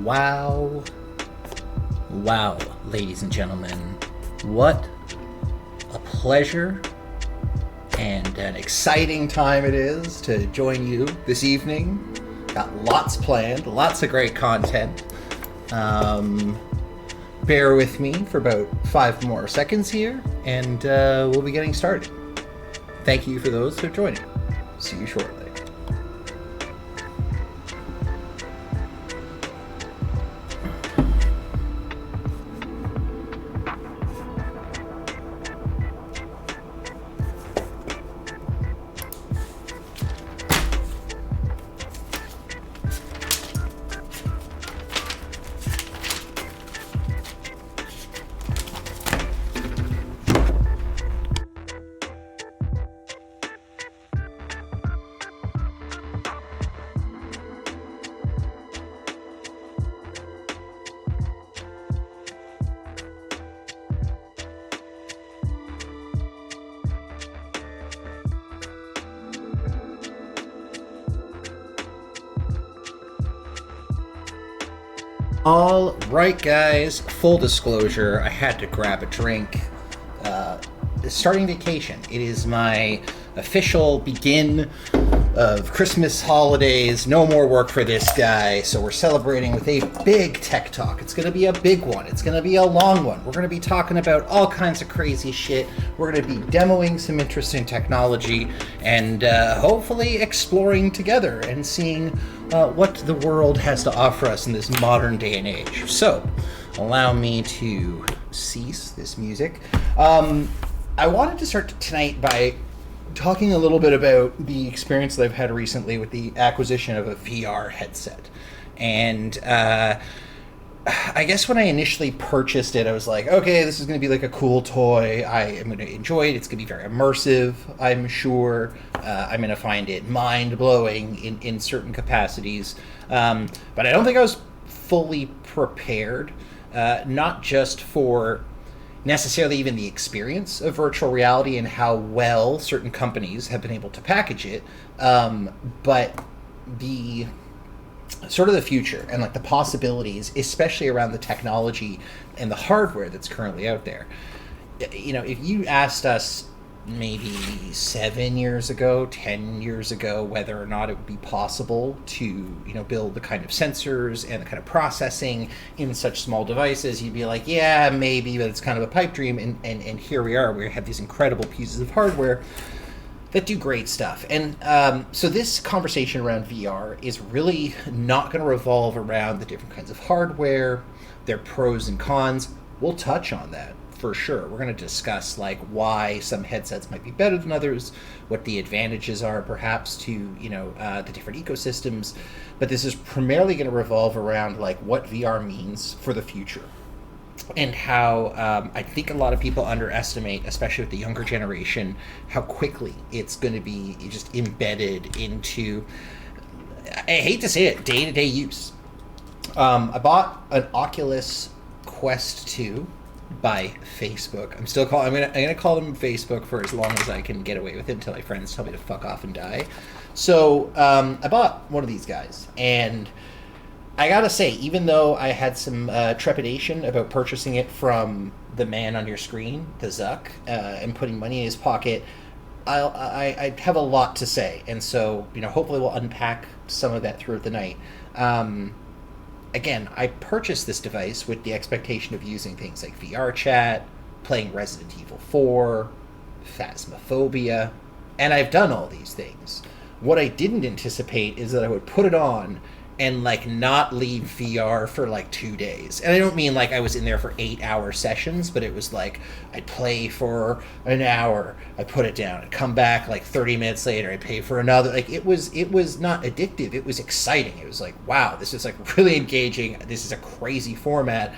Wow. Wow, ladies and gentlemen. What a pleasure and an exciting time it is to join you this evening. Got lots planned, lots of great content. Bear with me for about 5 more seconds here, and we'll be getting started. Thank you for those who are joining. See you shortly. All right, guys, full disclosure, I had to grab a drink. Starting vacation. It is my official begin of Christmas holidays. No more work for this guy, so we're celebrating with a big tech talk. It's going to be a big one. It's going to be a long one. We're going to be talking about all kinds of crazy shit. We're going to be demoing some interesting technology and hopefully exploring together and seeing what the world has to offer us in this modern day and age. So, allow me to cease this music. I wanted to start tonight by talking a little bit about the experience that I've had recently with the acquisition of a VR headset. And I guess when I initially purchased it, I was like, okay, this is going to be like a cool toy. I am going to enjoy it. It's going to be very immersive, I'm sure. I'm going to find it mind-blowing in certain capacities. But I don't think I was fully prepared, not just for necessarily even the experience of virtual reality and how well certain companies have been able to package it, but the sort of the future and like the possibilities, especially around the technology and the hardware that's currently out there. You know, if you asked us maybe 7 years ago, 10 years ago, whether or not it would be possible to, you know, build the kind of sensors and the kind of processing in such small devices, you'd be like, yeah, maybe, but it's kind of a pipe dream. And here we are, we have these incredible pieces of hardware that do great stuff. And so this conversation around VR is really not going to revolve around the different kinds of hardware, their pros and cons. We'll touch on that for sure. We're going to discuss like why some headsets might be better than others, what the advantages are perhaps to, you know, the different ecosystems. But this is primarily going to revolve around like what VR means for the future, and how I think a lot of people underestimate, especially with the younger generation, how quickly it's going to be just embedded into, I hate to say it, day-to-day use. I bought an Oculus Quest 2 by Facebook. I'm gonna call them Facebook for as long as I can get away with it until my friends tell me to fuck off and die. So I bought one of these guys, and I gotta say, even though I had some trepidation about purchasing it from the man on your screen, the Zuck, and putting money in his pocket, I have a lot to say, and so, you know, hopefully we'll unpack some of that throughout the night. Again, I purchased this device with the expectation of using things like VR chat, playing Resident Evil 4, Phasmophobia, and I've done all these things. What I didn't anticipate is that I would put it on and like not leave VR for like 2 days. And I don't mean like I was in there for 8-hour sessions, but it was like I'd play for an hour, I'd put it down, I'd come back like 30 minutes later, I'd pay for another. Like it was not addictive, it was exciting. It was like, wow, this is like really engaging. This is a crazy format.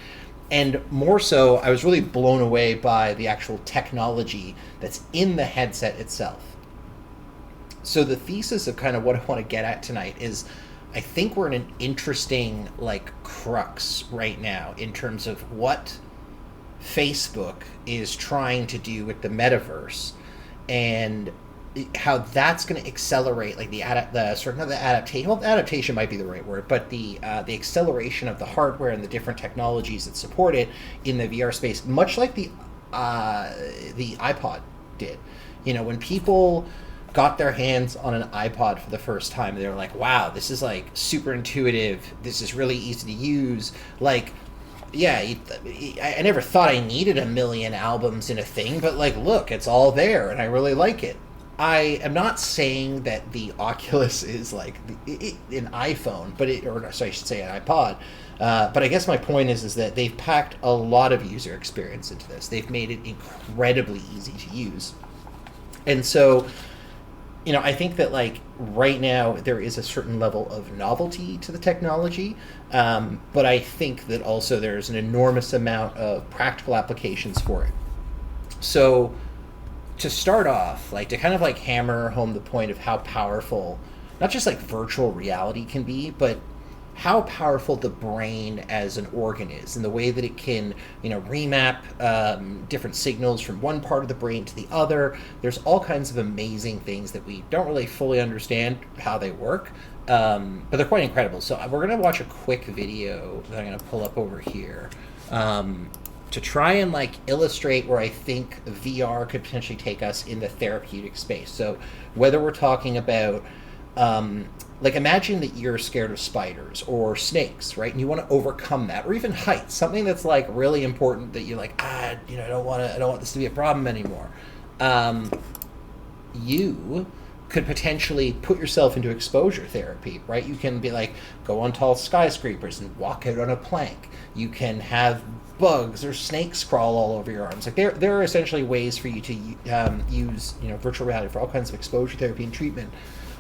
And more so, I was really blown away by the actual technology that's in the headset itself. So the thesis of kind of what I want to get at tonight is, I think we're in an interesting like crux right now in terms of what Facebook is trying to do with the metaverse, and how that's going to accelerate like the sort of the adaptation. Well, adaptation might be the right word, but the acceleration of the hardware and the different technologies that support it in the VR space, much like the iPod did. You know, when people got their hands on an iPod for the first time, they were like, "Wow, this is like super intuitive. This is really easy to use." Like, yeah, I never thought I needed a million albums in a thing, but like, look, it's all there, and I really like it. I am not saying that the Oculus is like an iPhone, but sorry, I should say an iPod. But I guess my point is that they've packed a lot of user experience into this. They've made it incredibly easy to use, and so, you know, I think that like right now there is a certain level of novelty to the technology, but I think that also there's an enormous amount of practical applications for it. So to start off, like to kind of like hammer home the point of how powerful, not just like virtual reality can be, but how powerful the brain as an organ is, and the way that it can, you know, remap different signals from one part of the brain to the other. There's all kinds of amazing things that we don't really fully understand how they work, but they're quite incredible. So we're going to watch a quick video that I'm going to pull up over here to try and like illustrate where I think VR could potentially take us in the therapeutic space. So whether we're talking about like imagine that you're scared of spiders or snakes, right? And you want to overcome that, or even heights, something that's like really important that you're like, you know, I don't want this to be a problem anymore. You could potentially put yourself into exposure therapy, right? You can be like, go on tall skyscrapers and walk out on a plank. You can have bugs or snakes crawl all over your arms. Like there are essentially ways for you to use, you know, virtual reality for all kinds of exposure therapy and treatment.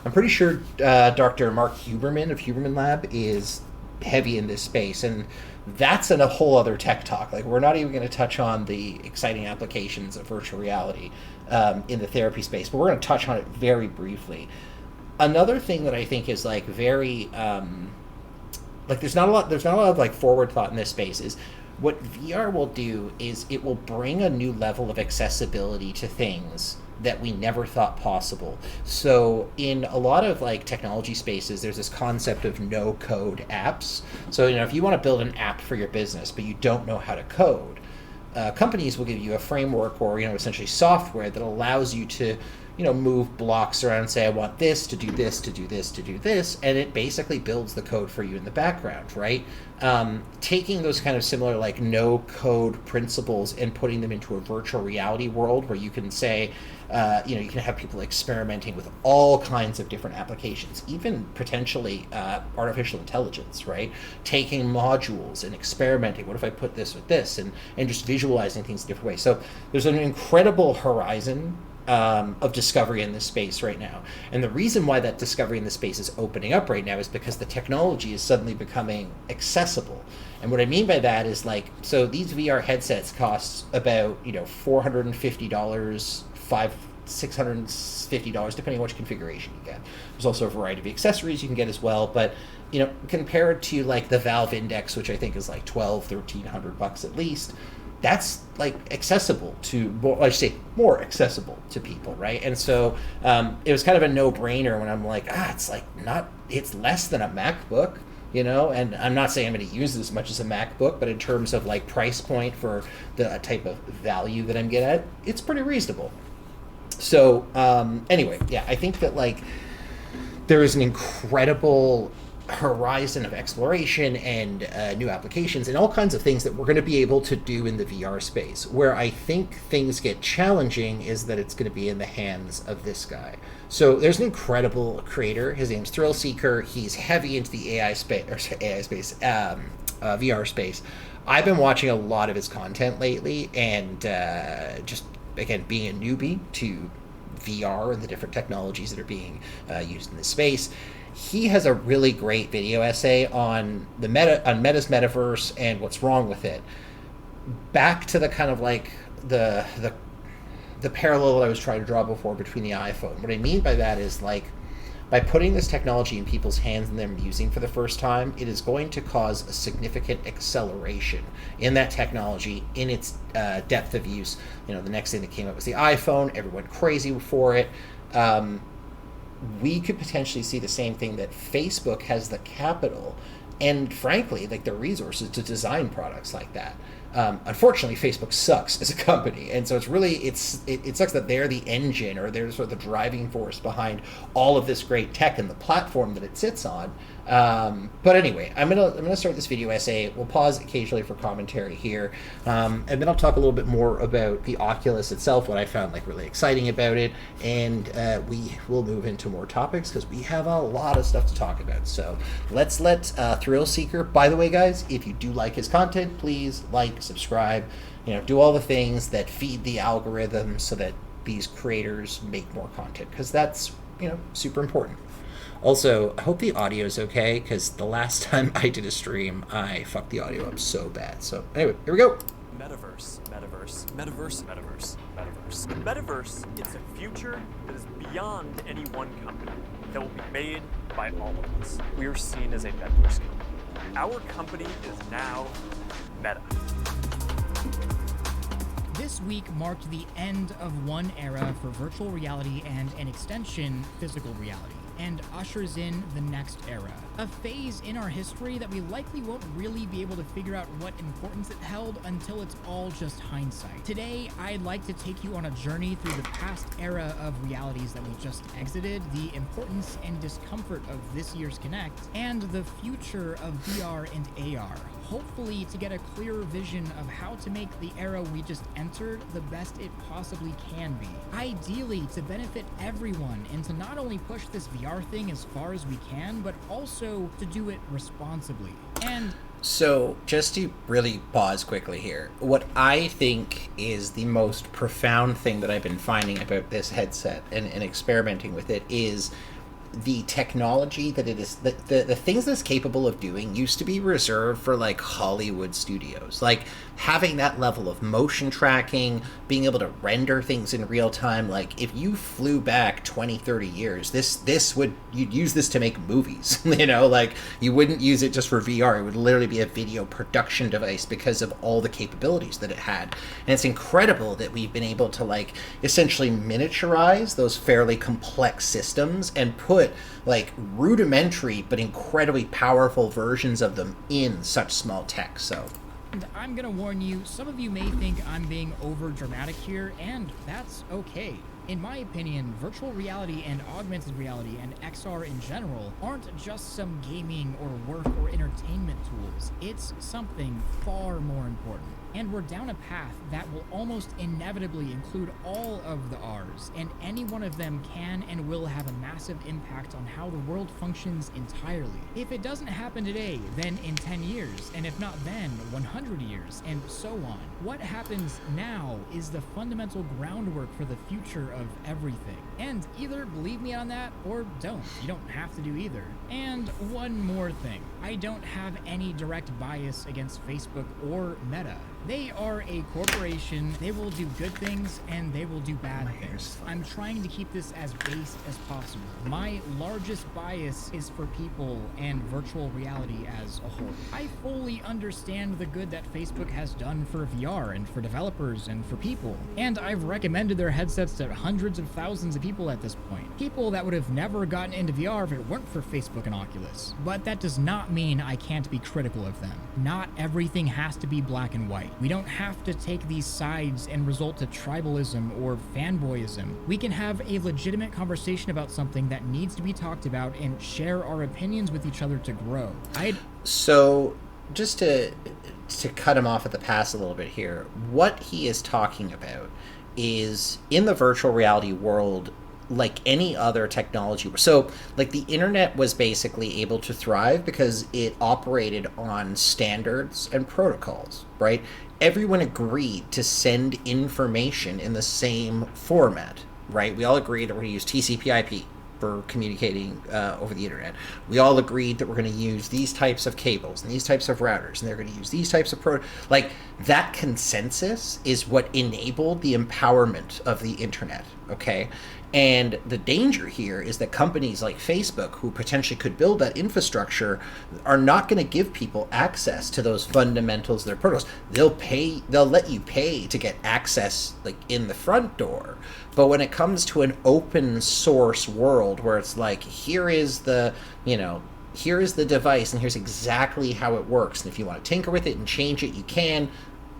I'm pretty sure Dr. Mark Huberman of Huberman Lab is heavy in this space, and that's a whole other tech talk. Like, we're not even going to touch on the exciting applications of virtual reality in the therapy space, but we're going to touch on it very briefly. Another thing that I think is like very like there's not a lot of like forward thought in this space is what VR will do is it will bring a new level of accessibility to things that we never thought possible. So in a lot of like technology spaces, there's this concept of no code apps. So, you know, if you want to build an app for your business, but you don't know how to code, companies will give you a framework or, you know, essentially software that allows you to, you know, move blocks around and say, I want this to do this, to do this, to do this. And it basically builds the code for you in the background, right? Taking those kind of similar like no code principles and putting them into a virtual reality world where you can say, you know, you can have people experimenting with all kinds of different applications, even potentially artificial intelligence, right? Taking modules and experimenting. What if I put this with this? And just visualizing things in different ways. So there's an incredible horizon of discovery in this space right now. And the reason why that discovery in this space is opening up right now is because the technology is suddenly becoming accessible. And what I mean by that is like, so these VR headsets cost about, you know, $450, $650, depending on which configuration you get. There's also a variety of accessories you can get as well, but, you know, compared to like the Valve Index, which I think is like $1,200-$1,300 at least, that's like accessible to, well, I should say more accessible to people, right? And so it was kind of a no-brainer when I'm like, it's less than a MacBook, you know, and I'm not saying I'm going to use it as much as a MacBook, but in terms of like price point for the type of value that I'm getting at, it's pretty reasonable. So anyway, yeah, I think that like there is an incredible horizon of exploration and new applications and all kinds of things that we're going to be able to do in the VR space. Where I think things get challenging is that it's going to be in the hands of this guy. So there's an incredible creator. His name's Thrill Seeker. He's heavy into the VR space. I've been watching a lot of his content lately, and just again being a newbie to VR and the different technologies that are being used in this space. He has a really great video essay on Meta's metaverse and what's wrong with it. Back to the kind of like the parallel that I was trying to draw before between the iPhone. What I mean by that is like by putting this technology in people's hands and them using for the first time, it is going to cause a significant acceleration in that technology, in its depth of use. You know, the next thing that came up was the iPhone. Everyone went crazy for it. we could potentially see the same thing, that Facebook has the capital and, frankly, like the resources to design products like that. Unfortunately, Facebook sucks as a company, and so it's really it sucks that they're the engine, or they're sort of the driving force behind all of this great tech and the platform that it sits on. But anyway, I'm gonna start this video essay. We'll pause occasionally for commentary here, and then I'll talk a little bit more about the Oculus itself, what I found like really exciting about it, and we will move into more topics because we have a lot of stuff to talk about. So let's let Thrill Seeker. By the way, guys, if you do like his content, please like, subscribe, do all the things that feed the algorithm so that these creators make more content, because that's super important. Also, I hope the audio is okay, because the last time I did a stream, I fucked the audio up so bad. So anyway, here we go. Metaverse, metaverse, metaverse, metaverse, metaverse. Metaverse, it's a future that is beyond any one company, that will be made by all of us. We are seen as a metaverse company. Our company is now Meta. This week marked the end of one era for virtual reality and an extension, physical reality, and ushers in the next era. A phase in our history that we likely won't really be able to figure out what importance it held until it's all just hindsight. Today, I'd like to take you on a journey through the past era of realities that we just exited, the importance and discomfort of this year's Connect, and the future of VR and AR. Hopefully to get a clearer vision of how to make the era we just entered the best it possibly can be. Ideally to benefit everyone, and to not only push this VR thing as far as we can, but also to do it responsibly. And so, just to really pause quickly here, what I think is the most profound thing that I've been finding about this headset and experimenting with it is the technology that it is, the things that it's capable of doing used to be reserved for like Hollywood studios. Like having that level of motion tracking, being able to render things in real time. Like if you flew back 20, 30 years, you'd use this to make movies, like you wouldn't use it just for VR. It would literally be a video production device because of all the capabilities that it had. And it's incredible that we've been able to like essentially miniaturize those fairly complex systems and put like rudimentary but incredibly powerful versions of them in such small tech. So and I'm gonna warn you, some of you may think I'm being over dramatic here, and that's okay. In my opinion, virtual reality and augmented reality and XR in general aren't just some gaming or work or entertainment tools. It's something far more important. And we're down a path that will almost inevitably include all of the R's, and any one of them can and will have a massive impact on how the world functions entirely. If it doesn't happen today, then in 10 years, and if not then, 100 years, and so on. What happens now is the fundamental groundwork for the future of everything. And either believe me on that, or don't. You don't have to do either. And one more thing. I don't have any direct bias against Facebook or Meta. They are a corporation, they will do good things, and they will do bad things. I'm trying to keep this as based as possible. My largest bias is for people and virtual reality as a whole. I fully understand the good that Facebook has done for VR and for developers and for people. And I've recommended their headsets to hundreds of thousands of people at this point. People that would have never gotten into VR if it weren't for Facebook and Oculus. But that does not mean I can't be critical of them. Not everything has to be black and white. We don't have to take these sides and result to tribalism or fanboyism. We can have a legitimate conversation about something that needs to be talked about and share our opinions with each other to grow. So, just to cut him off at the pass a little bit here, what he is talking about is in the virtual reality world, like any other technology. So like the internet was basically able to thrive because it operated on standards and protocols, right? Everyone agreed to send information in the same format, right? We all agreed that we're going to use TCP/IP for communicating over the internet. We all agreed that we're going to use these types of cables and these types of routers, and they're going to use these types of like that consensus is what enabled the empowerment of the internet, okay? And the danger here is that companies like Facebook, who potentially could build that infrastructure, are not going to give people access to those fundamentals of their protocols. They'll let you pay to get access, like, in the front door. But when it comes to an open source world where it's like, here is the device and here's exactly how it works, and if you want to tinker with it and change it, you can.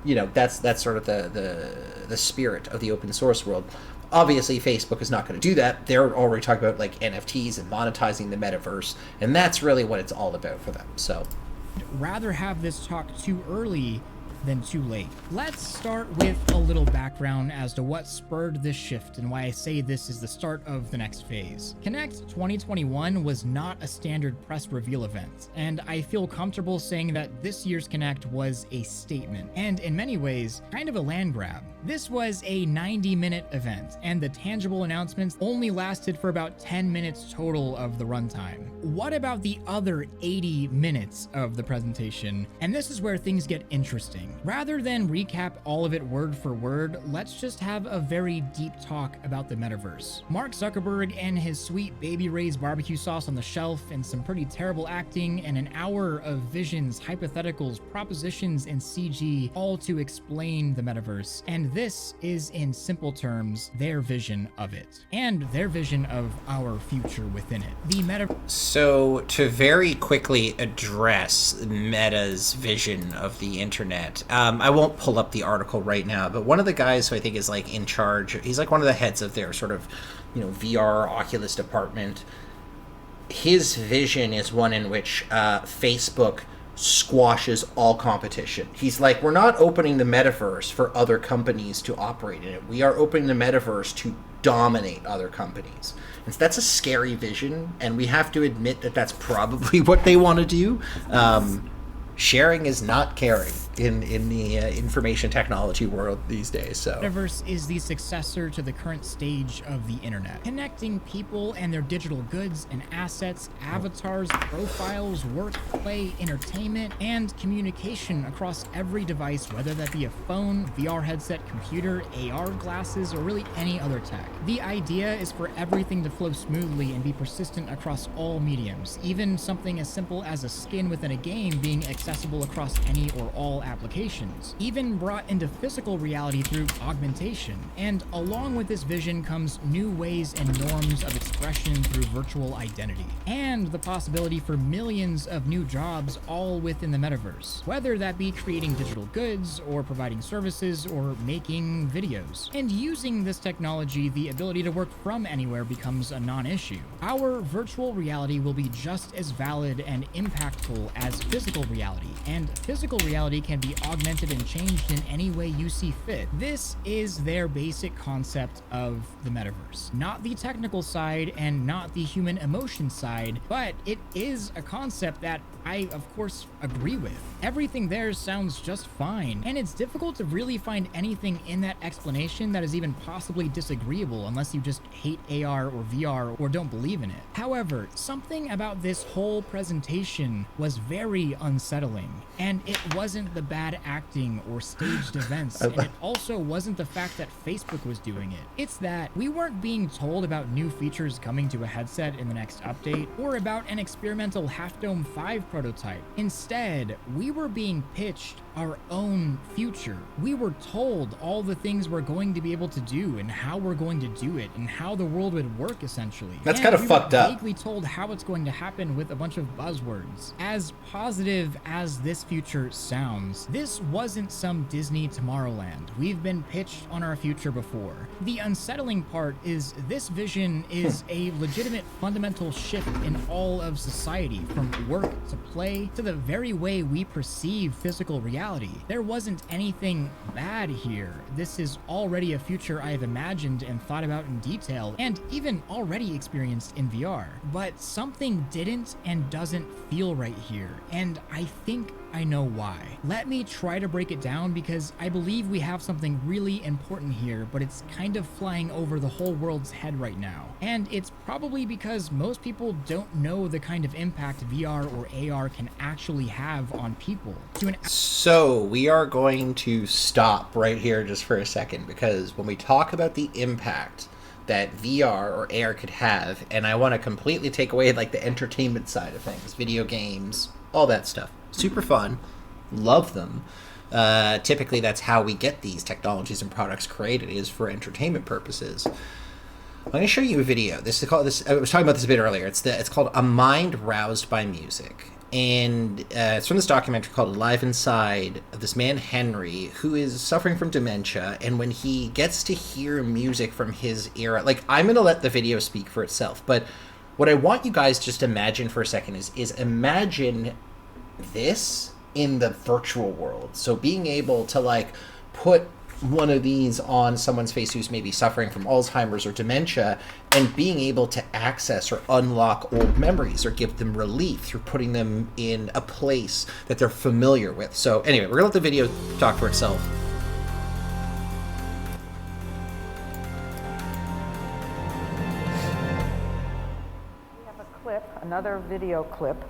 That's sort of the spirit of the open source world. Obviously, Facebook is not going to do that. They're already talking about, like, NFTs and monetizing the metaverse, and that's really what it's all about for them. So, rather have this talk too early than too late. Let's start with a little background as to what spurred this shift and why I say this is the start of the next phase. Connect 2021 was not a standard press reveal event, and I feel comfortable saying that this year's Connect was a statement, and in many ways, kind of a land grab. This was a 90-minute event, and the tangible announcements only lasted for about 10 minutes total of the runtime. What about the other 80 minutes of the presentation? And this is where things get interesting. Rather than recap all of it word for word, let's just have a very deep talk about the metaverse. Mark Zuckerberg and his sweet Baby Ray's barbecue sauce on the shelf, and some pretty terrible acting, and an hour of visions, hypotheticals, propositions, and CG, all to explain the metaverse. And this is, in simple terms, their vision of it, and their vision of our future within it. The metaverse. So, to very quickly address Meta's vision of the internet, I won't pull up the article right now, but one of the guys who I think is, like, in charge, he's like one of the heads of their sort of, VR Oculus department. His vision is one in which Facebook squashes all competition. He's like, we're not opening the metaverse for other companies to operate in it. We are opening the metaverse to dominate other companies. And so that's a scary vision, and we have to admit that that's probably what they want to do. Sharing is not caring in the information technology world these days. So Metaverse is the successor to the current stage of the internet, connecting people and their digital goods and assets, avatars, profiles, work, play, entertainment, and communication across every device, whether that be a phone, VR headset, computer, AR glasses, or really any other tech. The idea is for everything to flow smoothly and be persistent across all mediums, even something as simple as a skin within a game being accessible across any or all applications, even brought into physical reality through augmentation. And along with this vision comes new ways and norms of expression through virtual identity, and the possibility for millions of new jobs all within the metaverse, whether that be creating digital goods or providing services or making videos. And using this technology, the ability to work from anywhere becomes a non-issue. Our virtual reality will be just as valid and impactful as physical reality, and physical reality can be augmented and changed in any way you see fit. This is their basic concept of the metaverse. Not the technical side and not the human emotion side, but it is a concept that I, of course, agree with. Everything there sounds just fine, and it's difficult to really find anything in that explanation that is even possibly disagreeable unless you just hate AR or VR or don't believe in it. However, something about this whole presentation was very unsettling, and it wasn't the bad acting or staged events, and it also wasn't the fact that Facebook was doing it. It's that we weren't being told about new features coming to a headset in the next update, or about an experimental Half Dome 5 prototype. Instead, we were being pitched our own future. We were told all the things we're going to be able to do and how we're going to do it and how the world would work, essentially. That's kind of fucked up. We were vaguely told how it's going to happen with a bunch of buzzwords. As positive as this future sounds, this wasn't some Disney Tomorrowland. We've been pitched on our future before. The unsettling part is this vision is a legitimate fundamental shift in all of society, from work to play to the very way we perceive physical reality. There wasn't anything bad here. This is already a future I have imagined and thought about in detail, and even already experienced in VR. But something didn't and doesn't feel right here, and I think I know why. Let me try to break it down, because I believe we have something really important here, but it's kind of flying over the whole world's head right now. And it's probably because most people don't know the kind of impact VR or AR can actually have on people. So we are going to stop right here just for a second, because when we talk about the impact that VR or AR could have, and I want to completely take away like the entertainment side of things, video games, all that stuff. Super fun, love them. Typically, that's how we get these technologies and products created, is for entertainment purposes. I'm going to show you a video. This is called this. I was talking about this a bit earlier. It's called "A Mind Roused by Music," and it's from this documentary called "Alive Inside" of this man Henry, who is suffering from dementia. And when he gets to hear music from his era, like, I'm going to let the video speak for itself, but what I want you guys just to imagine for a second is imagine this in the virtual world. So being able to like put one of these on someone's face who's maybe suffering from Alzheimer's or dementia, and being able to access or unlock old memories or give them relief through putting them in a place that they're familiar with. So anyway, we're gonna let the video talk for itself. We have a clip, another video clip,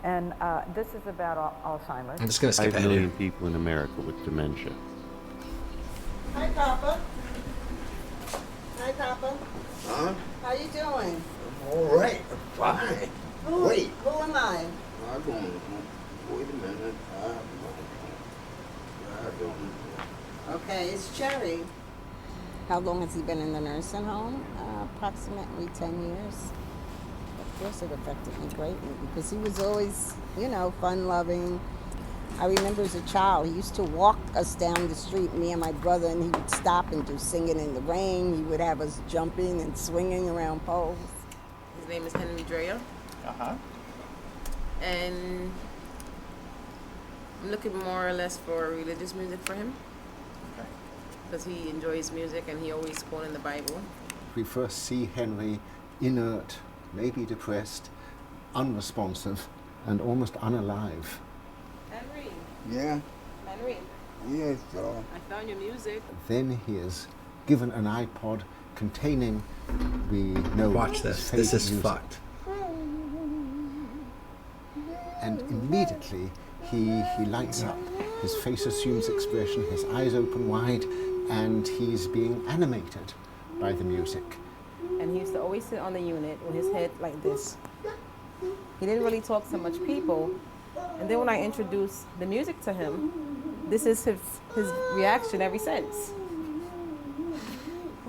and this is about Alzheimer's. I'm just gonna skip 5 ahead million here. people in America with dementia. Hi, Papa. Hi, Papa. Huh? How you doing? All right, fine. Wait. Who am I? I don't know. Wait a minute. I don't know. Okay, it's Cherry. How long has he been in the nursing home? Approximately 10 years. Of course it affected me greatly because he was always, fun-loving. I remember as a child, he used to walk us down the street, me and my brother, and he would stop and do Singing in the Rain. He would have us jumping and swinging around poles. His name is Henry Dreyer. And I'm looking more or less for religious music for him. Because he enjoys music and he always quoting the Bible. We first see Henry inert, maybe depressed, unresponsive, and almost unalive. Henry. Yeah? Henry. Yes, sir. I found your music. Then he is given an iPod containing, we know, Watch his this. This favorite is music. fucked. And immediately he lights up. His face assumes expression, his eyes open wide, and he's being animated by the music. And he used to always sit on the unit with his head like this. He didn't really talk to much people. And then when I introduced the music to him, this is his reaction ever since.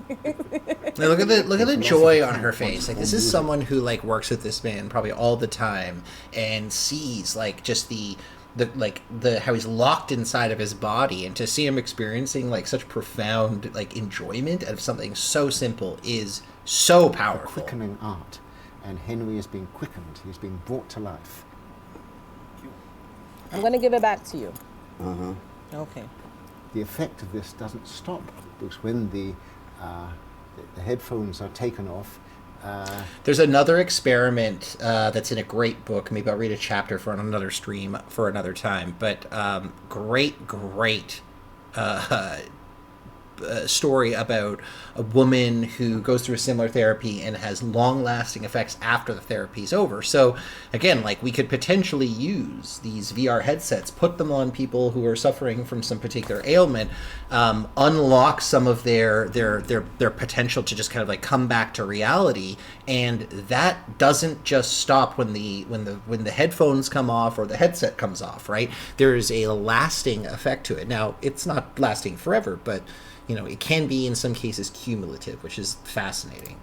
Now look at the joy on her face. Like, this is someone who like works with this man probably all the time and sees like just the how he's locked inside of his body, and to see him experiencing like such profound like enjoyment of something so simple is so powerful. Quickening art, and Henry is being quickened. He's being brought to life. I'm going to give it back to you. Uh-huh. Okay. The effect of this doesn't stop, because when the headphones are taken off, There's another experiment that's in a great book. Maybe I'll read a chapter for another stream for another time. But great story about a woman who goes through a similar therapy and has long-lasting effects after the therapy is over. So again, like, we could potentially use these VR headsets, put them on people who are suffering from some particular ailment, unlock some of their potential to just kind of like come back to reality. And that doesn't just stop when the headphones come off or the headset comes off, right? There is a lasting effect to it. Now, it's not lasting forever, but it can be in some cases cumulative, which is fascinating.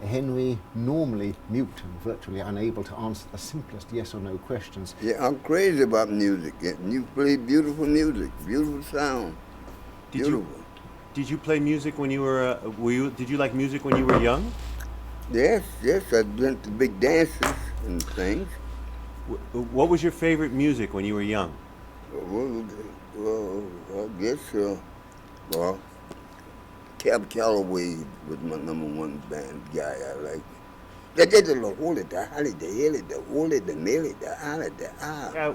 Henry, normally mute and virtually unable to answer the simplest yes or no questions. Yeah, I'm crazy about music. You play beautiful music, beautiful sound. Beautiful. Did you play music when you were? Did you like music when you were young? Yes, I went to big dances and things. What was your favorite music when you were young? Well, I guess, Cab Calloway was my number one band guy. I like.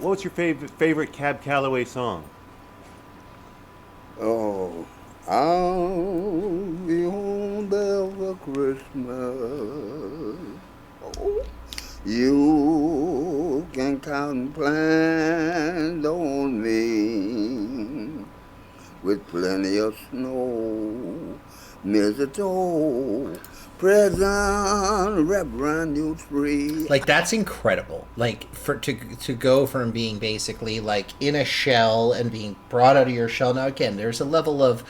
What's your favorite Cab Calloway song? Oh, I'll be home there for Christmas. Oh, you can count and plan on me. with plenty of snow. Mistletoe, present, wrap around your tree. Like, that's incredible. Like, for to go from being basically like in a shell and being brought out of your shell. Now again, there's a level of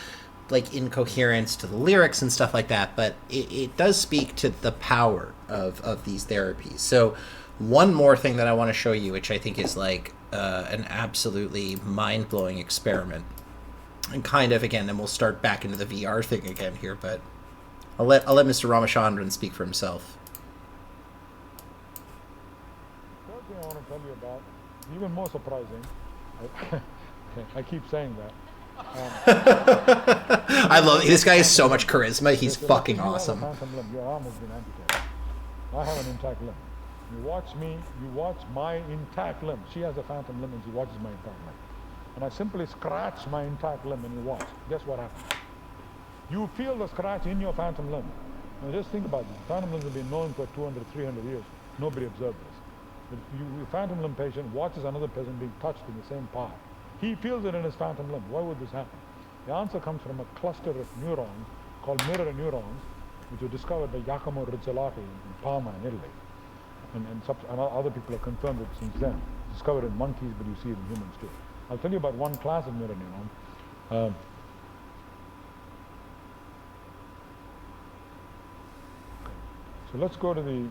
like incoherence to the lyrics and stuff like that, but it does speak to the power of these therapies. So one more thing that I want to show you, which I think is like an absolutely mind-blowing experiment, and kind of, again, then we'll start back into the VR thing again here, but I'll let Mr. Ramachandran speak for himself. Third thing I want to tell you about, even more surprising, I keep saying that. I love this guy. Has so much charisma. He's fucking awesome. You have a phantom limb. Your arm has been amputated. I have an intact limb. You watch me. You watch my intact limb. She has a phantom limb, and she watches my intact limb. And I simply scratch my intact limb, and you watch. Guess what happens? You feel the scratch in your phantom limb. Now just think about this. Phantom limbs have been known for 200, 300 years. Nobody observed this. But a phantom limb patient watches another person being touched in the same part. He feels it in his phantom limb. Why would this happen? The answer comes from a cluster of neurons called mirror neurons, which were discovered by Giacomo Rizzolatti in Parma in Italy. And other people have confirmed it since then. It's discovered in monkeys, but you see it in humans too. I'll tell you about one class of mirror neuron. So let's go to the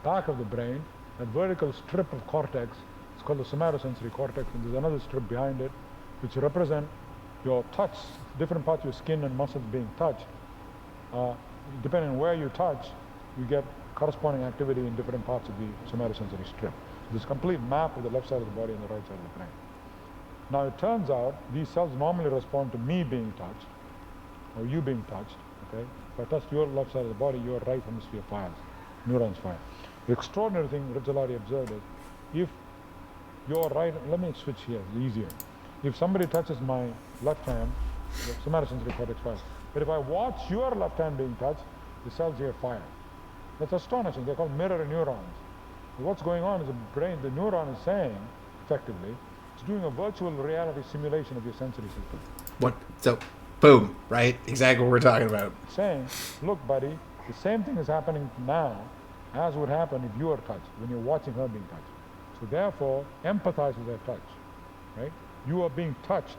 back of the brain, that vertical strip of cortex. It's called the somatosensory cortex, and there's another strip behind it which represent your touch, different parts of your skin and muscles being touched. Depending on where you touch, you get corresponding activity in different parts of the somatosensory strip. So there's a complete map of the left side of the body and the right side of the brain. Now it turns out these cells normally respond to me being touched, or you being touched, okay? If I touch your left side of the body, your right hemisphere fires, neurons fire. The extraordinary thing Rizzolatti observed is, if your right, let me switch here, it's easier. If somebody touches my left hand, the somatosensory cortex fires. But if I watch your left hand being touched, the cells here fire. That's astonishing. They're called mirror neurons. But what's going on is the brain, the neuron is saying, effectively, it's doing a virtual reality simulation of your sensory system. What? So, boom, right? Exactly what we're talking about. Saying, look, buddy, the same thing is happening now as would happen if you were touched, when you're watching her being touched. So therefore, empathize with that touch, right? You are being touched.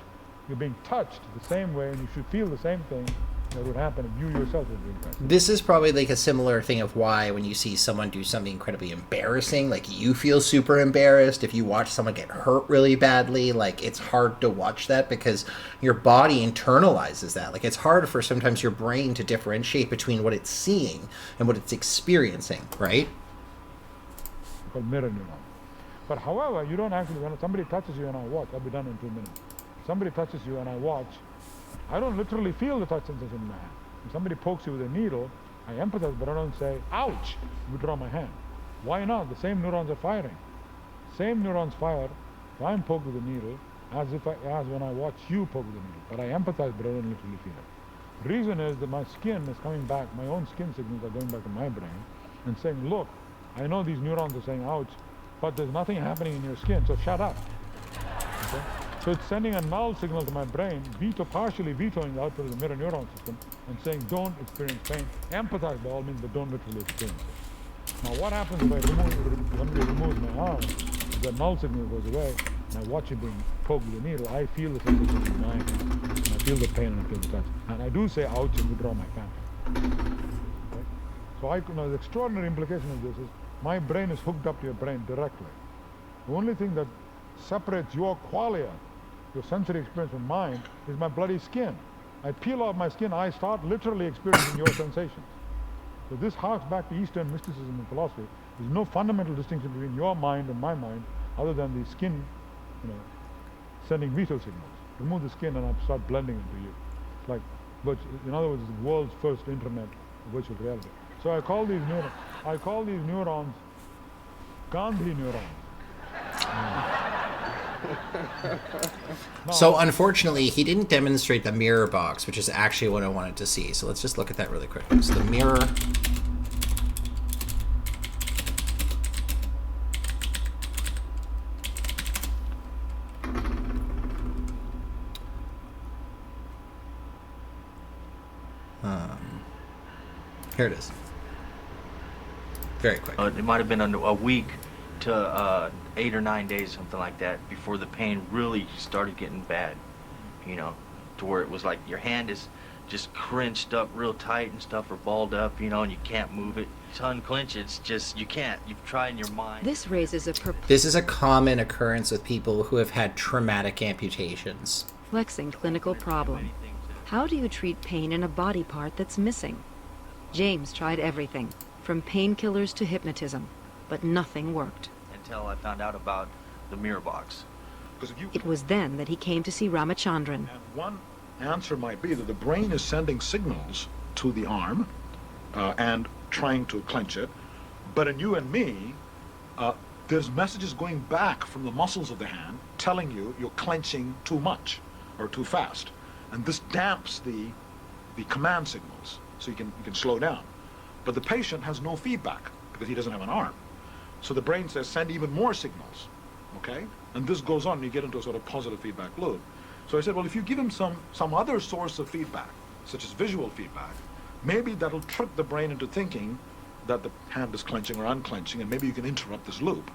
You're being touched the same way, and you should feel the same thing that would happen if you yourself were being touched. This is probably like a similar thing of why when you see someone do something incredibly embarrassing, like you feel super embarrassed. If you watch someone get hurt really badly, like it's hard to watch that because your body internalizes that. Like it's hard for sometimes your brain to differentiate between what it's seeing and what it's experiencing, right? It's called mirror neuron. But however, you don't actually, when somebody touches you and I watch, I'll be done in 2 minutes. If somebody touches you and I watch, I don't literally feel the touch sensation in my hand. If somebody pokes you with a needle, I empathize, but I don't say, ouch, withdraw my hand. Why not? The same neurons are firing. Same neurons fire if I'm poked with a needle as when I watch you poke with a needle. But I empathize, but I don't literally feel it. The reason is that my skin is coming back, my own skin signals are going back to my brain and saying, look, I know these neurons are saying, ouch, but there's nothing happening in your skin, so shut up. Okay? So it's sending a null signal to my brain, partially vetoing the output of the mirror neuron system, and saying don't experience pain. Empathize by all means, but don't literally experience it. Now what happens if somebody removes my arm, the null signal goes away, and I watch it being poked with a needle, I feel the sensation in my hand, and I feel the pain and I feel the touch. And I do say ouch and withdraw my hand. Okay? So the extraordinary implication of this is, my brain is hooked up to your brain directly. The only thing that separates your qualia, your sensory experience from mine, is my bloody skin. I peel off my skin, I start literally experiencing your sensations. So this harks back to Eastern mysticism and philosophy. There's no fundamental distinction between your mind and my mind, other than the skin, sending veto signals. Remove the skin and I start blending into you. It's like, in other words, it's the world's first internet of virtual reality. So I call these neurons Gandhi neurons. So unfortunately, he didn't demonstrate the mirror box, which is actually what I wanted to see. So let's just look at that really quick. So the mirror. Here it is. Very quick. It might have been under a week to 8 or 9 days, something like that, before the pain really started getting bad. You know, to where it was like your hand is just crunched up real tight and stuff, or balled up, you know, and you can't move it. To unclench it, it's just, you can't. You've tried in your mind. This is a common occurrence with people who have had traumatic amputations. Perplexing clinical problem. How do you treat pain in a body part that's missing? James tried everything, from painkillers to hypnotism, but nothing worked. Until I found out about the mirror box. It was then that he came to see Ramachandran. And one answer might be that the brain is sending signals to the arm and trying to clench it, but in you and me, there's messages going back from the muscles of the hand telling you you're clenching too much or too fast, and this damps the command signals, so you can slow down. But the patient has no feedback because he doesn't have an arm, so the brain says send even more signals, okay? And this goes on, and you get into a sort of positive feedback loop. So I said, well, if you give him some other source of feedback, such as visual feedback, maybe that'll trick the brain into thinking that the hand is clenching or unclenching, and maybe you can interrupt this loop.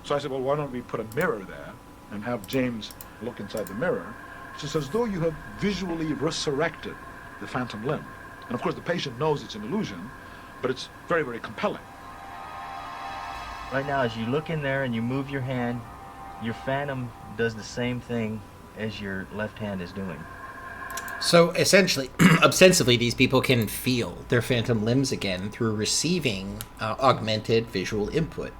So I said, well, why don't we put a mirror there and have James look inside the mirror? It's as though you have visually resurrected the phantom limb. And of course, the patient knows it's an illusion, but it's very, very compelling. Right now, as you look in there and you move your hand, your phantom does the same thing as your left hand is doing. So essentially, ostensibly, these people can feel their phantom limbs again through receiving augmented visual input.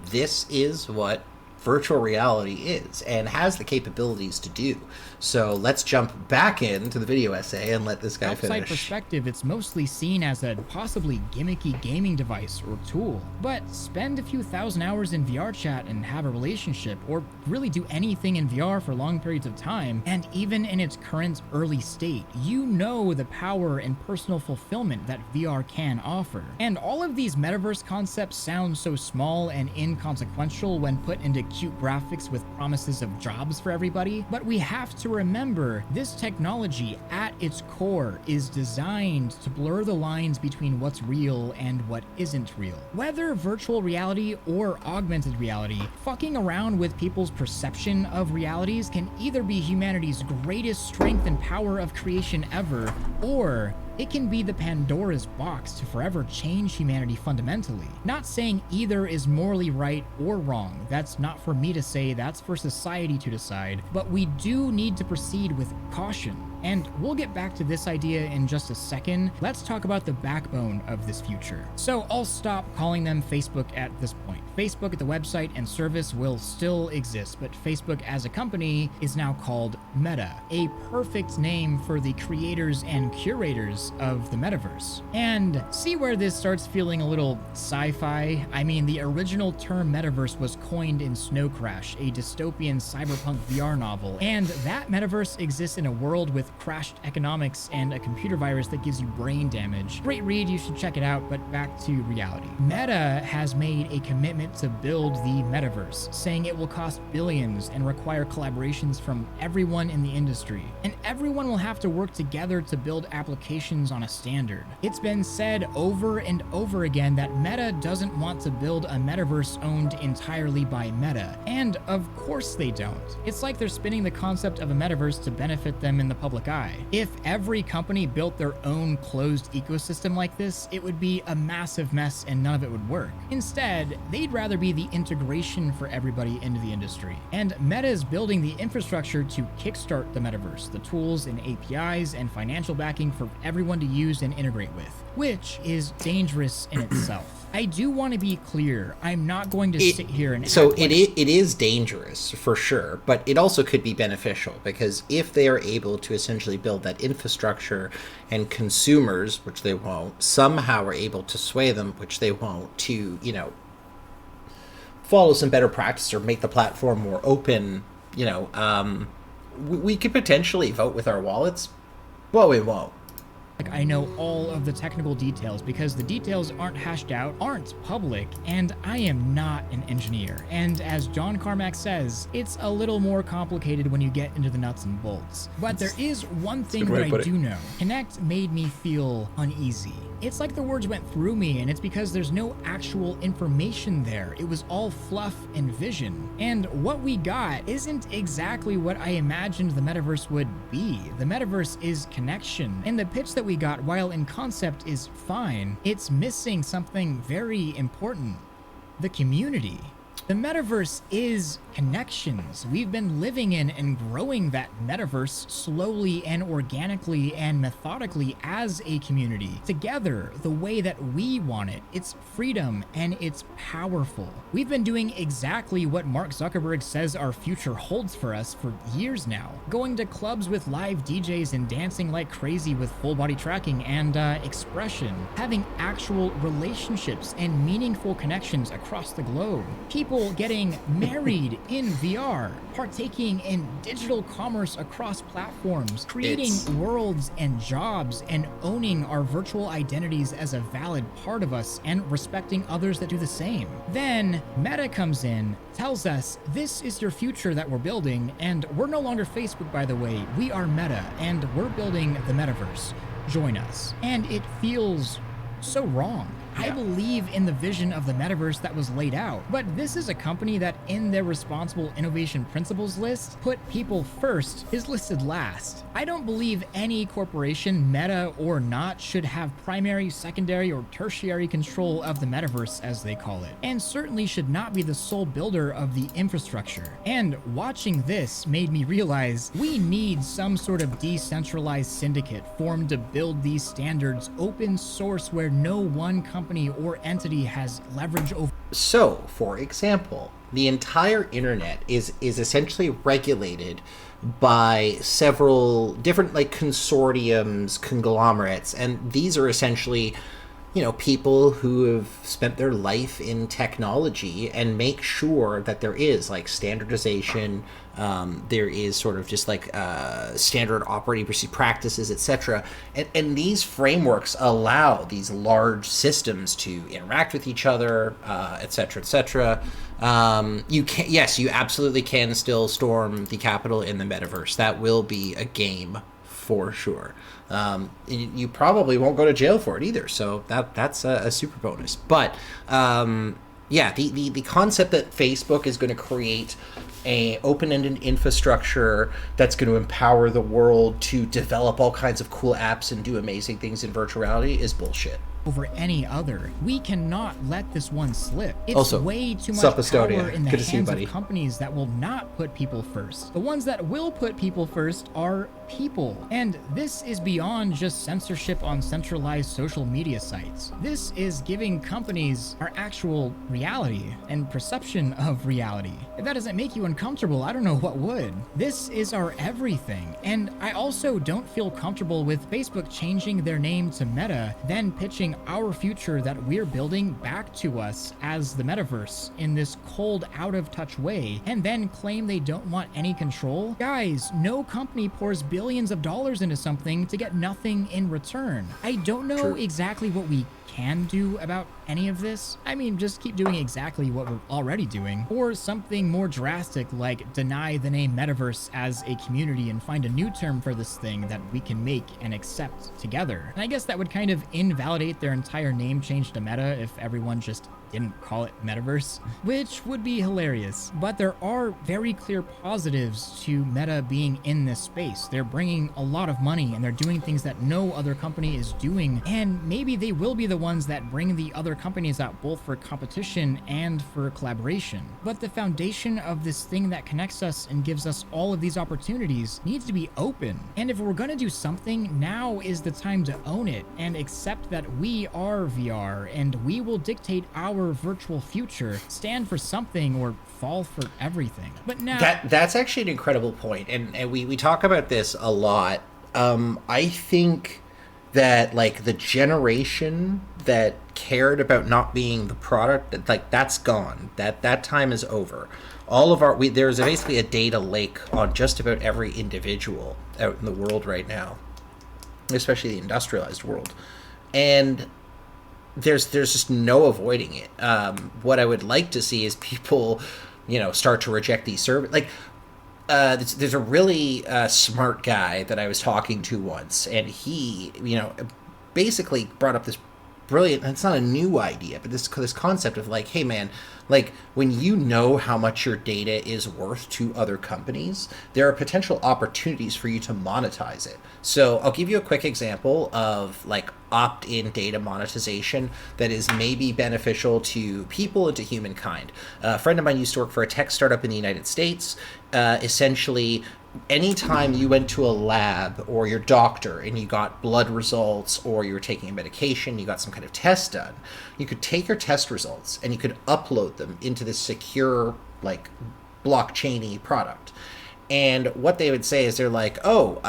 This is what virtual reality is and has the capabilities to do. So let's jump back into the video essay and let this guy Outside finish. perspective, it's mostly seen as a possibly gimmicky gaming device or tool. But spend a few thousand hours in VR chat and have a relationship, or really do anything in VR for long periods of time, and even in its current early state, you know the power and personal fulfillment that VR can offer. And all of these metaverse concepts sound so small and inconsequential when put into cute graphics with promises of jobs for everybody, but we have to remember this technology at its core is designed to blur the lines between what's real and what isn't real. Whether virtual reality or augmented reality, fucking around with people's perception of realities can either be humanity's greatest strength and power of creation ever, or it can be the Pandora's box to forever change humanity fundamentally. Not saying either is morally right or wrong. That's not for me to say, that's for society to decide. But we do need to proceed with caution. And we'll get back to this idea in just a second. Let's talk about the backbone of this future. So I'll stop calling them Facebook at this point. Facebook, the website and service, will still exist, but Facebook as a company is now called Meta, a perfect name for the creators and curators of the metaverse. And see where this starts feeling a little sci-fi? I mean, the original term metaverse was coined in Snow Crash, a dystopian cyberpunk VR novel, and that metaverse exists in a world with crashed economics and a computer virus that gives you brain damage. Great read, you should check it out, but back to reality. Meta has made a commitment to build the metaverse, saying it will cost billions and require collaborations from everyone in the industry. And everyone will have to work together to build applications on a standard. It's been said over and over again that Meta doesn't want to build a metaverse owned entirely by Meta. And of course they don't. It's like they're spinning the concept of a metaverse to benefit them in the public eye. If every company built their own closed ecosystem like this, it would be a massive mess and none of it would work. Instead, they'd rather be the integration for everybody into the industry. And Meta is building the infrastructure to kickstart the metaverse, the tools and APIs and financial backing for everyone to use and integrate with, which is dangerous in itself. I do want to be clear. I'm not going to sit here and... So it is dangerous, for sure, but it also could be beneficial, because if they are able to essentially build that infrastructure and consumers, which they won't, somehow are able to sway them, which they won't, to, you know, follow some better practice or make the platform more open, you know, we could potentially vote with our wallets. Well, we won't. Like, I know all of the technical details because the details aren't hashed out, aren't public, and I am not an engineer. And as John Carmack says, it's a little more complicated when you get into the nuts and bolts. But there is one thing that I do know. Connect made me feel uneasy. It's like the words went through me, and it's because there's no actual information there. It was all fluff and vision. And what we got isn't exactly what I imagined the metaverse would be. The metaverse is connection. And the pitch that we got, while in concept is fine, it's missing something very important: the community. The metaverse is connections. We've been living in and growing that metaverse slowly and organically and methodically as a community, together the way that we want it. It's freedom and it's powerful. We've been doing exactly what Mark Zuckerberg says our future holds for us for years now. Going to clubs with live DJs and dancing like crazy with full body tracking and expression. Having actual relationships and meaningful connections across the globe. People getting married in VR, partaking in digital commerce across platforms, creating worlds and jobs, and owning our virtual identities as a valid part of us, and respecting others that do the same. Then Meta comes in, tells us this is your future that we're building, and we're no longer Facebook, by the way. We are Meta, and we're building the metaverse. Join us. And it feels so wrong. I believe in the vision of the metaverse that was laid out, but this is a company that in their responsible innovation principles list, put people first is listed last. I don't believe any corporation, Meta or not, should have primary, secondary, or tertiary control of the metaverse, as they call it, and certainly should not be the sole builder of the infrastructure. And watching this made me realize we need some sort of decentralized syndicate formed to build these standards open source where no one company or entity has leverage over. So, for example, the entire internet is essentially regulated by several different consortiums, conglomerates, and these are essentially, people who have spent their life in technology and make sure that there is standardization, there is sort of just standard operating practices, etc. And these frameworks allow these large systems to interact with each other, etc., etc. You absolutely can still storm the Capitol in the metaverse. That will be a game for sure. You probably won't go to jail for it either, so that's a super bonus. But the concept that Facebook is going to create a open-ended infrastructure that's going to empower the world to develop all kinds of cool apps and do amazing things in virtual reality is bullshit. Over any other. We cannot let this one slip. It's also, way too much power in the hands of companies that will not put people first. The ones that will put people first are people. And this is beyond just censorship on centralized social media sites. This is giving companies our actual reality and perception of reality. If that doesn't make you uncomfortable, I don't know what would. This is our everything. And I also don't feel comfortable with Facebook changing their name to Meta, then pitching our future that we're building back to us as the metaverse in this cold, out-of-touch way, and then claim they don't want any control. Guys, no company pours billions of dollars into something to get nothing in return. I don't know exactly what we can do about any of this. I mean, just keep doing exactly what we're already doing, or something more drastic like deny the name metaverse as a community and find a new term for this thing that we can make and accept together. And I guess that would kind of invalidate their entire name change to Meta if everyone just didn't call it metaverse, which would be hilarious. But there are very clear positives to Meta being in this space. They're bringing a lot of money and they're doing things that no other company is doing, and maybe they will be the ones that bring the other companies out both for competition and for collaboration. But the foundation of this thing that connects us and gives us all of these opportunities needs to be open. And if we're gonna do something, now is the time to own it and accept that we are VR and we will dictate our virtual future, stand for something or fall for everything. But now that's actually an incredible point, and we talk about this a lot. I think that the generation that cared about not being the product, that's gone. That time is over. All of there's basically a data lake on just about every individual out in the world right now. especially the industrialized world. And there's just no avoiding it. What I would like to see is people, start to reject these services. Like, there's a really smart guy that I was talking to once, and he, basically brought up this brilliant, it's not a new idea, but this concept of like, hey man, like when you know how much your data is worth to other companies, there are potential opportunities for you to monetize it. So I'll give you a quick example of like opt-in data monetization that is maybe beneficial to people and to humankind. A friend of mine used to work for a tech startup in the United States. Essentially, anytime you went to a lab or your doctor and you got blood results, or you were taking a medication, you got some kind of test done, you could take your test results and you could upload them into this secure, like, blockchain-y product. And what they would say is they're like, oh,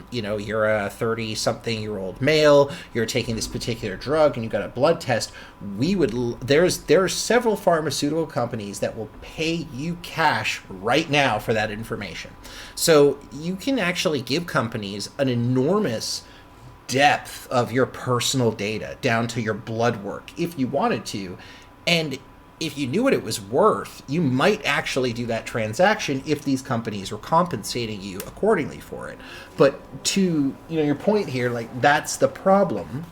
you're a 30-something-year-old male, you're taking this particular drug, and you got a blood test. There are several pharmaceutical companies that will pay you cash right now for that information. So you can actually give companies an enormous depth of your personal data down to your blood work if you wanted to. And if you knew what it was worth, you might actually do that transaction if these companies were compensating you accordingly for it. But to your point here, like, that's the problem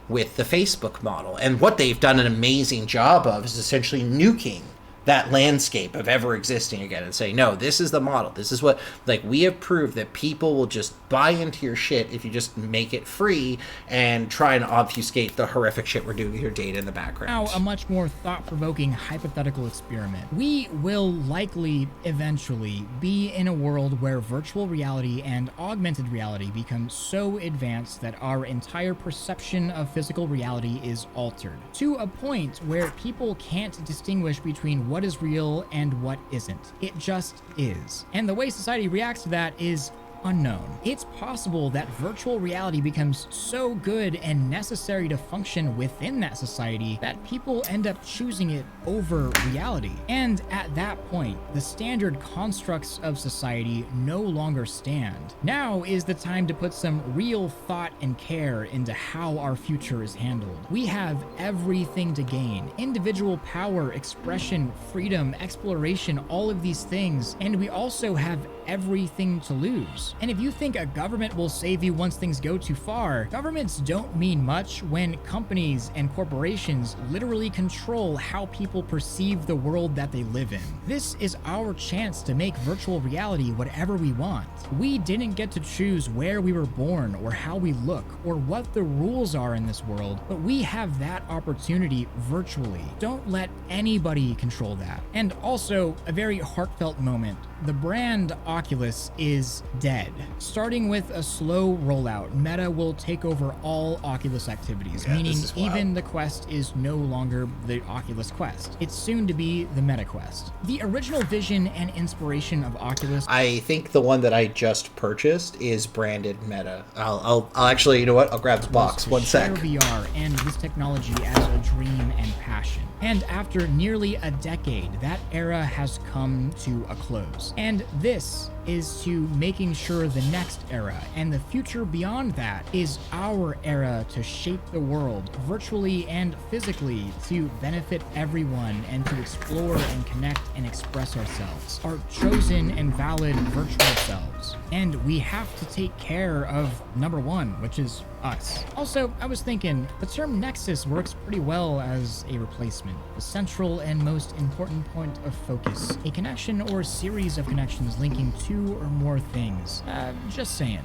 with the Facebook model. And what they've done an amazing job of is essentially nuking that landscape of ever existing again and say, no, this is the model. This is what, like, we have proved that people will just buy into your shit if you just make it free and try and obfuscate the horrific shit we're doing with your data in the background. Now, a much more thought-provoking hypothetical experiment. We will likely eventually be in a world where virtual reality and augmented reality become so advanced that our entire perception of physical reality is altered to a point where people can't distinguish between what is real and what isn't. It just is. And the way society reacts to that is unknown. It's possible that virtual reality becomes so good and necessary to function within that society that people end up choosing it over reality. And at that point, the standard constructs of society no longer stand. Now is the time to put some real thought and care into how our future is handled. We have everything to gain: individual power, expression, freedom, exploration, all of these things. And we also have everything to lose. And if you think a government will save you once things go too far, governments don't mean much when companies and corporations literally control how people perceive the world that they live in. This is our chance to make virtual reality whatever we want. We didn't get to choose where we were born or how we look or what the rules are in this world, but we have that opportunity virtually. Don't let anybody control that. And also, a very heartfelt moment. The brand Oculus is dead. Starting with a slow rollout, Meta will take over all Oculus activities, meaning even the Quest is no longer the Oculus Quest. It's soon to be the Meta Quest. The original vision and inspiration of Oculus... I think the one that I just purchased is branded Meta. I'll actually, you know what? I'll grab the box. One sec. VR and this technology as a dream and passion. And after nearly a decade, that era has come to a close. And this is to making sure the next era and the future beyond that is our era to shape the world virtually and physically to benefit everyone and to explore and connect and express ourselves, our chosen and valid virtual selves. And we have to take care of number one, which is us. Also, I was thinking, the term nexus works pretty well as a replacement. The central and most important point of focus. A connection or series of connections linking two or more things. Just saying.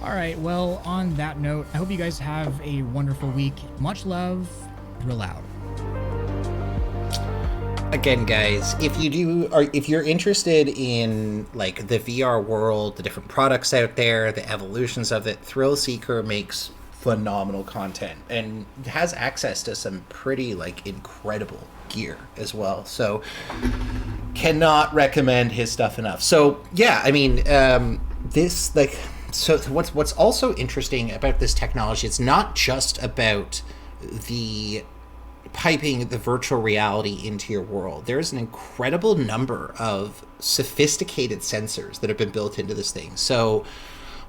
Alright, well, on that note, I hope you guys have a wonderful week. Much love. Drill out. Again, guys, if you're interested in like the VR world, the different products out there, the evolutions of it, Thrill Seeker makes phenomenal content and has access to some pretty like incredible gear as well. So cannot recommend his stuff enough. So yeah, I mean, this like, so what's also interesting about this technology, it's not just about the piping the virtual reality into your world. There's an incredible number of sophisticated sensors that have been built into this thing. So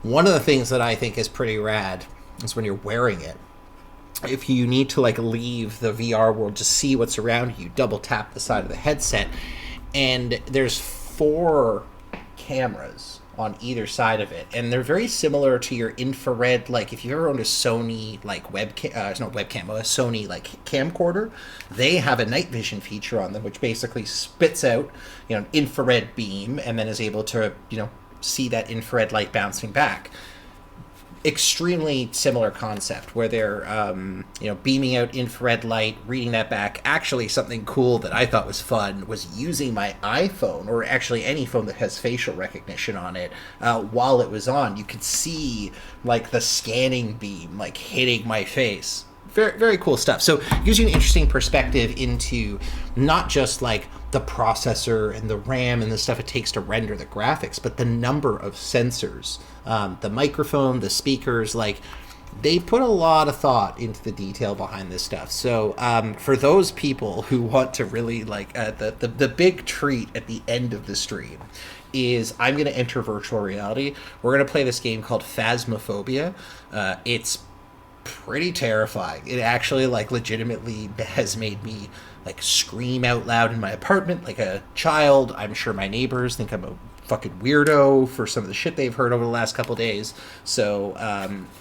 One of the things that I think is pretty rad is when you're wearing it. If you need to like leave the VR world to see what's around you, double tap the side of the headset, and there's 4 cameras on either side of it, and they're very similar to your infrared. Like if you ever owned a Sony like a Sony like camcorder, they have a night vision feature on them, which basically spits out an infrared beam and then is able to see that infrared light bouncing back. Extremely similar concept where they're beaming out infrared light, reading that back. Actually, something cool that I thought was fun was using my iPhone, or actually any phone that has facial recognition on it, while it was on. You could see like the scanning beam like hitting my face. Very, very cool stuff. So it gives you an interesting perspective into not just like the processor and the RAM and the stuff it takes to render the graphics, but the number of sensors, the microphone, the speakers. Like they put a lot of thought into the detail behind this stuff. So for those people who want to really like the big treat at the end of the stream is I'm going to enter virtual reality. We're going to play this game called Phasmophobia. It's pretty terrifying. It actually like legitimately has made me like scream out loud in my apartment like a child. I'm sure my neighbors think I'm a fucking weirdo for some of the shit they've heard over the last couple days. So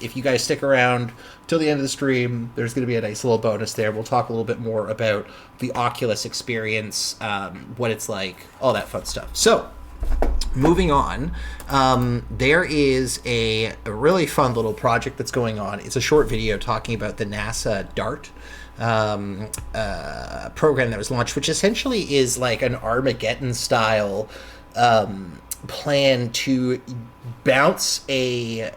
if you guys stick around till the end of the stream, there's going to be a nice little bonus there. We'll talk a little bit more about the Oculus experience, what it's like, all that fun stuff. So moving on, there is a really fun little project that's going on. It's a short video talking about the NASA DART program that was launched, which essentially is like an Armageddon style plan to bounce a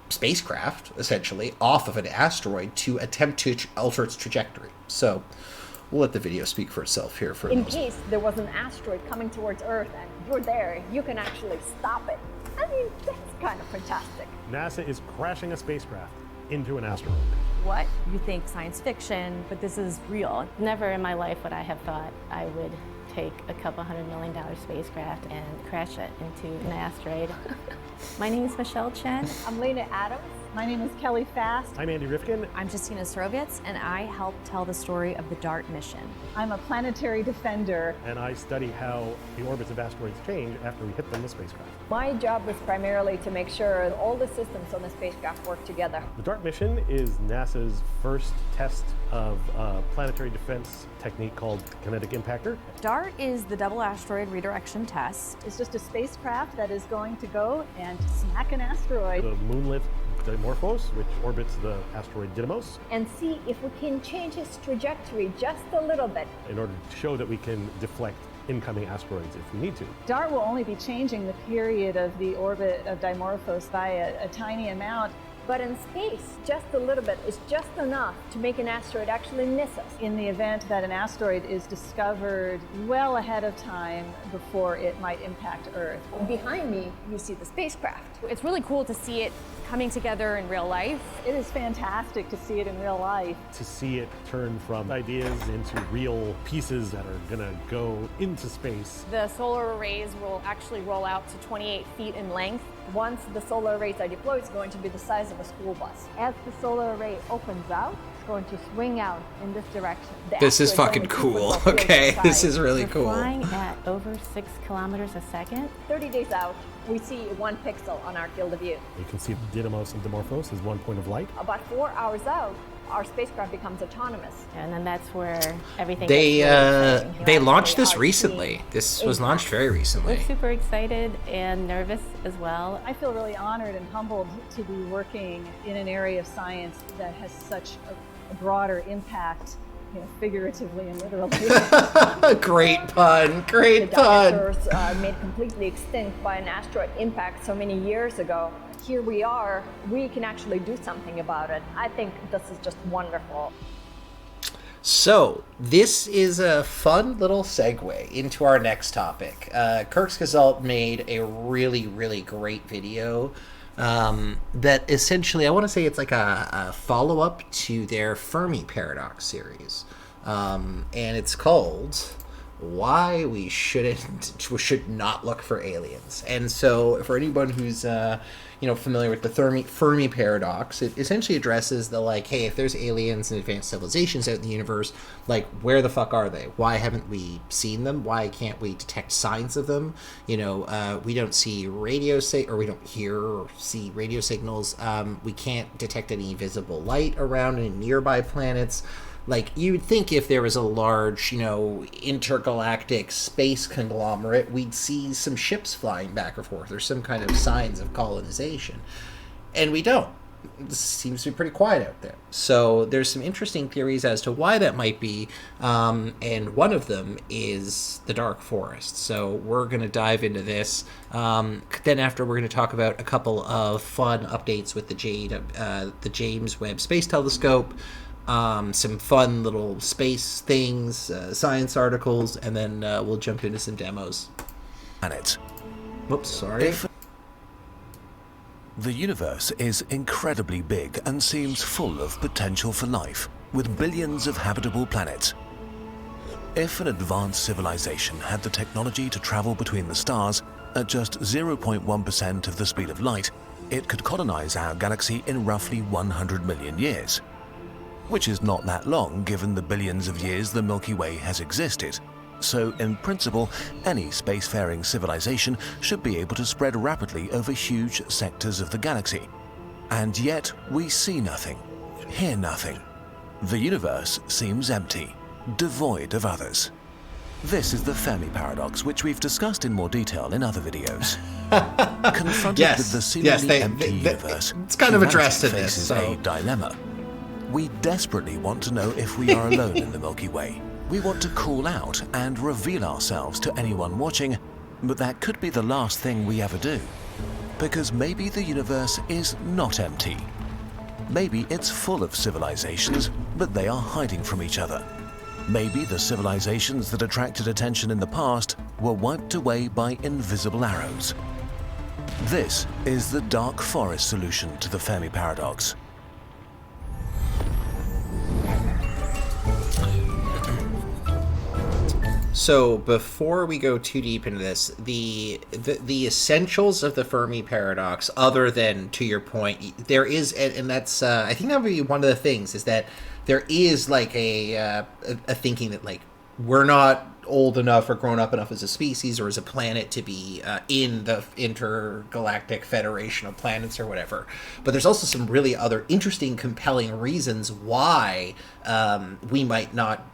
spacecraft essentially off of an asteroid to attempt to alter its trajectory. So we'll let the video speak for itself here. In case there was an asteroid coming towards Earth and you're there, you can actually stop it. I mean, that's kind of fantastic. NASA is crashing a spacecraft into an asteroid. What? You think science fiction, but this is real. Never in my life would I have thought I would take a couple $100 million spacecraft and crash it into an asteroid. My name is Michelle Chen. I'm Lena Adams. My name is Kelly Fast. I'm Andy Rifkin. I'm Justina Sorovitz, and I help tell the story of the DART mission. I'm a planetary defender. And I study how the orbits of asteroids change after we hit them with spacecraft. My job was primarily to make sure all the systems on the spacecraft work together. The DART mission is NASA's first test of a planetary defense technique called kinetic impactor. DART is the double asteroid redirection test. It's just a spacecraft that is going to go and smack an asteroid. The moonlet Dimorphos, which orbits the asteroid Didymos. And see if we can change its trajectory just a little bit. In order to show that we can deflect incoming asteroids if we need to. DART will only be changing the period of the orbit of Dimorphos by a tiny amount. But in space, just a little bit is just enough to make an asteroid actually miss us. In the event that an asteroid is discovered well ahead of time before it might impact Earth. Behind me, you see the spacecraft. It's really cool to see it coming together in real life. It is fantastic to see it in real life. To see it turn from ideas into real pieces that are gonna go into space. The solar arrays will actually roll out to 28 feet in length. Once the solar arrays are deployed, it's going to be the size of a school bus. As the solar array opens out, it's going to swing out in this direction. This is fucking cool. Okay, this is really cool. Flying at over 6 kilometers a second. 30 days out, we see 1 pixel on our field of view. You can see Didymos and Dimorphos as 1 point of light. About 4 hours out, our spacecraft becomes autonomous. And then that's where everything they launched this recently. This was launched very recently. We're super excited and nervous as well. I feel really honored and humbled to be working in an area of science that has such a broader impact, figuratively and literally. Great pun, great pun. The dinosaurs made completely extinct by an asteroid impact so many years ago. Here we are, we can actually do something about it. I think this is just wonderful. So, this is a fun little segue into our next topic. Kirksgezalt made a really, really great video that essentially, I want to say it's like a follow-up to their Fermi Paradox series. And it's called why we should not look for aliens. And so for anyone who's familiar with the Fermi paradox, it essentially addresses the like, hey, if there's aliens and advanced civilizations out in the universe, like, where the fuck are they? Why haven't we seen them? Why can't we detect signs of them? We don't see we don't hear or see radio signals. We can't detect any visible light around any nearby planets. Like, you would think if there was a large, intergalactic space conglomerate, we'd see some ships flying back and forth or some kind of signs of colonization. And we don't. It seems to be pretty quiet out there. So there's some interesting theories as to why that might be, and one of them is the dark forest. So we're going to dive into this. Then after, we're going to talk about a couple of fun updates with the James Webb Space Telescope, some fun little space things, science articles, and then we'll jump into some demos. Planet. Whoops, sorry. The universe is incredibly big and seems full of potential for life, with billions of habitable planets. If an advanced civilization had the technology to travel between the stars at just 0.1% of the speed of light, it could colonize our galaxy in roughly 100 million years. Which is not that long given the billions of years the Milky Way has existed. So, in principle, any spacefaring civilization should be able to spread rapidly over huge sectors of the galaxy. And yet, we see nothing, hear nothing. The universe seems empty, devoid of others. This is the Fermi paradox, which we've discussed in more detail in other videos. Confronted with the seemingly empty universe, it's kind of addressed in this, faces a dilemma. We desperately want to know if we are alone in the Milky Way. We want to call out and reveal ourselves to anyone watching, but that could be the last thing we ever do. Because maybe the universe is not empty. Maybe it's full of civilizations, but they are hiding from each other. Maybe the civilizations that attracted attention in the past were wiped away by invisible arrows. This is the dark forest solution to the Fermi paradox. So before we go too deep into this, the essentials of the Fermi paradox, other than, to your point, there is, and that's I think that would be one of the things, is that there is like a thinking that like we're not old enough or grown up enough as a species or as a planet to be in the intergalactic federation of planets or whatever. But there's also some really other interesting, compelling reasons why we might not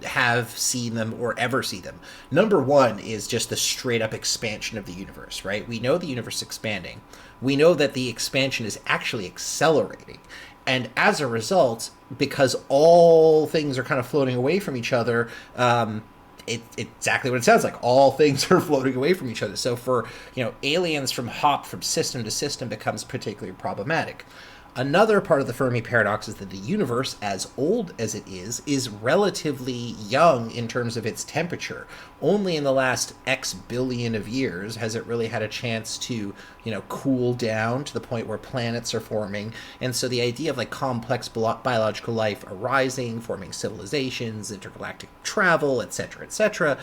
have seen them or ever see them. Number one is just the straight up expansion of the universe, right? We know the universe is expanding. We know that the expansion is actually accelerating. And as a result, because all things are kind of floating away from each other, it's exactly what it sounds like. All things are floating away from each other. So for, aliens from hop from system to system becomes particularly problematic. Another part of the Fermi paradox is that the universe, as old as it is relatively young in terms of its temperature. Only in the last X billion of years has it really had a chance to, cool down to the point where planets are forming. And so the idea of like complex biological life arising, forming civilizations, intergalactic travel, etc.,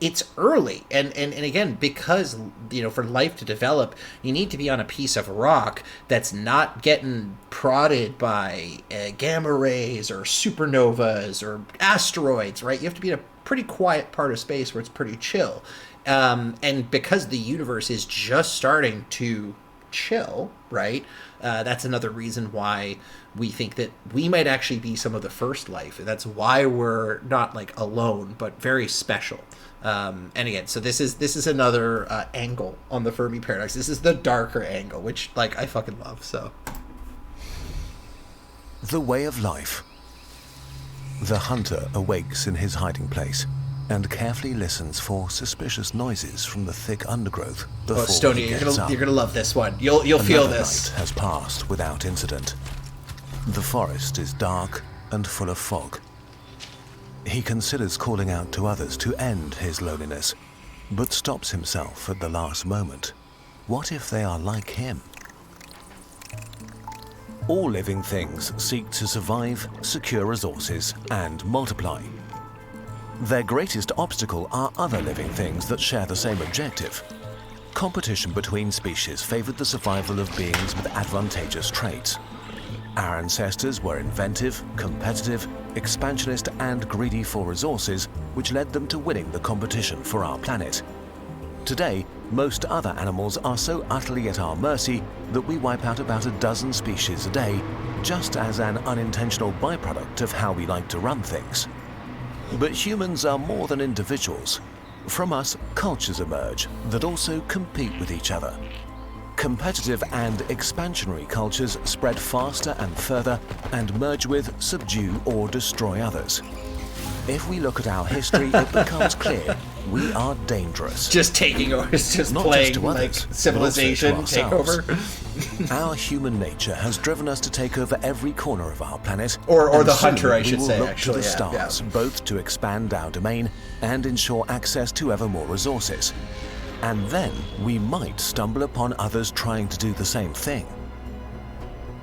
it's early, and again, because for life to develop, you need to be on a piece of rock that's not getting prodded by gamma rays or supernovas or asteroids, right? You have to be in a pretty quiet part of space where it's pretty chill, and because the universe is just starting to chill, right? That's another reason why we think that we might actually be some of the first life. That's why we're not like alone, but very special. And again, so this is another angle on the Fermi paradox. This is the darker angle, which I fucking love. So, the way of life. The hunter awakes in his hiding place and carefully listens for suspicious noises from the thick undergrowth before Stoney, he gets up. You're gonna love this one. You'll feel Another this. night has passed without incident. The forest is dark and full of fog. He considers calling out to others to end his loneliness, but stops himself at the last moment. What if they are like him? All living things seek to survive, secure resources, and multiply. Their greatest obstacle are other living things that share the same objective. Competition between species favored the survival of beings with advantageous traits. Our ancestors were inventive, competitive, expansionist, and greedy for resources, which led them to winning the competition for our planet. Today, most other animals are so utterly at our mercy that we wipe out about a dozen species a day, just as an unintentional byproduct of how we like to run things. But humans are more than individuals. From us, cultures emerge that also compete with each other. Competitive and expansionary cultures spread faster and further and merge with, subdue, or destroy others. If we look at our history, it becomes clear we are dangerous. Just taking over, just Not playing just to others, like civilization but also to takeover. ourselves. Our human nature has driven us to take over every corner of our planet. Or and the soon hunter, I we should will say, look actually, to the yeah, stars, both to expand our domain and ensure access to ever more resources. And then we might stumble upon others trying to do the same thing.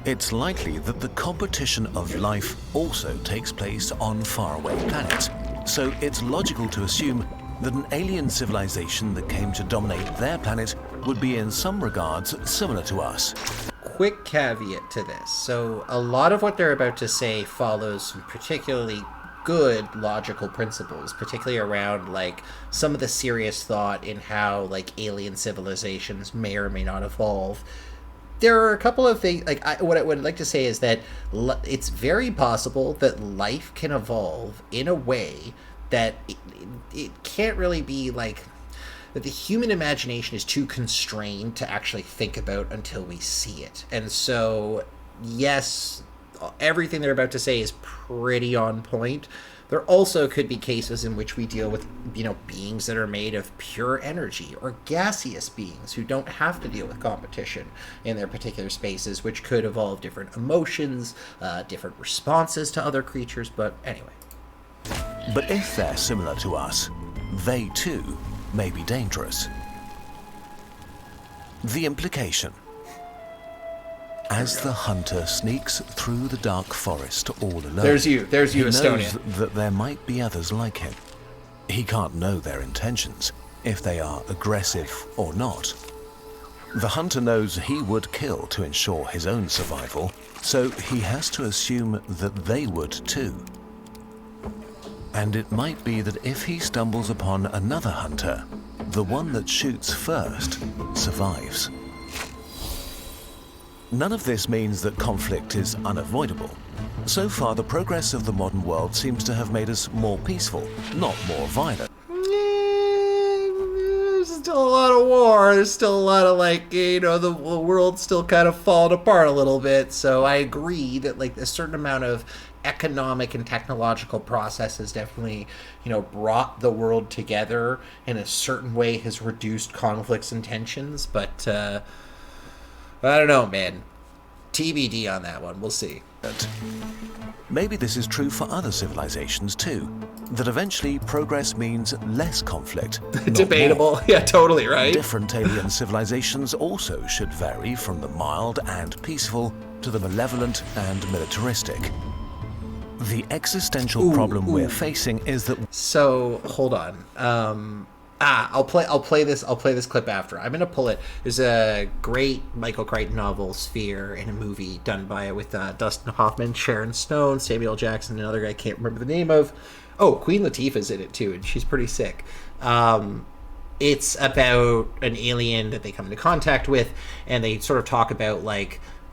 It's likely that the competition of life also takes place on faraway planets, so it's logical to assume that an alien civilization that came to dominate their planet would be in some regards similar to us. Quick caveat to this. So a lot of what they're about to say follows some particularly good logical principles, particularly around like some of the serious thought in how like alien civilizations may or may not evolve. There are a couple of things, like what I would like to say is that it's very possible that life can evolve in a way that it can't really be like, that the human imagination is too constrained to actually think about until we see it. And so, yes, everything they're about to say is pretty on point. There also could be cases in which we deal with, beings that are made of pure energy or gaseous beings who don't have to deal with competition in their particular spaces, which could evolve different emotions, different responses to other creatures, but anyway. But if they're similar to us, they too may be dangerous. The implication. As the hunter sneaks through the dark forest all alone, There's you, he Estonia. knows that there might be others like him. He can't know their intentions, if they are aggressive or not. The hunter knows he would kill to ensure his own survival, so he has to assume that they would too. And it might be that if he stumbles upon another hunter, the one that shoots first survives. None of this means that conflict is unavoidable. So far, the progress of the modern world seems to have made us more peaceful, not more violent. There's still a lot of war. There's still a lot of the world's still kind of falling apart a little bit. So I agree that a certain amount of economic and technological process has definitely, brought the world together in a certain way, has reduced conflicts and tensions. But I don't know, man. TBD on that one. We'll see. Maybe this is true for other civilizations too, that eventually progress means less conflict. Debatable. Yeah, totally right. Different alien civilizations also should vary from the mild and peaceful to the malevolent and militaristic. The existential problem we're facing is that... So, hold on. I'll play this clip after. I'm gonna pull it. There's a great Michael Crichton novel, Sphere, and a movie done by it with Dustin Hoffman, Sharon Stone, Samuel L. Jackson, another guy I can't remember the name of. Oh, Queen Latifah's in it too, and she's pretty sick. It's about an alien that they come into contact with, and they sort of talk about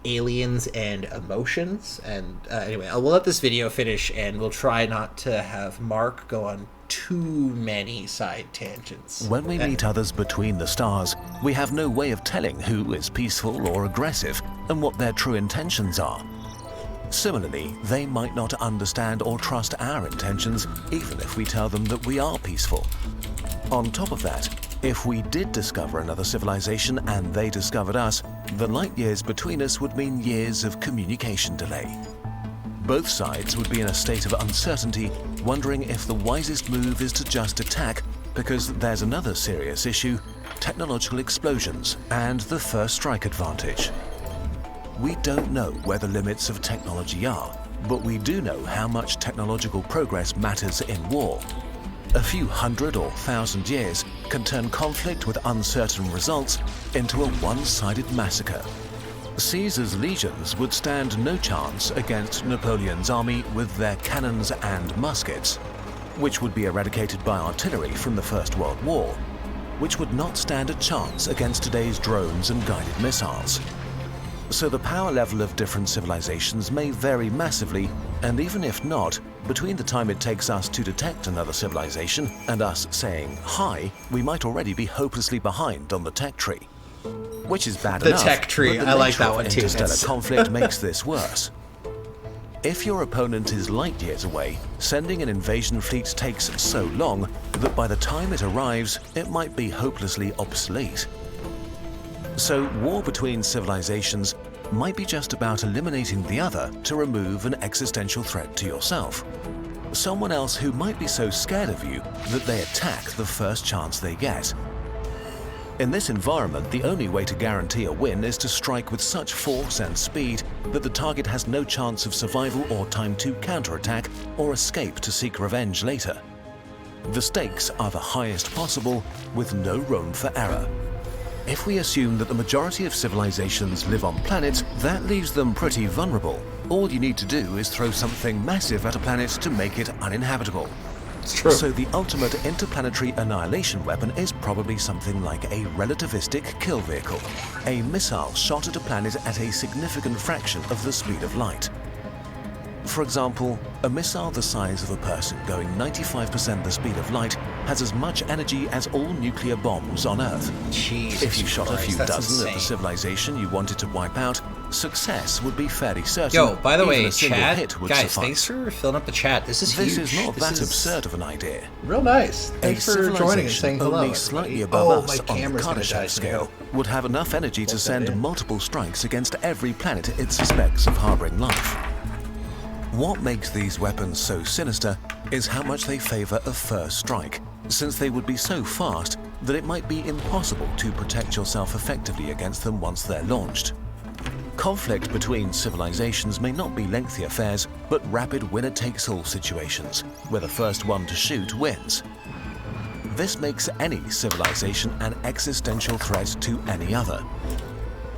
aliens and emotions. And anyway, we'll let this video finish, and we'll try not to have Mark go on too many side tangents. When we meet others between the stars, we have no way of telling who is peaceful or aggressive and what their true intentions are. Similarly, they might not understand or trust our intentions, even if we tell them that we are peaceful. On top of that, if we did discover another civilization and they discovered us, the light years between us would mean years of communication delay. Both sides would be in a state of uncertainty, wondering if the wisest move is to just attack, because there's another serious issue: technological explosions and the first strike advantage. We don't know where the limits of technology are, but we do know how much technological progress matters in war. a few hundred or thousand years can turn conflict with uncertain results into a one-sided massacre. Caesar's legions would stand no chance against Napoleon's army with their cannons and muskets, which would be eradicated by artillery from the First World War, which would not stand a chance against today's drones and guided missiles. So the power level of different civilizations may vary massively, and even if not, between the time it takes us to detect another civilization and us saying hi, we might already be hopelessly behind on the tech tree. Which is bad enough. The tech tree, but the I like nature that of one too. Interstellar conflict makes this worse. If your opponent is light years away, sending an invasion fleet takes so long that by the time it arrives, it might be hopelessly obsolete. So war between civilizations might be just about eliminating the other to remove an existential threat to yourself. Someone else who might be so scared of you that they attack the first chance they get. In this environment, the only way to guarantee a win is to strike with such force and speed that the target has no chance of survival or time to counterattack or escape to seek revenge later. The stakes are the highest possible, with no room for error. If we assume that the majority of civilizations live on planets, that leaves them pretty vulnerable. All you need to do is throw something massive at a planet to make it uninhabitable. It's true. So the ultimate interplanetary annihilation weapon is probably something like a relativistic kill vehicle, a missile shot at a planet at a significant fraction of the speed of light. For example, a missile the size of a person going 95% the speed of light has as much energy as all nuclear bombs on Earth. Jesus if you shot a Christ, few that's dozen of insane. the civilization you wanted to wipe out, success would be fairly certain. Yo, by the Even way, a single chat, hit would guys, suffice. thanks for filling up the chat. This is huge. This is not This that is absurd of an idea. Real nice. A Thanks for joining and saying civilization hello. only everybody. slightly above Oh, us my on the camera's gonna die Kardashev scale soon. would have enough energy to Plug that send in. multiple strikes against every planet it suspects of harboring life. What makes these weapons so sinister is how much they favor a first strike, since they would be so fast that it might be impossible to protect yourself effectively against them once they're launched. Conflict between civilizations may not be lengthy affairs, but rapid winner-takes-all situations, where the first one to shoot wins. This makes any civilization an existential threat to any other.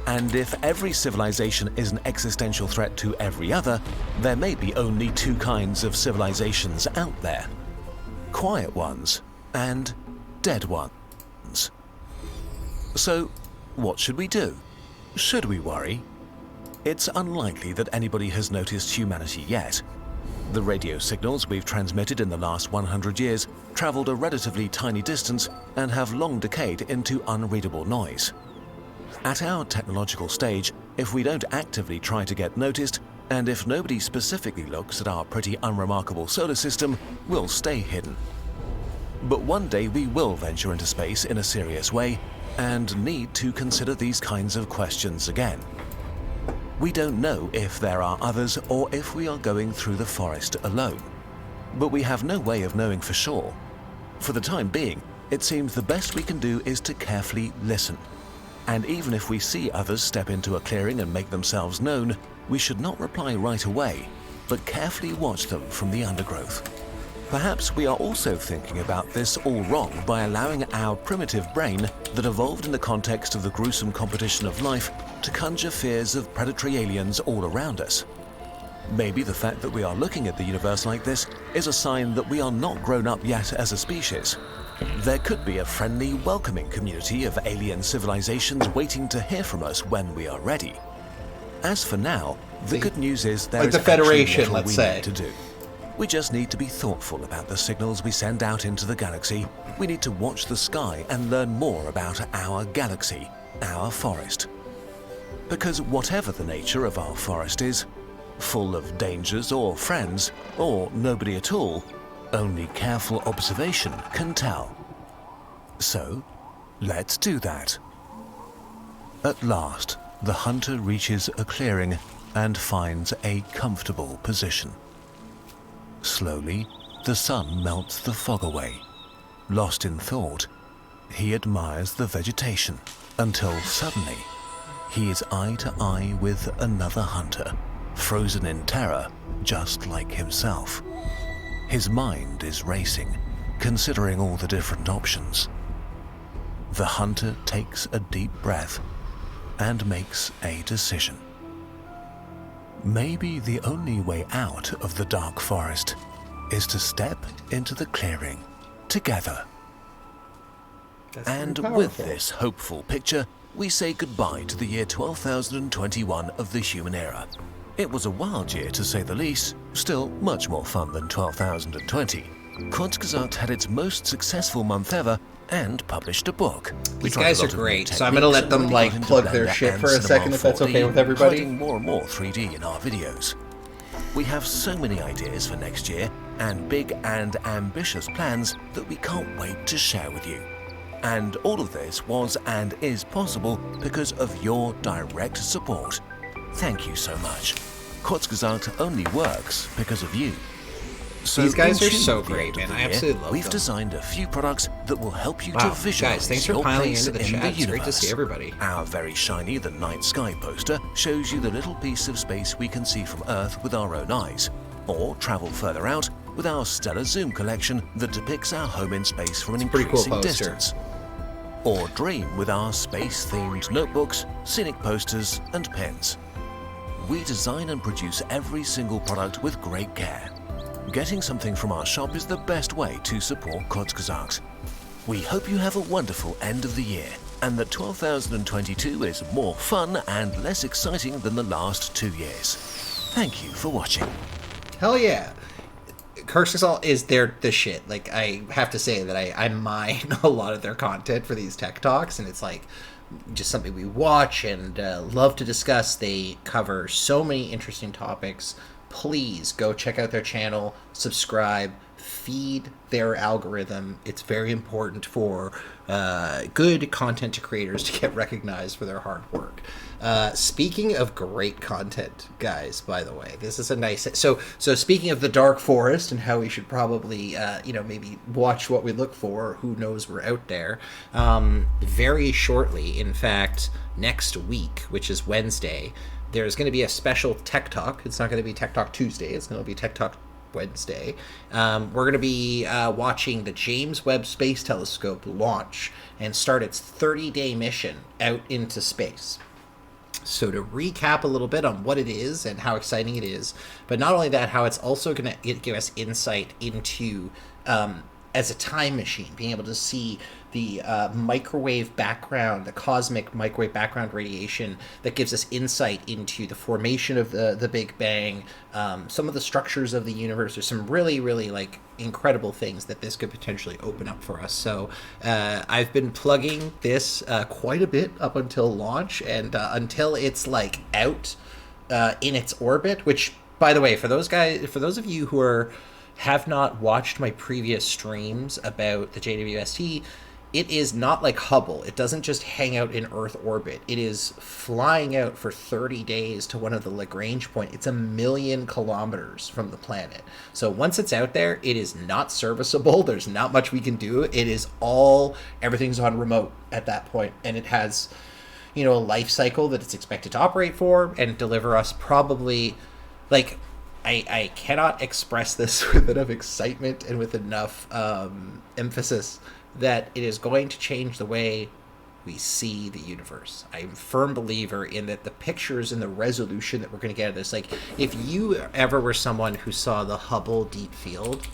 And if every civilization is an existential threat to every other, there may be only two kinds of civilizations out there: quiet ones and dead ones. So, what should we do? Should we worry? It's unlikely that anybody has noticed humanity yet. The radio signals we've transmitted in the last 100 years traveled a relatively tiny distance and have long decayed into unreadable noise. At our technological stage, if we don't actively try to get noticed, and if nobody specifically looks at our pretty unremarkable solar system, we'll stay hidden. But one day we will venture into space in a serious way, and need to consider these kinds of questions again. We don't know if there are others or if we are going through the forest alone. But we have no way of knowing for sure. For the time being, it seems the best we can do is to carefully listen. And even if we see others step into a clearing and make themselves known, we should not reply right away, but carefully watch them from the undergrowth. Perhaps we are also thinking about this all wrong by allowing our primitive brain that evolved in the context of the gruesome competition of life to conjure fears of predatory aliens all around us. Maybe the fact that we are looking at the universe like this is a sign that we are not grown up yet as a species. There could be a friendly, welcoming community of alien civilizations waiting to hear from us when we are ready. As for now, the good news is there like is the Federation, actually little let's we say. need to do. We just need to be thoughtful about the signals we send out into the galaxy. We need to watch the sky and learn more about our galaxy, our forest. Because whatever the nature of our forest is, full of dangers or friends, or nobody at all, only careful observation can tell. So, let's do that. At last, the hunter reaches a clearing and finds a comfortable position. Slowly, the sun melts the fog away. Lost in thought, he admires the vegetation until suddenly, he is eye to eye with another hunter, frozen in terror, just like himself. His mind is racing, considering all the different options. The hunter takes a deep breath and makes a decision. Maybe the only way out of the dark forest is to step into the clearing together. And with this hopeful picture, we say goodbye to the year 12,021 of the human era. It was a wild year to say the least, still much more fun than 12,020. Kurzgesagt had its most successful month ever and published a book. These guys are great, so I'm going to let them like plug their shit for a second if that's okay with everybody. Hiding more and more 3D in our videos. We have so many ideas for next year and big and ambitious plans that we can't wait to share with you. And all of this was and is possible because of your direct support. Thank you so much. Kurzgesagt only works because of you. So these guys are so great, man. I absolutely love them. We've designed a few products that will help you to visualize guys, thanks for your piling place into the in chat. the It's universe. great to see everybody. Our very shiny The Night Sky poster shows you the little piece of space we can see from Earth with our own eyes, or travel further out with our stellar zoom collection that depicts our home in space from an increasing distance. Or dream with our space-themed notebooks, scenic posters, and pens. We design and produce every single product with great care. Getting something from our shop is the best way to support Kurzgesagt. We hope you have a wonderful end of the year, and that 12,022 is more fun and less exciting than the last 2 years. Thank you for watching. Hell yeah. Kurzgesagt is the shit. Like, I have to say that I mine a lot of their content for these tech talks, and it's like just something we watch and love to discuss. They cover so many interesting topics. Please go check out their channel, subscribe, feed their algorithm. It's very important for good content creators to get recognized for their hard work. Speaking of great content, guys, by the way, this is a nice... So speaking of the dark forest and how we should probably, maybe watch what we look for, who knows we're out there, very shortly, in fact, next week, which is Wednesday, there's going to be a special Tech Talk. It's not going to be Tech Talk Tuesday. It's going to be Tech Talk Wednesday. We're going to be watching the James Webb Space Telescope launch and start its 30-day mission out into space. So to recap a little bit on what it is and how exciting it is, but not only that, how it's also going to give us insight into, as a time machine, being able to see the microwave background, the cosmic microwave background radiation that gives us insight into the formation of the Big Bang, some of the structures of the universe. There's some really, really like incredible things that this could potentially open up for us. So I've been plugging this quite a bit up until launch and until it's like out in its orbit, which, by the way, for those of you who have not watched my previous streams about the JWST, it is not like Hubble. It doesn't just hang out in Earth orbit. It is flying out for 30 days to one of the Lagrange points. It's 1 million kilometers from the planet. So once it's out there, it is not serviceable. There's not much we can do. It is everything's on remote at that point. And it has, a life cycle that it's expected to operate for and deliver us probably, like, I cannot express this with enough excitement and with enough emphasis that it is going to change the way we see the universe. I'm a firm believer in that the pictures and the resolution that we're going to get out of this. Like, if you ever were someone who saw the Hubble Deep Field,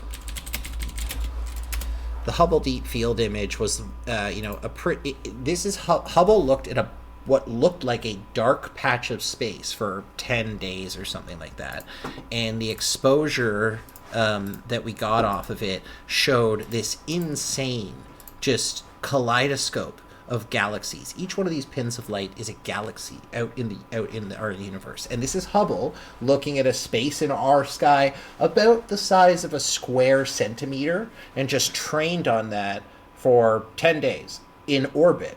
the Hubble Deep Field image was, Hubble looked at what looked like a dark patch of space for 10 days or something like that. And the exposure that we got off of it showed this insane, just kaleidoscope of galaxies. Each one of these pins of light is a galaxy out in our universe. And this is Hubble looking at a space in our sky about the size of a square centimeter and just trained on that for 10 days in orbit.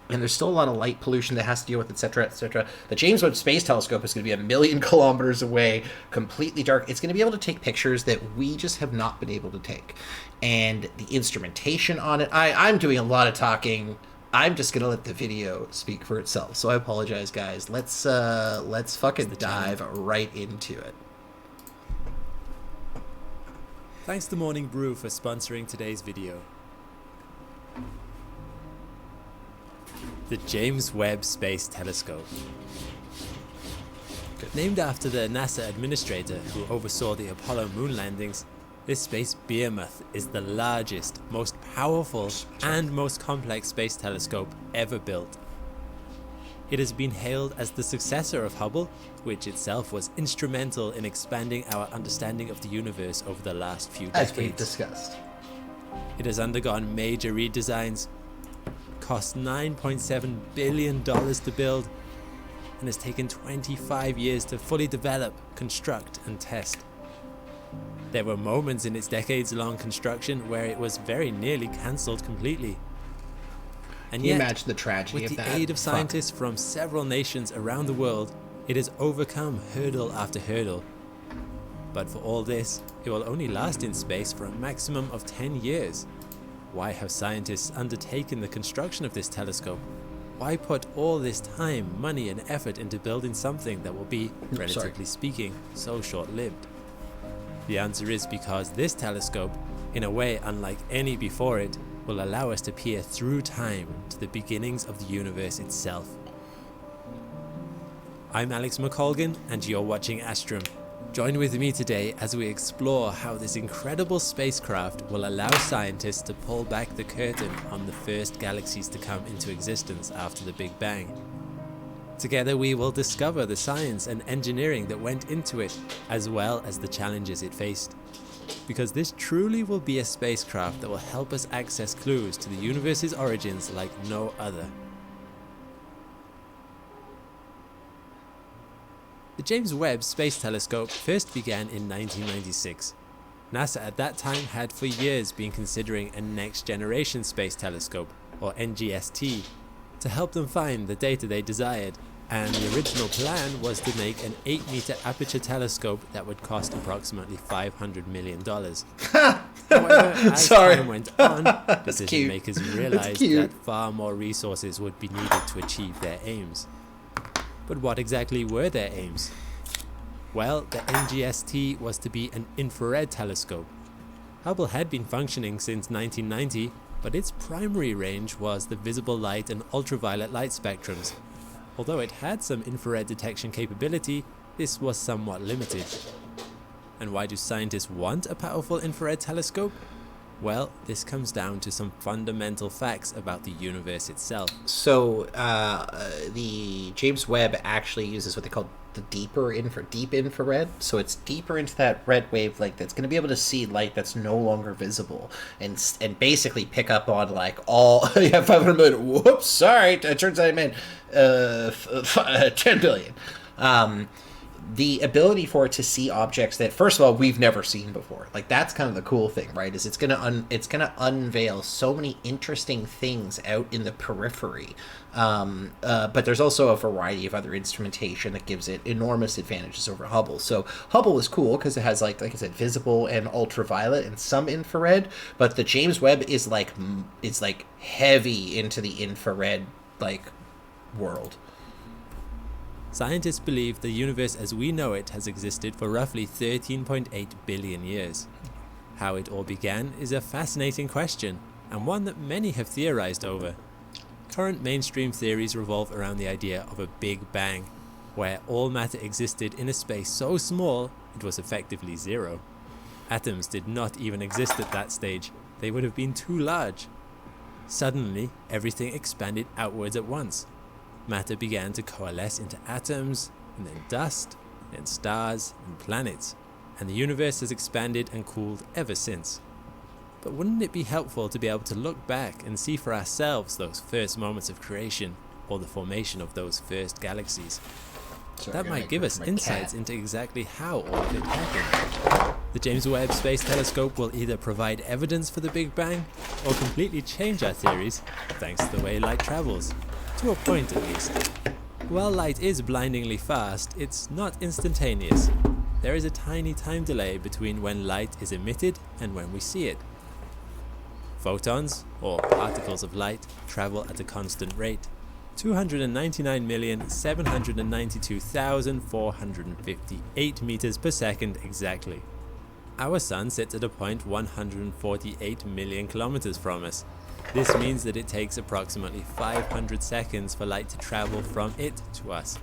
And there's still a lot of light pollution that has to deal with, etc., etc. The James Webb Space Telescope is going to be 1 million kilometers away, completely dark. It's going to be able to take pictures that we just have not been able to take. And the instrumentation on it, I'm doing a lot of talking. I'm just going to let the video speak for itself. So I apologize, guys. Let's fucking dive right into it. Thanks to Morning Brew for sponsoring today's video. The James Webb Space Telescope. Named after the NASA administrator who oversaw the Apollo moon landings, this space behemoth is the largest, most powerful, and most complex space telescope ever built. It has been hailed as the successor of Hubble, which itself was instrumental in expanding our understanding of the universe over the last few decades. As we've discussed. It has undergone major redesigns, cost $9.7 billion to build, and has taken 25 years to fully develop, construct, and test. There were moments in its decades-long construction where it was very nearly cancelled completely. And Can you yet, imagine the tragedy with of the that? aid of scientists from several nations around the world, it has overcome hurdle after hurdle. But for all this, it will only last in space for a maximum of 10 years. Why have scientists undertaken the construction of this telescope? Why put all this time, money, and effort into building something that will be, relatively speaking, so short-lived? The answer is because this telescope, in a way unlike any before it, will allow us to peer through time to the beginnings of the universe itself. I'm Alex McColgan, and you're watching Astrum. Join with me today as we explore how this incredible spacecraft will allow scientists to pull back the curtain on the first galaxies to come into existence after the Big Bang. Together we will discover the science and engineering that went into it, as well as the challenges it faced. Because this truly will be a spacecraft that will help us access clues to the universe's origins like no other. The James Webb Space Telescope first began in 1996. NASA at that time had for years been considering a next generation space telescope, or NGST, to help them find the data they desired, and the original plan was to make an 8-meter aperture telescope that would cost approximately $500 million. However, as time went on, decision makers realized that far more resources would be needed to achieve their aims. But what exactly were their aims? Well, the NGST was to be an infrared telescope. Hubble had been functioning since 1990, but its primary range was the visible light and ultraviolet light spectrums. Although it had some infrared detection capability, this was somewhat limited. And why do scientists want a powerful infrared telescope? Well, this comes down to some fundamental facts about the universe itself. So, the James Webb actually uses what they call the deep infrared. So it's deeper into that red wavelength that's going to be able to see light that's no longer visible, and basically pick up on like all 500 million. Whoops, sorry, it turns out I meant 10 billion. The ability for it to see objects that, first of all, we've never seen before. Like, that's kind of the cool thing, right? Is it's gonna unveil so many interesting things out in the periphery. But there's also a variety of other instrumentation that gives it enormous advantages over Hubble. So Hubble is cool because it has like I said, visible and ultraviolet and some infrared. But the James Webb is like heavy into the infrared world. Scientists believe the universe as we know it has existed for roughly 13.8 billion years. How it all began is a fascinating question, and one that many have theorized over. Current mainstream theories revolve around the idea of a Big Bang, where all matter existed in a space so small it was effectively zero. Atoms did not even exist at that stage, they would have been too large. Suddenly, everything expanded outwards at once. Matter began to coalesce into atoms, and then dust, then stars and planets, and the universe has expanded and cooled ever since. But wouldn't it be helpful to be able to look back and see for ourselves those first moments of creation, or the formation of those first galaxies? That might give us insights into exactly how all of it happened. The James Webb Space Telescope will either provide evidence for the Big Bang, or completely change our theories, thanks to the way light travels. To a point at least. While light is blindingly fast, it's not instantaneous. There is a tiny time delay between when light is emitted and when we see it. Photons, or particles of light, travel at a constant rate, 299,792,458 meters per second exactly. Our sun sits at a point 148 million kilometers from us. This means that it takes approximately 500 seconds for light to travel from it to us.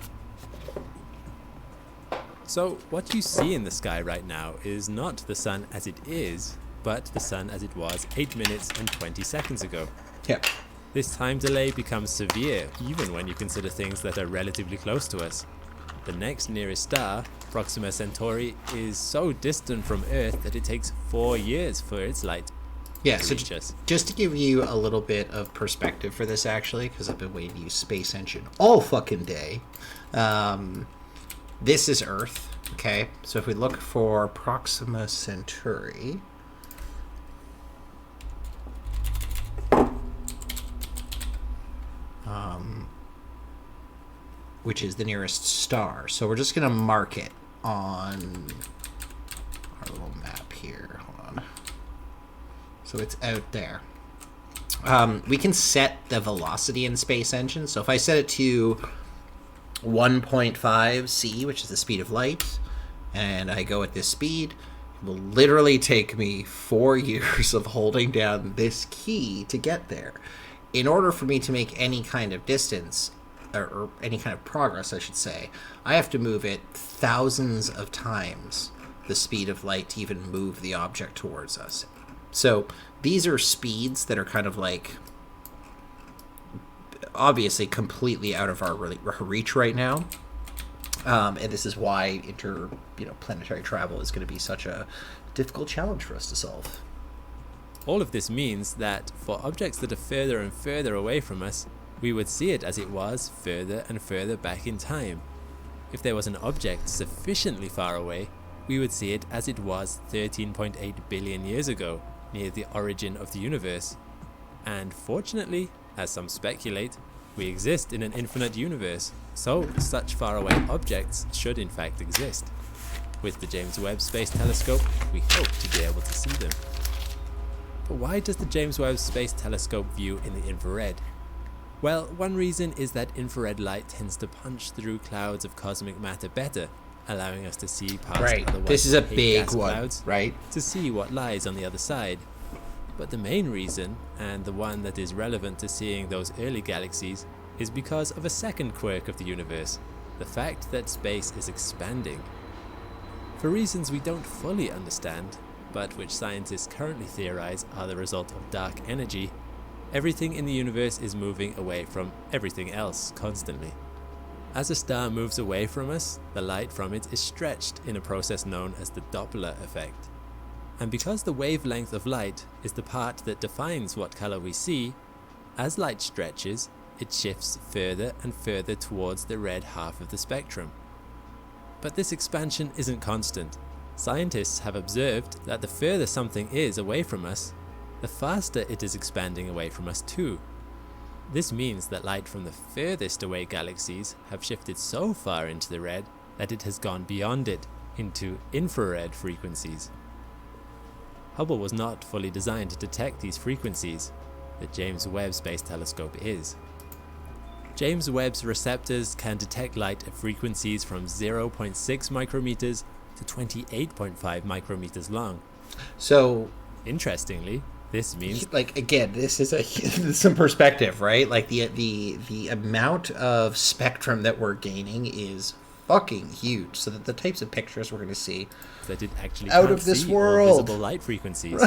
So what you see in the sky right now is not the sun as it is, but the sun as it was 8 minutes and 20 seconds ago. Yep. This time delay becomes severe even when you consider things that are relatively close to us. The next nearest star, Proxima Centauri, is so distant from Earth that it takes 4 years for its light Yeah, to so reach us. just to give you a little bit of perspective for this, actually, because I've been waiting to use Space Engine all fucking day. This is Earth, okay? So if we look for Proxima Centauri, which is the nearest star. So we're just going to mark it on our little map here. Hold on. So it's out there. We can set the velocity in Space Engine. So if I set it to 1.5 c, which is the speed of light, and I go at this speed, it will literally take me 4 years of holding down this key to get there. In order for me to make any kind of distance, or any kind of progress, I should say, I have to move it thousands of times the speed of light to even move the object towards us. So these are speeds that are kind of like obviously completely out of our reach right now, and this is why planetary travel is going to be such a difficult challenge for us to solve. All of this means that for objects that are further and further away from us, we would see it as it was further and further back in time. If there was an object sufficiently far away, we would see it as it was 13.8 billion years ago, near the origin of the universe. And fortunately, as some speculate, we exist in an infinite universe, so such faraway objects should in fact exist. With the James Webb Space Telescope, we hope to be able to see them. But why does the James Webb Space Telescope view in the infrared? Well, one reason is that infrared light tends to punch through clouds of cosmic matter better, allowing us to see past otherwise This is a opaque big gas one, clouds, right? to see what lies on the other side. But the main reason, and the one that is relevant to seeing those early galaxies, is because of a second quirk of the universe, the fact that space is expanding. For reasons we don't fully understand, but which scientists currently theorize are the result of dark energy, everything in the universe is moving away from everything else constantly. As a star moves away from us, the light from it is stretched in a process known as the Doppler effect. And because the wavelength of light is the part that defines what color we see, as light stretches, it shifts further and further towards the red half of the spectrum. But this expansion isn't constant. Scientists have observed that the further something is away from us, the faster it is expanding away from us too. This means that light from the furthest away galaxies have shifted so far into the red that it has gone beyond it into infrared frequencies. Hubble was not fully designed to detect these frequencies. The James Webb Space Telescope is. James Webb's receptors can detect light at frequencies from 0.6 micrometers to 28.5 micrometers long. So, interestingly, this means, like, again, this is some perspective, right? Like the amount of spectrum that we're gaining is fucking huge. So that the types of pictures we're going to see that it actually out can't of this see world all visible light frequencies.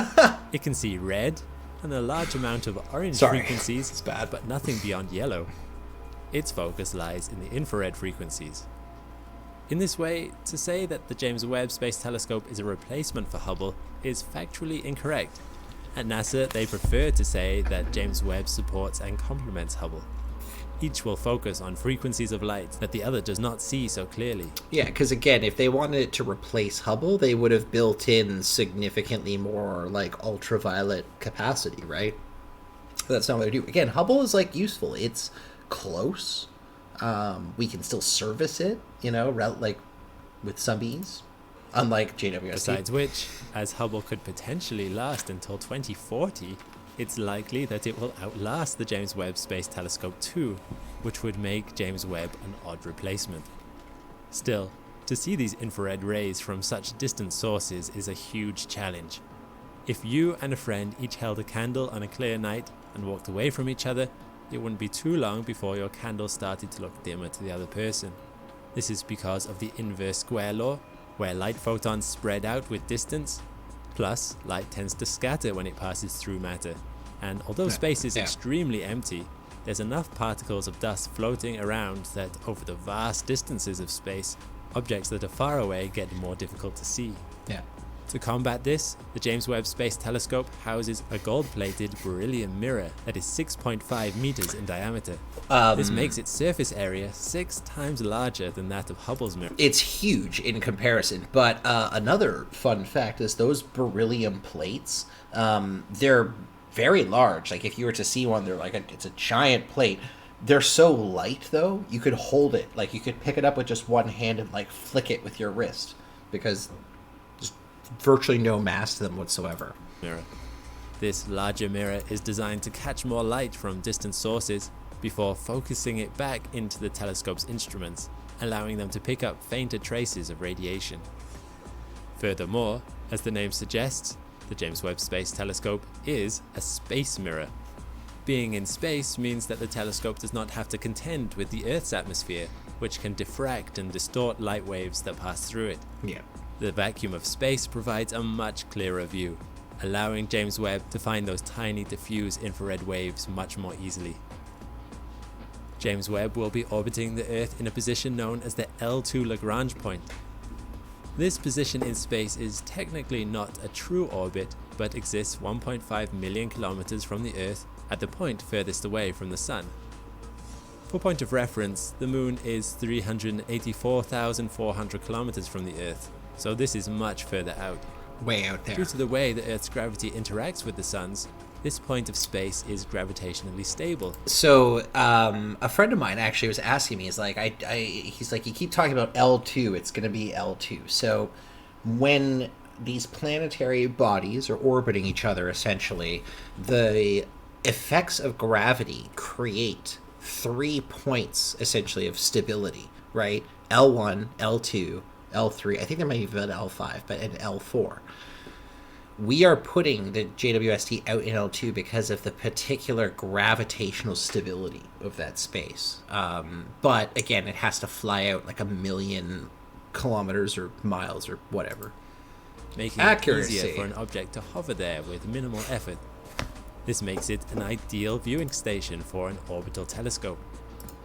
It can see red and a large amount of orange frequencies, it's bad, but nothing beyond yellow. Its focus lies in the infrared frequencies. In this way, to say that the James Webb Space Telescope is a replacement for Hubble is factually incorrect. At NASA, they prefer to say that James Webb supports and complements Hubble. Each will focus on frequencies of light that the other does not see so clearly. Yeah, because again, if they wanted it to replace Hubble, they would have built in significantly more like ultraviolet capacity, right? That's not what they do. Again, Hubble is like useful. It's close. We can still service it, like with some ease. Unlike JWST. Besides which, as Hubble could potentially last until 2040, it's likely that it will outlast the James Webb Space Telescope too, which would make James Webb an odd replacement. Still, To see these infrared rays from such distant sources is a huge challenge. If you and a friend each held a candle on a clear night and walked away from each other, it wouldn't be too long before your candle started to look dimmer to the other person. This is because of the inverse square law, where light photons spread out with distance, plus light tends to scatter when it passes through matter. And although space is extremely empty, there's enough particles of dust floating around that over the vast distances of space, objects that are far away get more difficult to see. Yeah. To combat this, the James Webb Space Telescope houses a gold-plated beryllium mirror that is 6.5 meters in diameter. This makes its surface area 6 times larger than that of Hubble's mirror. It's huge in comparison, but another fun fact is those beryllium plates, they're very large. Like if you were to see one, they're like it's a giant plate. They're so light though, you could hold it. Like you could pick it up with just one hand and like flick it with your wrist because virtually no mass to them whatsoever. Mirror. This larger mirror is designed to catch more light from distant sources before focusing it back into the telescope's instruments, allowing them to pick up fainter traces of radiation. Furthermore, as the name suggests, the James Webb Space Telescope is a space mirror. Being in space means that the telescope does not have to contend with the Earth's atmosphere, which can diffract and distort light waves that pass through it. Yeah. The vacuum of space provides a much clearer view, allowing James Webb to find those tiny diffuse infrared waves much more easily. James Webb will be orbiting the Earth in a position known as the L2 Lagrange point. This position in space is technically not a true orbit, but exists 1.5 million kilometers from the Earth at the point furthest away from the Sun. For point of reference, the Moon is 384,400 kilometers from the Earth, so this is much further out. Way out there. Due to the way the Earth's gravity interacts with the Sun's, this point of space is gravitationally stable. So, a friend of mine actually was asking me, he's like, he's like, you keep talking about L2, it's going to be L2. So, when these planetary bodies are orbiting each other, essentially, the effects of gravity create 3 points, essentially, of stability, right? L1, L2, L3, I think there might be an L5, but an L4. We are putting the JWST out in L2 because of the particular gravitational stability of that space. But again, it has to fly out like 1 million kilometers or miles or whatever. Making it easier for an object to hover there with minimal effort. This makes it an ideal viewing station for an orbital telescope.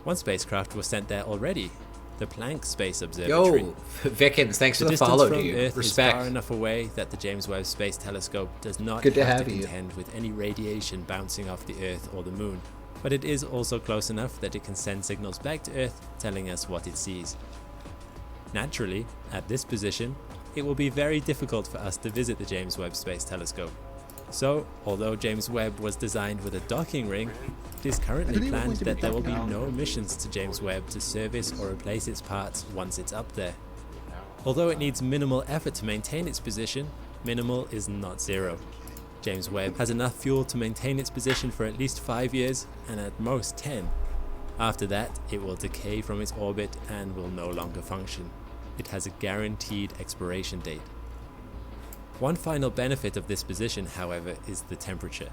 One spacecraft was sent there already, the Planck Space Observatory. Yo, Vickens, thanks for the follow, dude. Earth Respect. is far enough away that the James Webb Space Telescope does not Good to have have to you. contend with any radiation bouncing off the Earth or the Moon, but it is also close enough that it can send signals back to Earth telling us what it sees. Naturally, at this position, it will be very difficult for us to visit the James Webb Space Telescope. So, although James Webb was designed with a docking ring, it is currently planned that there will be no missions to James Webb to service or replace its parts once it's up there. Although it needs minimal effort to maintain its position, minimal is not zero. James Webb has enough fuel to maintain its position for at least 5 years, and at most 10. After that, it will decay from its orbit and will no longer function. It has a guaranteed expiration date. One final benefit of this position, however, is the temperature.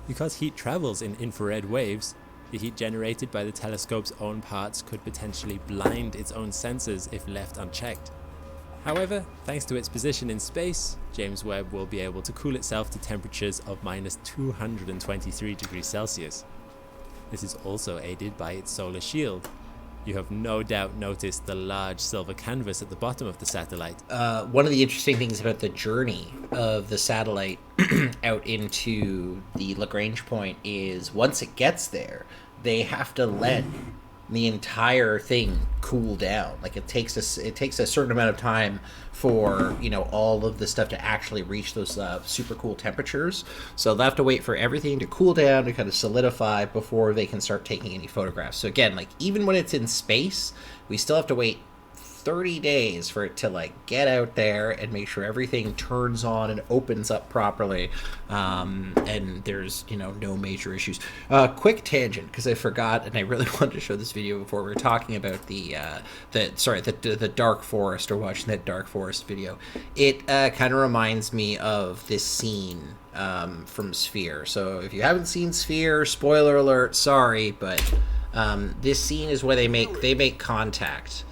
Because heat travels in infrared waves, the heat generated by the telescope's own parts could potentially blind its own sensors if left unchecked. However, thanks to its position in space, James Webb will be able to cool itself to temperatures of minus 223 degrees Celsius. This is also aided by its solar shield. You have no doubt noticed the large silver canvas at the bottom of the satellite. One of the interesting things about the journey of the satellite out into the Lagrange point is once it gets there, they have to let the entire thing cool down. Like it takes a certain amount of time for, you know, all of the stuff to actually reach those super cool temperatures. So they'll have to wait for everything to cool down, to kind of solidify before they can start taking any photographs. So again, like even when it's in space, we still have to wait 30 days for it to like get out there and make sure everything turns on and opens up properly, and there's no major issues. Quick tangent, because I forgot and I really wanted to show this video before we were talking about the Dark Forest, or watching that Dark Forest video. It kind of reminds me of this scene from Sphere. So if you haven't seen Sphere, spoiler alert, sorry, but this scene is where they make contact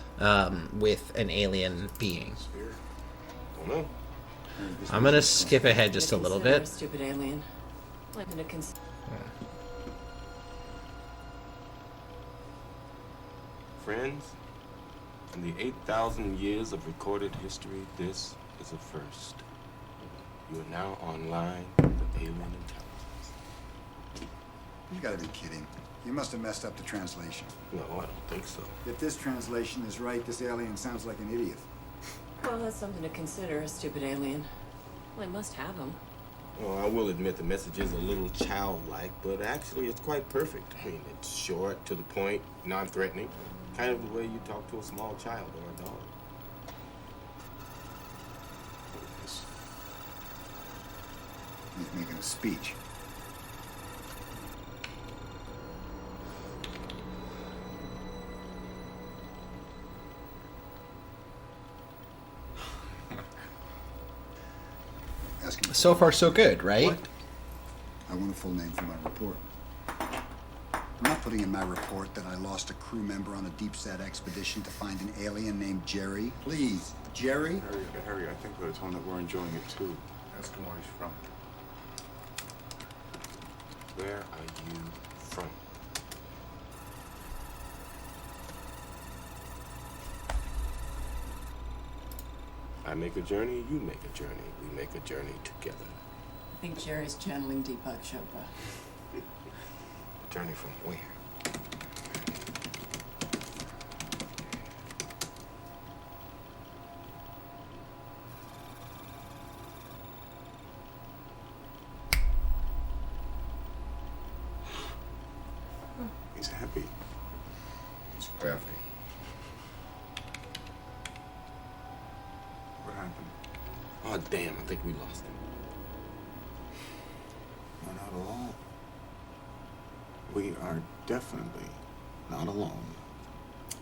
with an alien being. I'm gonna skip ahead just a little bit. Stupid alien. Friends, in the 8,000 years of recorded history, this is a first. You are now online with alien intelligence. You gotta be kidding. You must have messed up the translation. No, I don't think so. If this translation is right, this alien sounds like an idiot. Well, that's something to consider, a stupid alien. Well, they must have them. Well, I will admit the message is a little childlike, but actually it's quite perfect. I mean, it's short, to the point, non-threatening. Kind of the way you talk to a small child or a dog. He's making a speech. So far, so good, right? What? I want a full name for my report. I'm not putting in my report that I lost a crew member on a deep set expedition to find an alien named Jerry. Please, Jerry? Harry, I think by the time that we're enjoying it too. Ask him where he's from. Where are you from? I make a journey, you make a journey. We make a journey together. I think Jerry's channeling Deepak Chopra. Journey from where? He's happy. He's crafty. What happened? Oh, damn, I think we lost him. We're not alone. We are definitely not alone.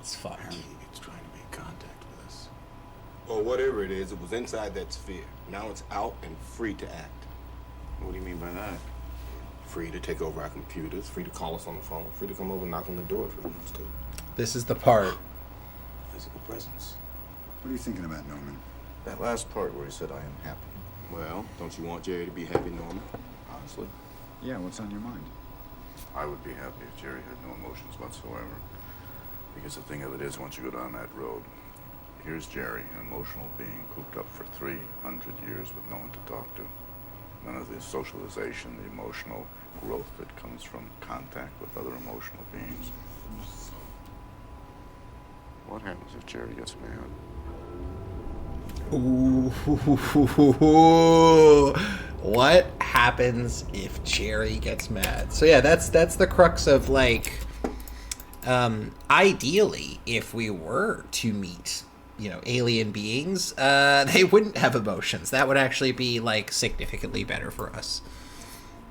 It's fucked. Harry is trying to make contact with us. Or whatever it is, it was inside that sphere. Now it's out and free to act. What do you mean by that? Free to take over our computers, free to call us on the phone, free to come over and knock on the door if it wants to. This is the part. Physical presence. What are you thinking about, Norman? That last part where he said, I am happy. Well, don't you want Jerry to be happy, Norman? Honestly, Yeah, what's on your mind? I would be happy if Jerry had no emotions whatsoever. Because the thing of it is, once you go down that road, here's Jerry, an emotional being cooped up for 300 years with no one to talk to. None of the socialization, the emotional growth that comes from contact with other emotional beings. What happens if Jerry gets mad? Ooh. What happens if Jerry gets mad? So yeah, that's the crux of like, ideally, if we were to meet, alien beings, they wouldn't have emotions. That would actually be like significantly better for us.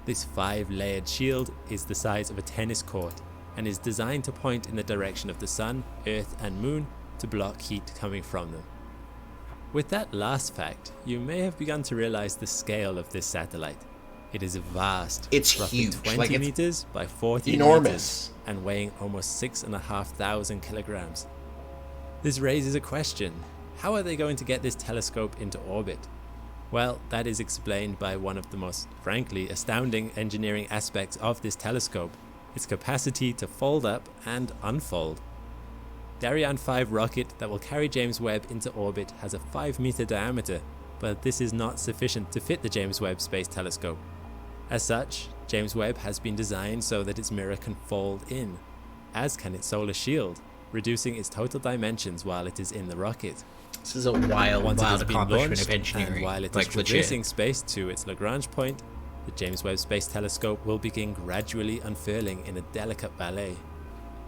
This 5-layered shield is the size of a tennis court and is designed to point in the direction of the sun, earth and moon to block heat coming from them. With that last fact, you may have begun to realize the scale of this satellite. It is vast. It's roughly huge. 20 like meters by 40 enormous. meters and weighing almost 6,500 kilograms. This raises a question. How are they going to get this telescope into orbit? Well, that is explained by one of the most, frankly, astounding engineering aspects of this telescope, its capacity to fold up and unfold. The Ariane 5 rocket that will carry James Webb into orbit has a 5-meter diameter, but this is not sufficient to fit the James Webb Space Telescope. As such, James Webb has been designed so that its mirror can fold in, as can its solar shield, reducing its total dimensions while it is in the rocket. This is a wild Once it has been accomplishment launched, of engineering. and while it like is traversing space to its Lagrange point, the James Webb Space Telescope will begin gradually unfurling in a delicate ballet.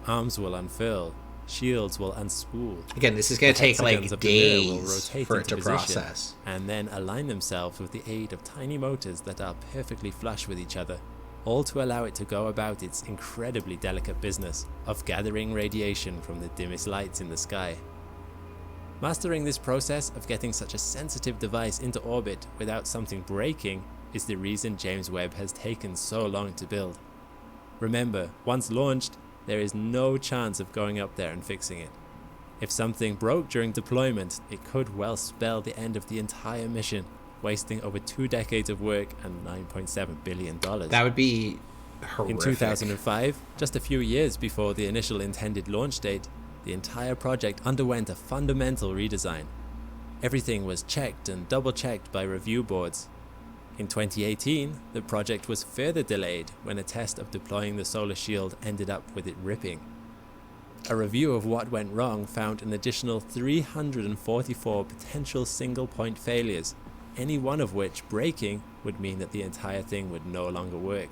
Arms will unfurl, shields will unspool. Again, this is going to take like Hexagons of the mirror will days rotate for it into to position process. and then align themselves with the aid of tiny motors that are perfectly flush with each other, all to allow it to go about its incredibly delicate business of gathering radiation from the dimmest lights in the sky. Mastering this process of getting such a sensitive device into orbit without something breaking is the reason James Webb has taken so long to build. Remember, once launched, there is no chance of going up there and fixing it. If something broke during deployment, it could well spell the end of the entire mission, wasting over 2 decades of work and $9.7 billion. That would be horrific. In 2005, just a few years before the initial intended launch date, the entire project underwent a fundamental redesign. Everything was checked and double-checked by review boards. In 2018, the project was further delayed when a test of deploying the solar shield ended up with it ripping. A review of what went wrong found an additional 344 potential single-point failures, any one of which breaking would mean that the entire thing would no longer work.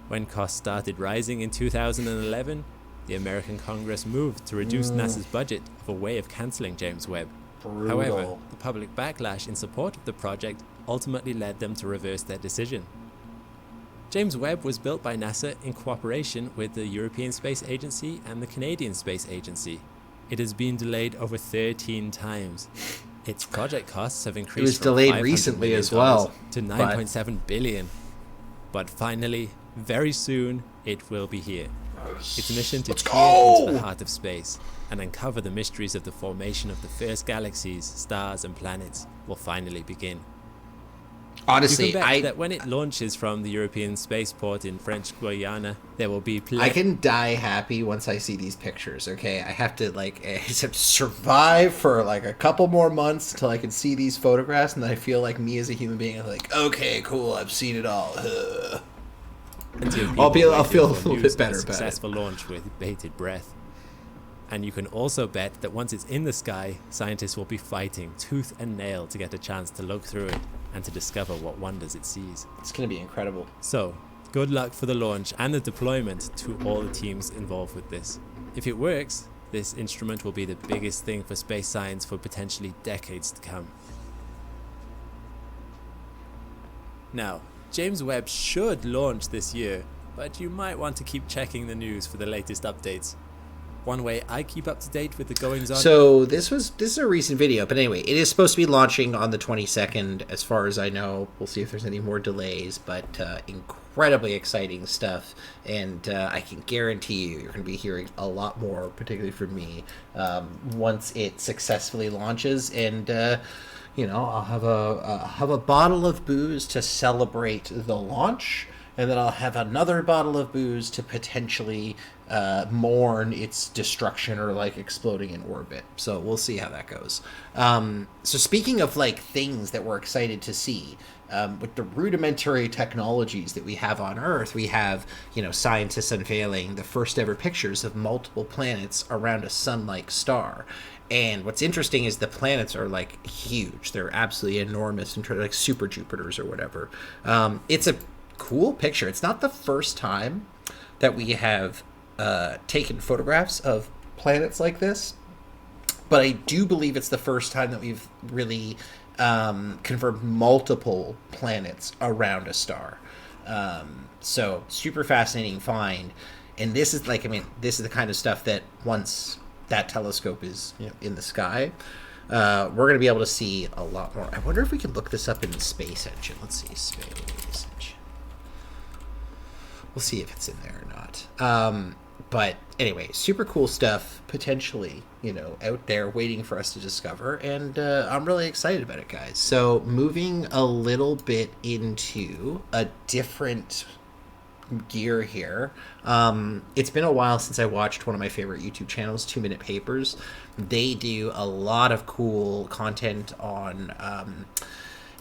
When costs started rising in 2011, the American Congress moved to reduce NASA's budget of a way of cancelling James Webb. Brutal. However, the public backlash in support of the project ultimately led them to reverse their decision. James Webb was built by NASA in cooperation with the European Space Agency and the Canadian Space Agency. It has been delayed over 13 times. Its project costs have increased It was from delayed $500 recently million as well, to $9.7 billion. But finally, very soon, it will be here. Its mission to peer into the heart of space and uncover the mysteries of the formation of the first galaxies, stars, and planets will finally begin. Honestly, you can bet that when it launches from the European spaceport in French Guiana, there will be I can die happy once I see these pictures, okay? I have to, I just have to survive for, a couple more months until I can see these photographs, and then I feel like me as a human being, I'm like, okay, cool, I've seen it all. I'll feel a little bit better about it. Successful launch with bated breath. And you can also bet that once it's in the sky, scientists will be fighting tooth and nail to get a chance to look through it and to discover what wonders it sees. It's going to be incredible. So, good luck for the launch and the deployment to all the teams involved with this. If it works, this instrument will be the biggest thing for space science for potentially decades to come. Now, James Webb should launch this year, but you might want to keep checking the news for the latest updates. One way I keep up to date with the goings on. So this is a recent video, but anyway, it is supposed to be launching on the 22nd, as far as I know. We'll see if there's any more delays, but incredibly exciting stuff, and I can guarantee you're going to be hearing a lot more, particularly from me, once it successfully launches, and I'll have a bottle of booze to celebrate the launch, and then I'll have another bottle of booze to potentially mourn its destruction or exploding in orbit. So we'll see how that goes. So speaking of things that we're excited to see, with the rudimentary technologies that we have on Earth, we have scientists unveiling the first ever pictures of multiple planets around a sun-like star. And what's interesting is the planets are huge. They're absolutely enormous and like super Jupiters or whatever. It's a cool picture. It's not the first time that we have taken photographs of planets like this, but I do believe it's the first time that we've really confirmed multiple planets around a star. So super fascinating find. And this is this is the kind of stuff that once that telescope is in the sky, we're going to be able to see a lot more. I wonder if we can look this up in the Space Engine. Let's see, Space Engine. We'll see if it's in there or not. But anyway, super cool stuff, potentially, out there waiting for us to discover. And I'm really excited about it, guys. So moving a little bit into a different gear here. It's been a while since I watched one of my favorite YouTube channels, 2 Minute Papers. They do a lot of cool content on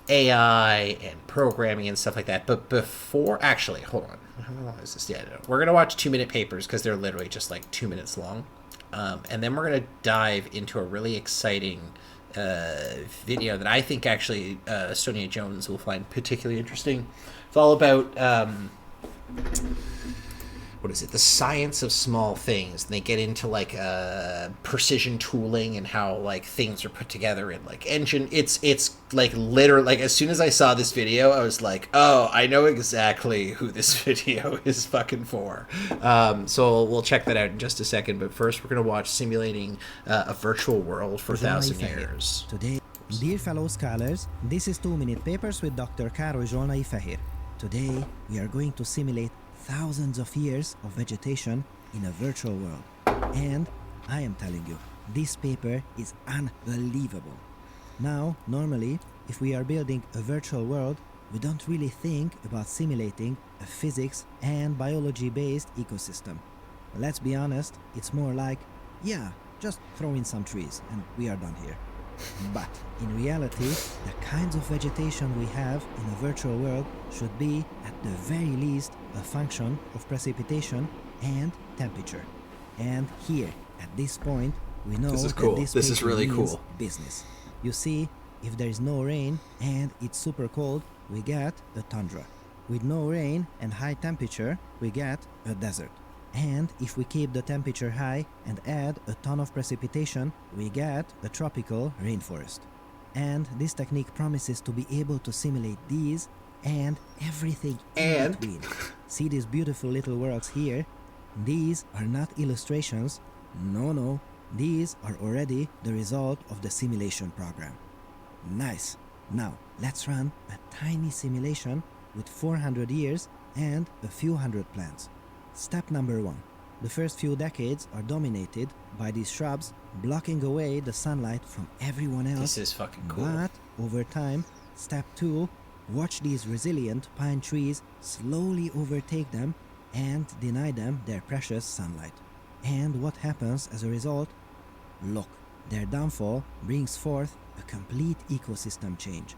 AI and programming and stuff like that. But before, actually, hold on. How long is this? Yeah, no. We're going to watch 2 Minute Papers because they're literally just 2 minutes long. And then we're going to dive into a really exciting video that I think actually Sonia Jones will find particularly interesting. It's all about... what is it? The science of small things. And they get into like precision tooling and how like things are put together in like engine. It's like literally like as soon as I saw this video, I was like, oh, I know exactly who this video is fucking for. So we'll check that out in just a second. But first, we're gonna watch simulating a virtual world for 1,000 years. Today, dear fellow scholars, this is 2-Minute Papers with Dr. Károly Zsolnai Fehér. Today, we are going to simulate thousands of years of vegetation in a virtual world. And I am telling you, this paper is unbelievable. Now, normally, if we are building a virtual world, we don't really think about simulating a physics and biology-based ecosystem. Let's be honest, it's more like, yeah, just throw in some trees and we are done here. But in reality, the kinds of vegetation we have in a virtual world should be, at the very least, a function of precipitation and temperature. And here, at this point, we know This is cool. that This is paper really means cool. business. You see, if there is no rain and it's super cold, we get a tundra. With no rain and high temperature, we get a desert. And if we keep the temperature high and add a ton of precipitation, we get a tropical rainforest. And this technique promises to be able to simulate these and everything in between. See these beautiful little worlds here? These are not illustrations. No, these are already the result of the simulation program. Nice. Now, let's run a tiny simulation with 400 years and a few hundred plants. Step number 1. The first few decades are dominated by these shrubs blocking away the sunlight from everyone else. This is fucking cool. But over time, step 2, watch these resilient pine trees slowly overtake them and deny them their precious sunlight. And what happens as a result? Look, their downfall brings forth a complete ecosystem change.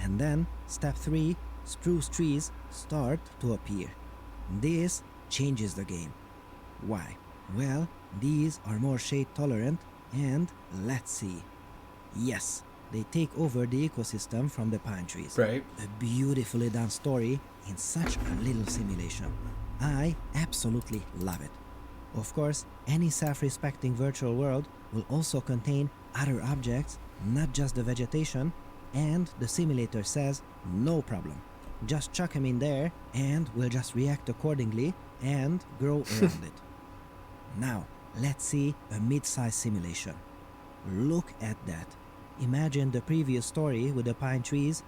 And then, step 3, spruce trees start to appear. This changes the game. Why? Well, these are more shade tolerant and let's see. Yes, they take over the ecosystem from the pine trees. Right. A beautifully done story in such a little simulation. I absolutely love it. Of course, any self-respecting virtual world will also contain other objects, not just the vegetation, and the simulator says no problem. Just chuck them in there and we'll just react accordingly and grow around it. Now, let's see a mid-size simulation. Look at that. Imagine the previous story with the pine trees,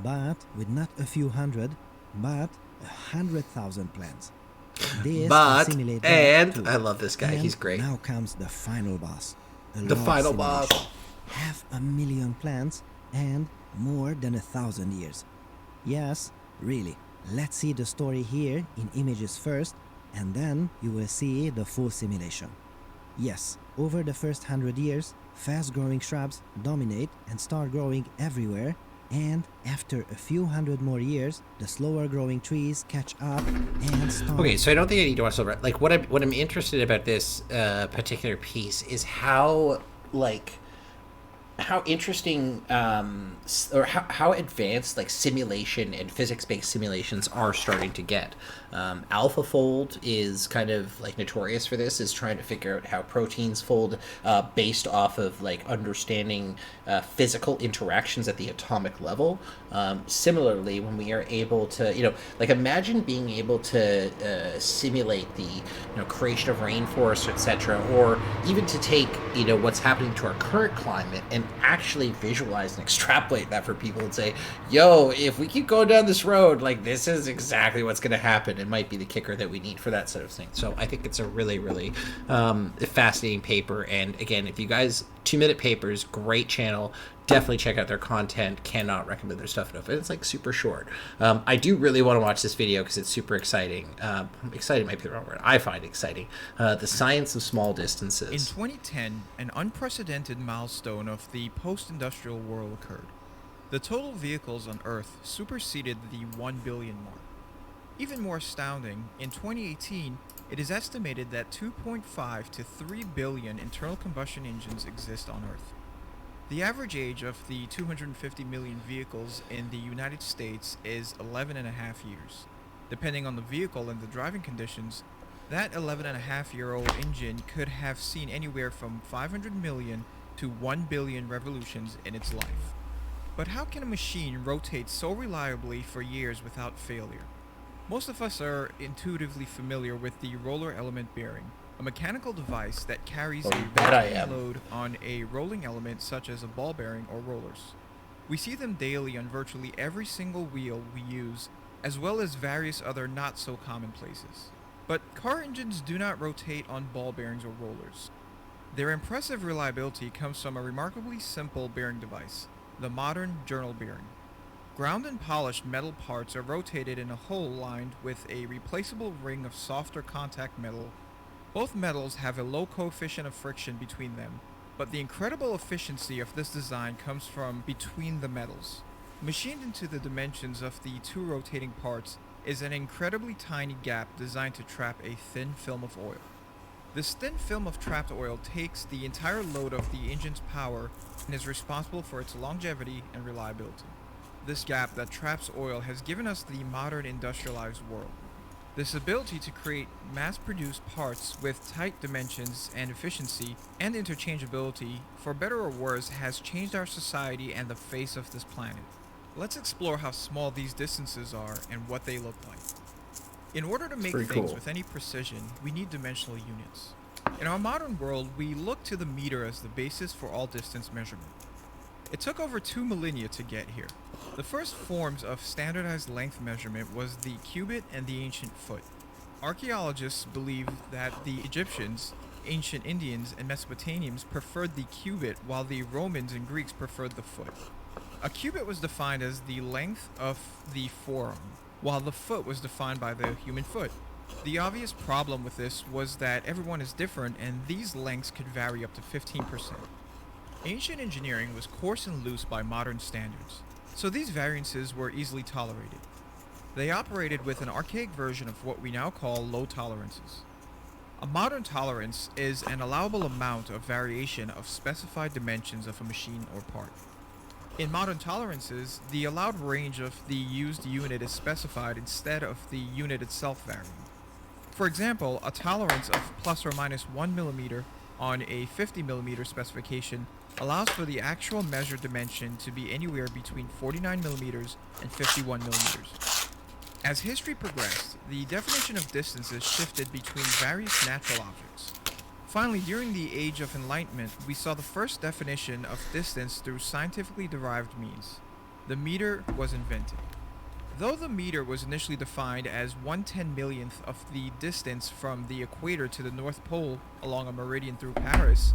but with not a few hundred, but 100,000 plants. This But, can simulate that and, too. I love this guy, And he's great. Now comes the final boss. A The large final simulation. boss. 500,000 plants and more than 1,000 years. Yes, really. Let's see the story here in images first, and then you will see the full simulation. Yes, over the first 100 years, fast-growing shrubs dominate and start growing everywhere, and after a few hundred more years, the slower-growing trees catch up and start... Okay, so I don't think I need to watch over. Like, what I'm interested about this particular piece is how, like, how interesting or how advanced like simulation and physics-based simulations are starting to get. AlphaFold is kind of like notorious for this, is trying to figure out how proteins fold based off of like understanding physical interactions at the atomic level. Similarly, when we are able to, like imagine being able to simulate the creation of rainforests, etc., or even to take what's happening to our current climate and actually visualize and extrapolate that for people and say, yo, if we keep going down this road, like this is exactly what's going to happen. It might be the kicker that we need for that sort of thing. So I think it's a really, really fascinating paper. And again, if you guys, 2-Minute Papers, great channel. Definitely check out their content. Cannot recommend their stuff enough. It's like super short. I do really want to watch this video because it's super exciting. Exciting might be the wrong word. I find exciting. The science of small distances. In 2010, an unprecedented milestone of the post-industrial world occurred. The total vehicles on Earth superseded the 1 billion mark. Even more astounding, in 2018, it is estimated that 2.5 to 3 billion internal combustion engines exist on Earth. The average age of the 250 million vehicles in the United States is 11.5 years. Depending on the vehicle and the driving conditions, That 11.5-year-old engine could have seen anywhere from 500 million to 1 billion revolutions in its life. But how can a machine rotate so reliably for years without failure? Most of us are intuitively familiar with the roller element bearing, a mechanical device that carries Oh, a you bet I rotating am. load on a rolling element such as a ball bearing or rollers. We see them daily on virtually every single wheel we use, as well as various other not so common places. But car engines do not rotate on ball bearings or rollers. Their impressive reliability comes from a remarkably simple bearing device, the modern journal bearing. Ground and polished metal parts are rotated in a hole lined with a replaceable ring of softer contact metal. Both metals have a low coefficient of friction between them, but the incredible efficiency of this design comes from between the metals. Machined into the dimensions of the two rotating parts is an incredibly tiny gap designed to trap a thin film of oil. This thin film of trapped oil takes the entire load of the engine's power and is responsible for its longevity and reliability. This gap that traps oil has given us the modern industrialized world. This ability to create mass-produced parts with tight dimensions and efficiency and interchangeability, for better or worse, has changed our society and the face of this planet. Let's explore how small these distances are and what they look like. In order to make pretty things cool. with any precision, we need dimensional units. In our modern world, we look to the meter as the basis for all distance measurement. It took over 2 millennia to get here. The first forms of standardized length measurement was the cubit and the ancient foot. Archaeologists believe that the Egyptians, ancient Indians, and Mesopotamians preferred the cubit, while the Romans and Greeks preferred the foot. A cubit was defined as the length of the forearm, while the foot was defined by the human foot. The obvious problem with this was that everyone is different, and these lengths could vary up to 15%. Ancient engineering was coarse and loose by modern standards, so these variances were easily tolerated. They operated with an archaic version of what we now call low tolerances. A modern tolerance is an allowable amount of variation of specified dimensions of a machine or part. In modern tolerances, the allowed range of the used unit is specified instead of the unit itself varying. For example, a tolerance of plus or minus 1 millimeter on a 50 millimeter specification allows for the actual measured dimension to be anywhere between 49 millimeters and 51 millimeters. As history progressed, the definition of distances shifted between various natural objects. Finally, during the Age of Enlightenment, we saw the first definition of distance through scientifically derived means. The meter was invented. Though the meter was initially defined as 1/10 millionth of the distance from the equator to the North Pole along a meridian through Paris,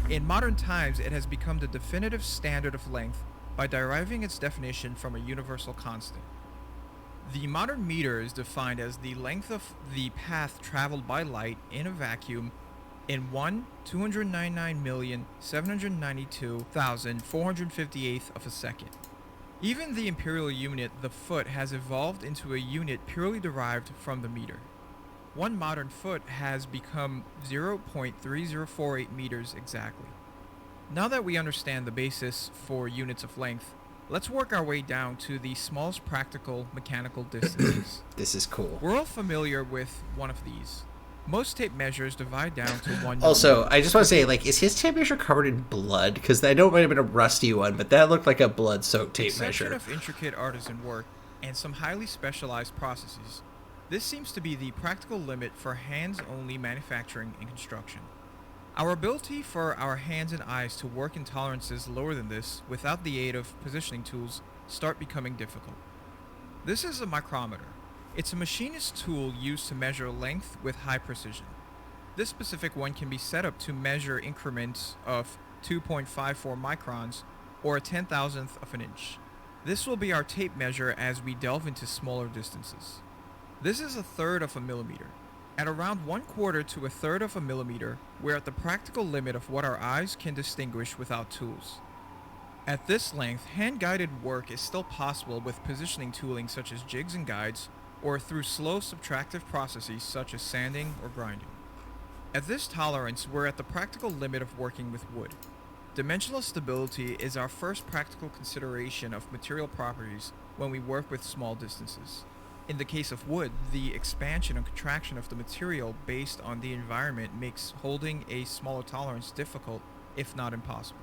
in modern times it has become the definitive standard of length by deriving its definition from a universal constant. The modern meter is defined as the length of the path traveled by light in a vacuum in 1/299,792,458th of a second. Even the imperial unit, the foot, has evolved into a unit purely derived from the meter. One modern foot has become 0.3048 meters exactly. Now that we understand the basis for units of length, let's work our way down to the smallest practical mechanical distances. This is cool. We're all familiar with one of these. Most tape measures divide down to 1 Also, millimeter. I just want to say, like, is his tape measure covered in blood? Because I know it might have been a rusty one, but that looked like a blood-soaked tape Exception measure. of intricate artisan work and some highly specialized processes, this seems to be the practical limit for hands-only manufacturing and construction. Our ability for our hands and eyes to work in tolerances lower than this without the aid of positioning tools start becoming difficult. This is a micrometer. It's a machinist's tool used to measure length with high precision. This specific one can be set up to measure increments of 2.54 microns or a 10,000th of an inch. This will be our tape measure as we delve into smaller distances. This is 1/3 of a millimeter. At around 1/4 to 1/3 of a millimeter, we're at the practical limit of what our eyes can distinguish without tools. At this length, hand-guided work is still possible with positioning tooling such as jigs and guides, or through slow subtractive processes such as sanding or grinding. At this tolerance, we're at the practical limit of working with wood. Dimensional stability is our first practical consideration of material properties when we work with small distances. In the case of wood, the expansion and contraction of the material based on the environment makes holding a smaller tolerance difficult, if not impossible.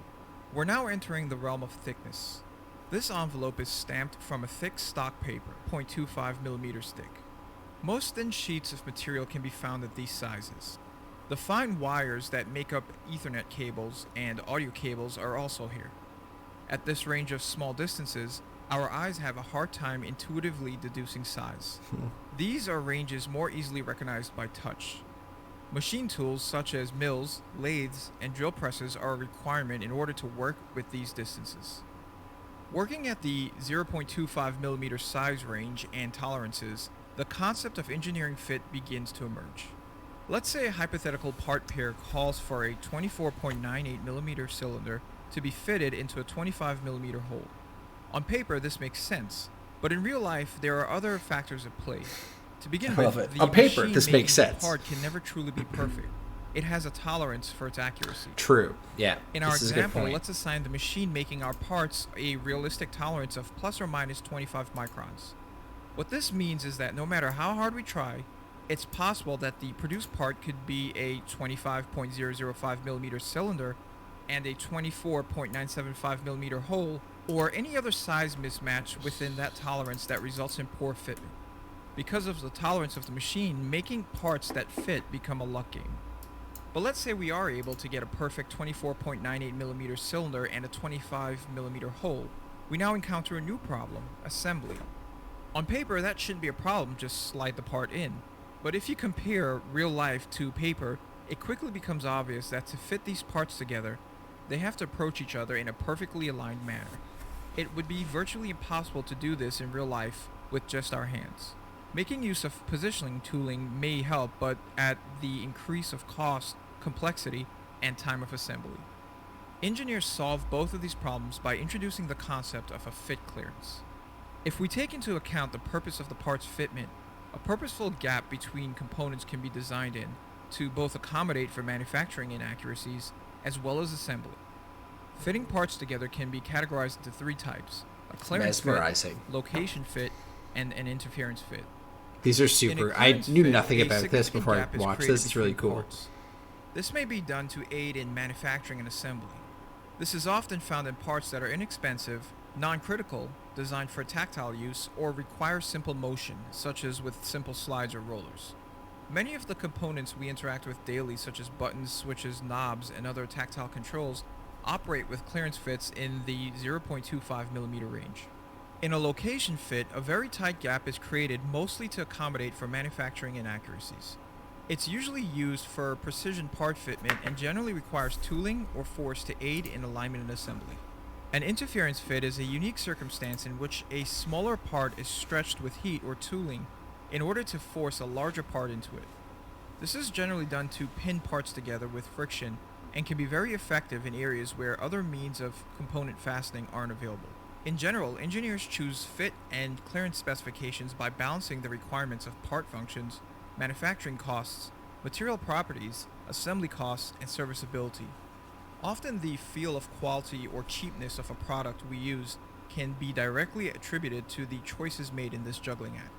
We're now entering the realm of thickness. This envelope is stamped from a thick stock paper, 0.25mm thick. Most thin sheets of material can be found at these sizes. The fine wires that make up Ethernet cables and audio cables are also here. At this range of small distances, our eyes have a hard time intuitively deducing size. These are ranges more easily recognized by touch. Machine tools such as mills, lathes, and drill presses are a requirement in order to work with these distances. Working at the 0.25mm size range and tolerances, the concept of engineering fit begins to emerge. Let's say a hypothetical part pair calls for a 24.98mm cylinder to be fitted into a 25mm hole. On paper, this makes sense, but in real life, there are other factors at play. To begin I love with, it. the On paper, machine this makes making the sense. part can never truly be perfect. It has a tolerance for its accuracy. True. Yeah. In our this is a good example, point. let's assign the machine making our parts a realistic tolerance of plus or minus 25 microns. What this means is that no matter how hard we try, it's possible that the produced part could be a 25.005mm cylinder and a 24.975mm hole, or any other size mismatch within that tolerance that results in poor fitment. Because of the tolerance of the machine, making parts that fit become a luck game. But let's say we are able to get a perfect 24.98mm cylinder and a 25mm hole. We now encounter a new problem, assembly. On paper, that shouldn't be a problem, just slide the part in. But if you compare real life to paper, it quickly becomes obvious that to fit these parts together, they have to approach each other in a perfectly aligned manner. It would be virtually impossible to do this in real life with just our hands. Making use of positioning tooling may help, but at the increase of cost, complexity, and time of assembly. Engineers solve both of these problems by introducing the concept of a fit clearance. If we take into account the purpose of the part's fitment, a purposeful gap between components can be designed in to both accommodate for manufacturing inaccuracies as well as assembly. Fitting parts together can be categorized into three types: a clearance Mesmerizing. fit, location fit, and an interference fit. These are In a super. I clearance knew fit, nothing a about this significant before I gap is watched created this. It's really between cool. parts. This may be done to aid in manufacturing and assembly. This is often found in parts that are inexpensive, non-critical, designed for tactile use, or require simple motion, such as with simple slides or rollers. Many of the components we interact with daily, such as buttons, switches, knobs, and other tactile controls, operate with clearance fits in the 0.25mm range. In a location fit, a very tight gap is created mostly to accommodate for manufacturing inaccuracies. It's usually used for precision part fitment and generally requires tooling or force to aid in alignment and assembly. An interference fit is a unique circumstance in which a smaller part is stretched with heat or tooling in order to force a larger part into it. This is generally done to pin parts together with friction and can be very effective in areas where other means of component fastening aren't available. In general, engineers choose fit and clearance specifications by balancing the requirements of part functions, manufacturing costs, material properties, assembly costs, and serviceability. Often the feel of quality or cheapness of a product we use can be directly attributed to the choices made in this juggling act.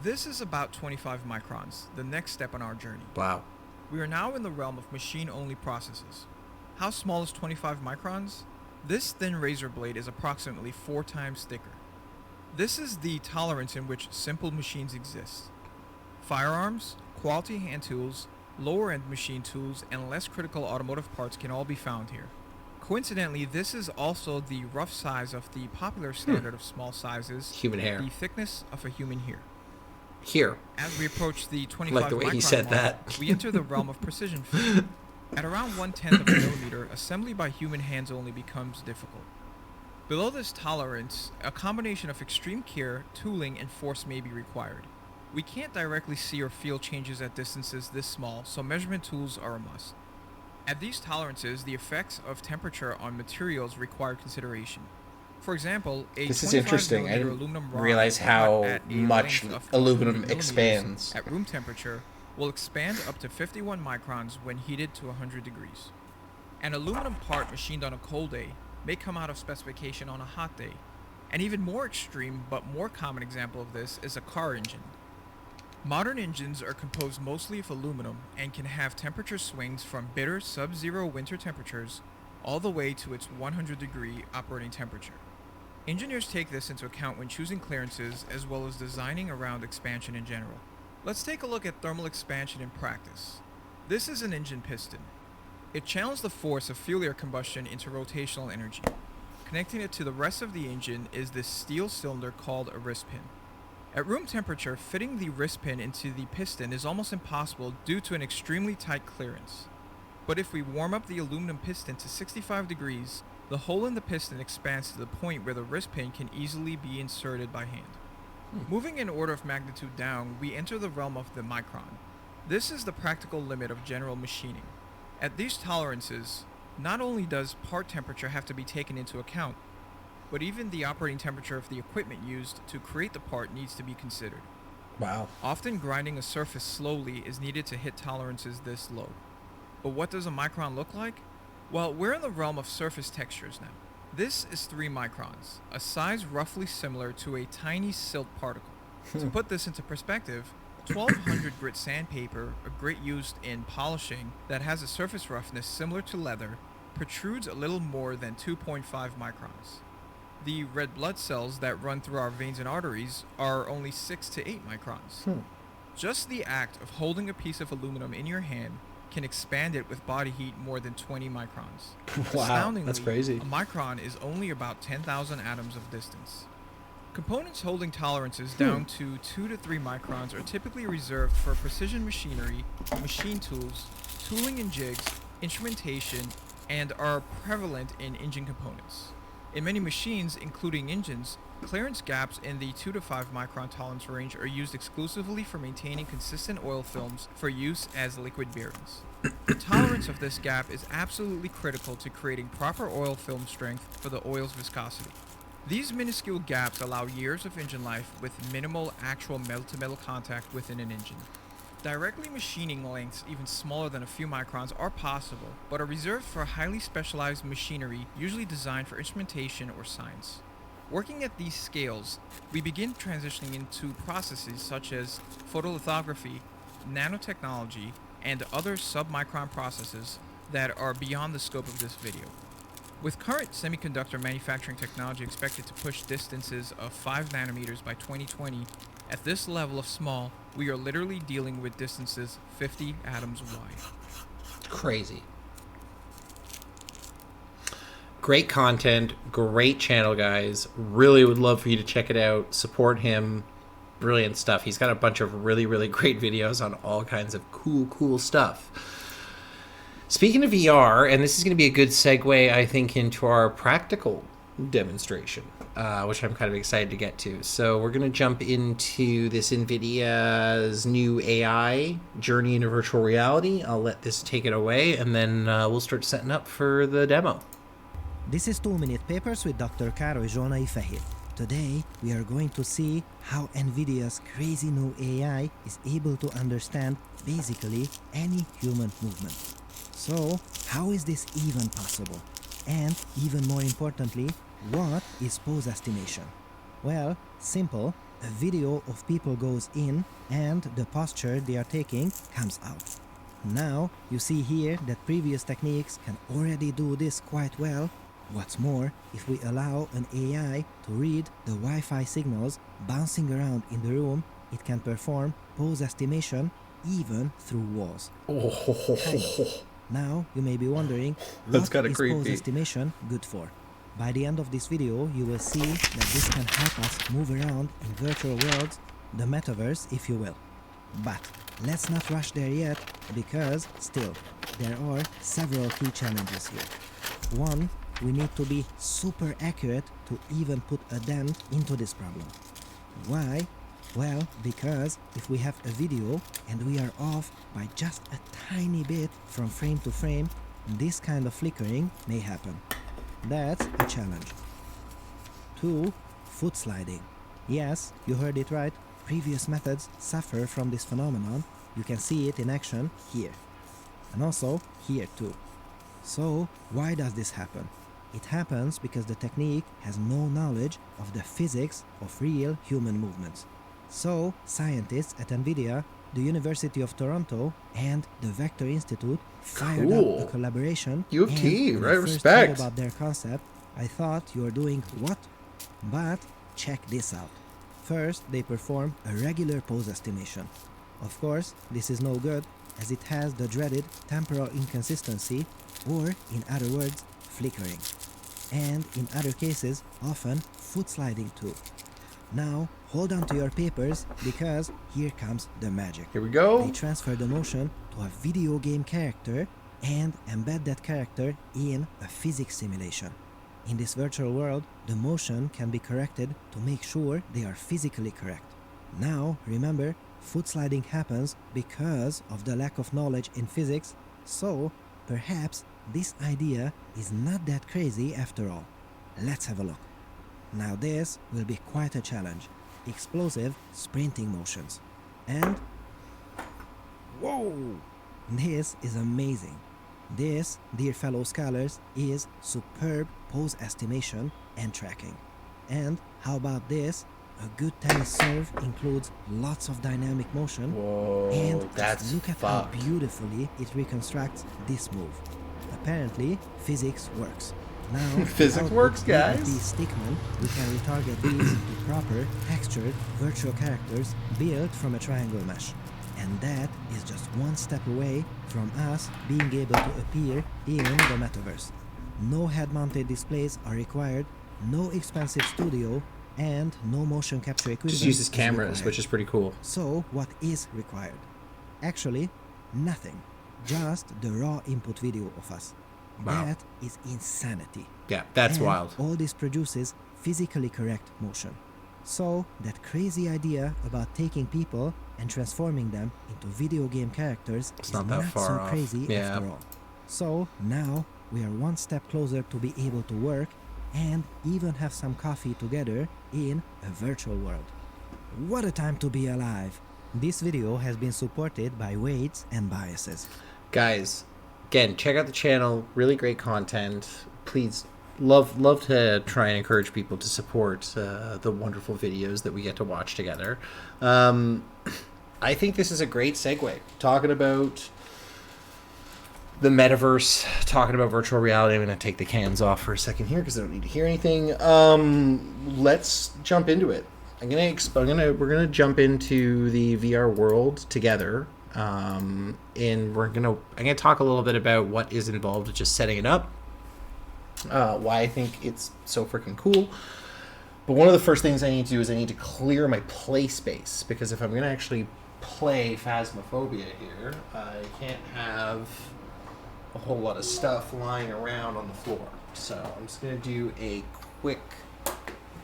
This is about 25 microns, the next step on our journey. Wow. We are now in the realm of machine-only processes. How small is 25 microns? This thin razor blade is approximately 4 times thicker. This is the tolerance in which simple machines exist. Firearms, quality hand tools, lower-end machine tools, and less critical automotive parts can all be found here. Coincidentally, this is also the rough size of the popular standard of small sizes, Human hair. the thickness of a human hair. Here. As we approach the 25 Like the way he micron said mark, that. we enter the realm of precision fit. At around 1/10 of a millimeter, assembly by human hands only becomes difficult. Below this tolerance, a combination of extreme care, tooling, and force may be required. We can't directly see or feel changes at distances this small, so measurement tools are a must. At these tolerances, the effects of temperature on materials require consideration. For example, a This is 25 interesting. I millimeter didn't aluminum rod realize cut how at a much length of aluminum 200 millimeters expands. at room temperature will expand up to 51 microns when heated to 100 degrees. An aluminum part machined on a cold day may come out of specification on a hot day, An even more extreme but more common example of this is a car engine. Modern engines are composed mostly of aluminum and can have temperature swings from bitter sub-zero winter temperatures all the way to its 100-degree operating temperature. Engineers take this into account when choosing clearances as well as designing around expansion in general. Let's take a look at thermal expansion in practice. This is an engine piston. It channels the force of fuel air combustion into rotational energy. Connecting it to the rest of the engine is this steel cylinder called a wrist pin. At room temperature, fitting the wrist pin into the piston is almost impossible due to an extremely tight clearance. But if we warm up the aluminum piston to 65 degrees, the hole in the piston expands to the point where the wrist pin can easily be inserted by hand. Moving in order of magnitude down, we enter the realm of the micron. This is the practical limit of general machining. At these tolerances, not only does part temperature have to be taken into account, but even the operating temperature of the equipment used to create the part needs to be considered. Wow. Often grinding a surface slowly is needed to hit tolerances this low. But what does a micron look like? Well, we're in the realm of surface textures now. This is 3 microns, a size roughly similar to a tiny silt particle. To put this into perspective, 1200 grit sandpaper, a grit used in polishing that has a surface roughness similar to leather, protrudes a little more than 2.5 microns. The red blood cells that run through our veins and arteries are only 6 to 8 microns. Just the act of holding a piece of aluminum in your hand can expand it with body heat more than 20 microns. Wow, Astoundingly, that's crazy. A micron is only about 10,000 atoms of distance. Components holding tolerances down to 2 to 3 microns are typically reserved for precision machinery, machine tools, tooling and jigs, instrumentation, and are prevalent in engine components. In many machines, including engines, clearance gaps in the 2 to 5 micron tolerance range are used exclusively for maintaining consistent oil films for use as liquid bearings. The tolerance of this gap is absolutely critical to creating proper oil film strength for the oil's viscosity. These minuscule gaps allow years of engine life with minimal actual metal-to-metal contact within an engine. Directly machining lengths even smaller than a few microns are possible, but are reserved for highly specialized machinery usually designed for instrumentation or science. Working at these scales, we begin transitioning into processes such as photolithography, nanotechnology, and other submicron processes that are beyond the scope of this video. With current semiconductor manufacturing technology expected to push distances of 5 nanometers by 2020, at this level of small, we are literally dealing with distances 50 atoms wide. Crazy. Great content, great channel, guys. Really would love for you to check it out, support him. Brilliant stuff. He's got a bunch of really, really great videos on all kinds of cool stuff. Speaking of VR, and this is going to be a good segue, I think, into our practical demonstration, which I'm kind of excited to get to. So we're going to jump into this NVIDIA's new AI journey into virtual reality. I'll let this take it away, and then we'll start setting up for the demo. This is 2-Minute Papers with Dr. Károly Zsolnai Fehér. Today, we are going to see how NVIDIA's crazy new AI is able to understand basically any human movement. So, how is this even possible? And even more importantly, what is pose estimation? Well, simple. A video of people goes in and the posture they are taking comes out. Now, you see here that previous techniques can already do this quite well. What's more, if we allow an AI to read the Wi-Fi signals bouncing around in the room, it can perform pose estimation even through walls. Now, you may be wondering, what is pose estimation good for? By the end of this video, you will see that this can help us move around in virtual worlds, the metaverse if you will. But let's not rush there yet, because still, there are several key challenges here. One, we need to be super accurate to even put a dent into this problem. Why? Well, because if we have a video and we are off by just a tiny bit from frame to frame, this kind of flickering may happen. That's a challenge. 2. Foot sliding. Yes, you heard it right. Previous methods suffer from this phenomenon. You can see it in action here. And also here too. So, why does this happen? It happens because the technique has no knowledge of the physics of real human movements. So, scientists at NVIDIA, the University of Toronto, and the Vector Institute fired Cool. up a collaboration. U of T, and when right? I first Respect. heard about their concept, I thought you were doing what? But check this out. First, they perform a regular pose estimation. Of course, this is no good, as it has the dreaded temporal inconsistency, or in other words, flickering. And in other cases, often foot sliding too. Now, hold on to your papers, because here comes the magic. Here we go. They transfer the motion to a video game character and embed that character in a physics simulation. In this virtual world, the motion can be corrected to make sure they are physically correct. Now, remember, foot sliding happens because of the lack of knowledge in physics, so perhaps this idea is not that crazy after all. Let's have a look. Now this will be quite a challenge. Explosive sprinting motions. And... whoa! This is amazing. This, dear fellow scholars, is superb pose estimation and tracking. And how about this? A good tennis serve includes lots of dynamic motion. Whoa, and that's just look at how beautifully it reconstructs this move. Apparently, physics works. Now, Physics without works, the guys. DFD stickman, we can retarget these to proper, textured, virtual characters built from a triangle mesh. And that is just one step away from us being able to appear in the metaverse. No head-mounted displays are required, no expensive studio, and no motion capture equipment. Just uses is cameras, required. which is pretty cool. So, what is required? Actually, nothing. Just the raw input video of us. Wow. That is insanity. Yeah, that's And wild. all this produces physically correct motion. So, that crazy idea about taking people and transforming them into video game characters It's is not that not far so off. crazy Yeah. after all. So, now we are one step closer to be able to work and even have some coffee together in a virtual world. What a time to be alive! This video has been supported by weights and biases. Guys, again, check out the channel. Really great content. Please, love to try and encourage people to support the wonderful videos that we get to watch together. I think this is a great segue. Talking about the metaverse, talking about virtual reality. I'm going to take the cans off for a second here because I don't need to hear anything. Let's jump into it. We're gonna jump into the VR world together. And I'm gonna talk a little bit about what is involved with just setting it up, why I think it's so freaking cool. But one of the first things I need to do is I need to clear my play space, because if I'm gonna actually play Phasmophobia here, I can't have a whole lot of stuff lying around on the floor. So I'm just gonna do a quick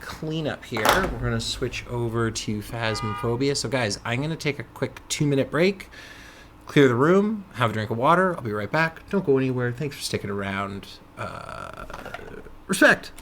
cleanup here. We're gonna switch over to Phasmophobia. So guys, I'm gonna take a quick 2-minute break, clear the room, have a drink of water. I'll be right back. Don't go anywhere. Thanks for sticking around. Respect.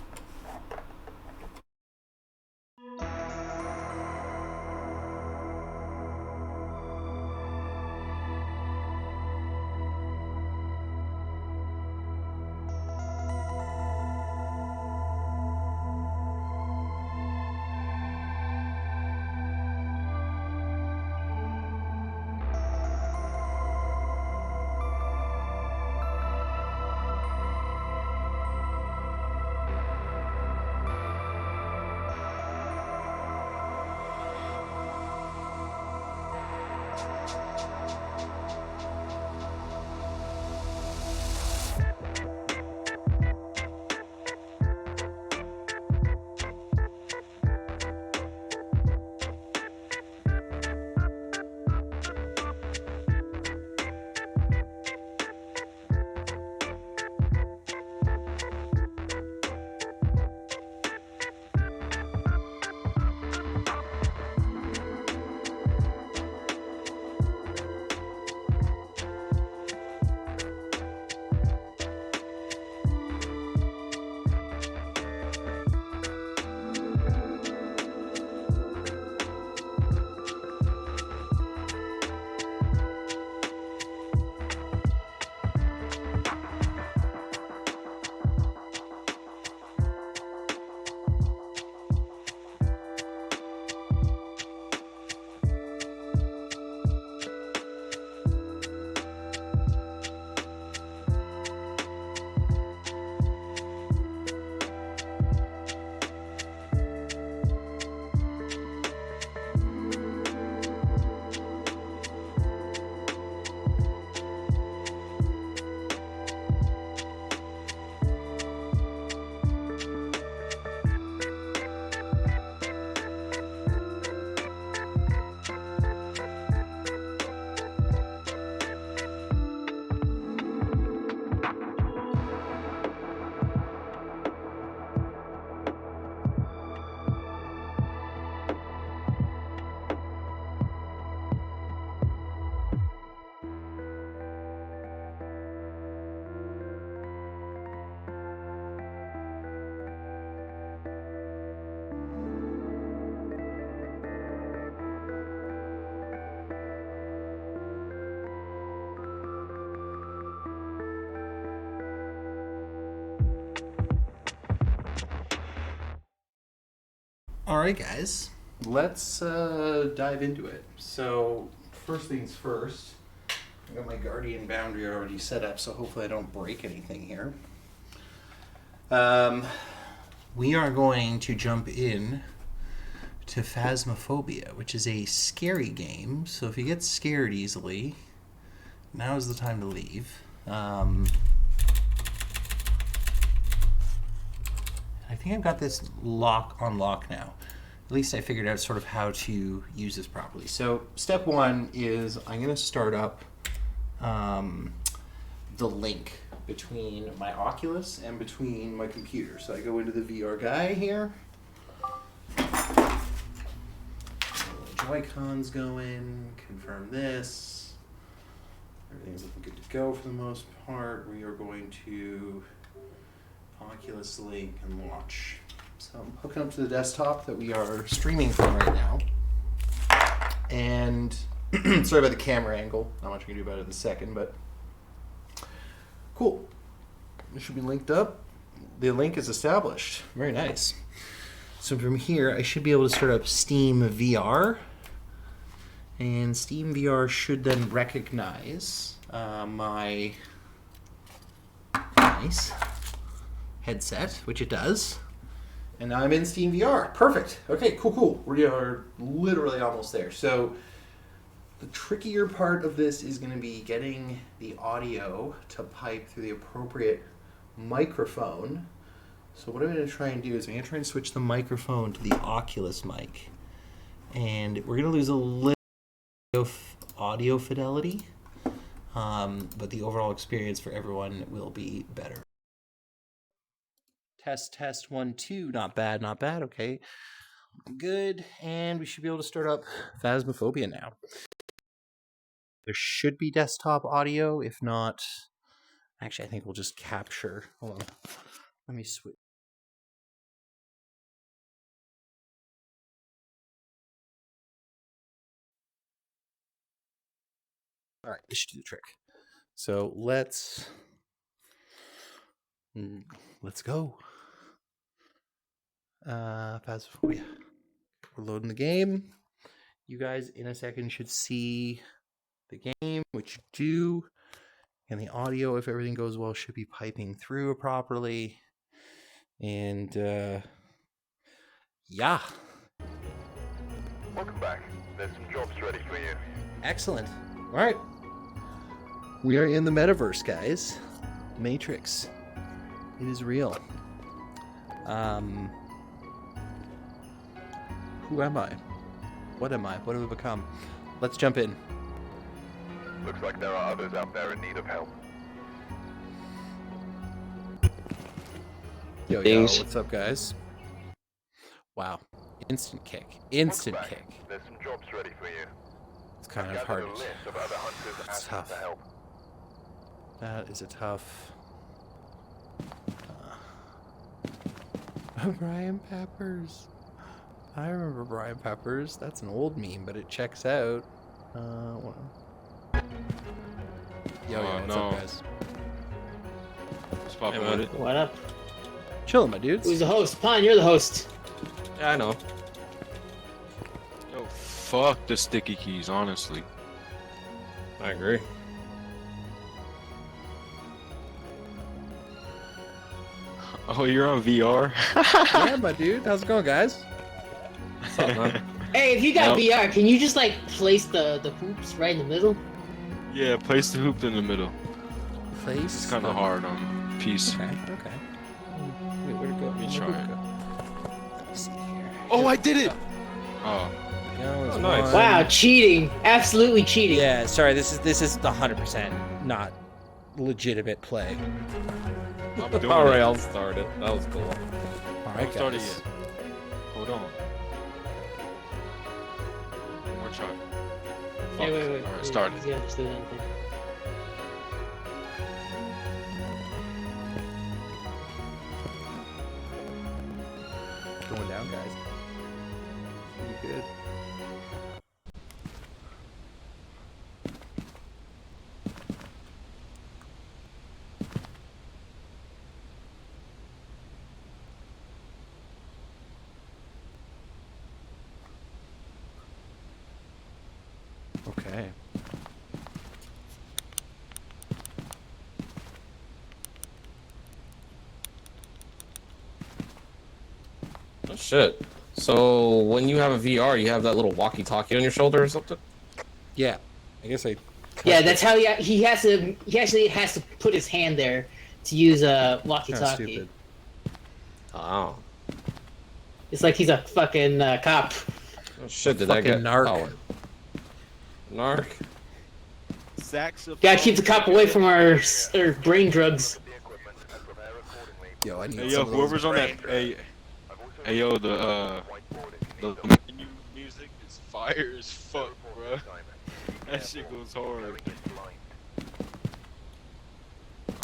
All right, guys, let's dive into it. So, first things first, I got my Guardian boundary already set up, so hopefully I don't break anything here. We are going to jump in to Phasmophobia, which is a scary game. So if you get scared easily, now is the time to leave. I think I've got this on lock now. At least I figured out sort of how to use this properly. So step one is I'm going to start up the link between my Oculus and between my computer. So I go into the VR guy here. Joy-Cons go in, confirm this. Everything's looking good to go for the most part. We are going to Oculus link and launch. So I'm hooking up to the desktop that we are streaming from right now. And sorry about the camera angle. Not much we can do about it in a second, but cool. It should be linked up. The link is established. Very nice. So from here, I should be able to start up Steam VR. And Steam VR should then recognize my nice headset, which it does. And now I'm in Steam VR. Perfect. Okay, cool. We are literally almost there. So the trickier part of this is going to be getting the audio to pipe through the appropriate microphone. So what I'm going to try and do is I'm going to try and switch the microphone to the Oculus mic. And we're going to lose a little audio fidelity, but the overall experience for everyone will be better. Test 1 2, not bad. Okay, good, and we should be able to start up Phasmophobia now. There should be desktop audio. If not, actually, I think we'll just capture. Hold on, let me switch. All right, this should do the trick. So let's go. Phasmophobia. We're loading the game. You guys in a second should see the game, which you do, and the audio, if everything goes well, should be piping through properly. And yeah. Welcome back. There's some jobs ready for you. Excellent. All right. We are in the metaverse, guys. Matrix. It is real. Who am I? What am I? What have I become? Let's jump in. Looks like there are others out there in need of help. Yo, what's up, guys? Wow. Instant kick. There's some jobs ready for you. It's kind of hard. It's tough. That is a tough... Brian Peppers. I remember Brian Peppers. That's an old meme, but it checks out. Yo, what's up, guys? What's poppin', buddy? What up? Chillin', my dudes. Who's the host? Pine, you're the host. Yeah, I know. Yo, fuck the sticky keys, honestly. I agree. Oh, you're on VR? Yeah, my dude. How's it going, guys? What's up, man? Hey, if you got VR, can you just like place the hoops right in the middle? Yeah, place the hoop in the middle. Place? It's kind of hard on PC. Okay. Wait, where'd it go? Let me try it. Let me see here. Oh, I did it! Oh. Oh, nice. Wow, cheating. Absolutely cheating. Yeah, sorry, this is 100% not legitimate play. I'm doing All right, it. I'll start it. That was cool. All right, Don't start it guys. yet. Hold on. One more try. Hey, wait. Alright, start it. He's gonna do anything. Going down, guys. You good? Okay. Oh shit. So when you have a VR, you have that little walkie-talkie on your shoulder or something? Yeah. I guess I. Yeah, that's how he has to. He actually has to put his hand there to use a walkie-talkie. Stupid. Oh. It's like he's a fucking cop. Oh shit! Did that Fucking get narc. Narc? Saxophone. Gotta keep the cop away from our brain drugs. Yo, I need Hey, some yo, of those whoever's on that, hey, yo, the menu music is fire as fuck, bro. That shit goes hard.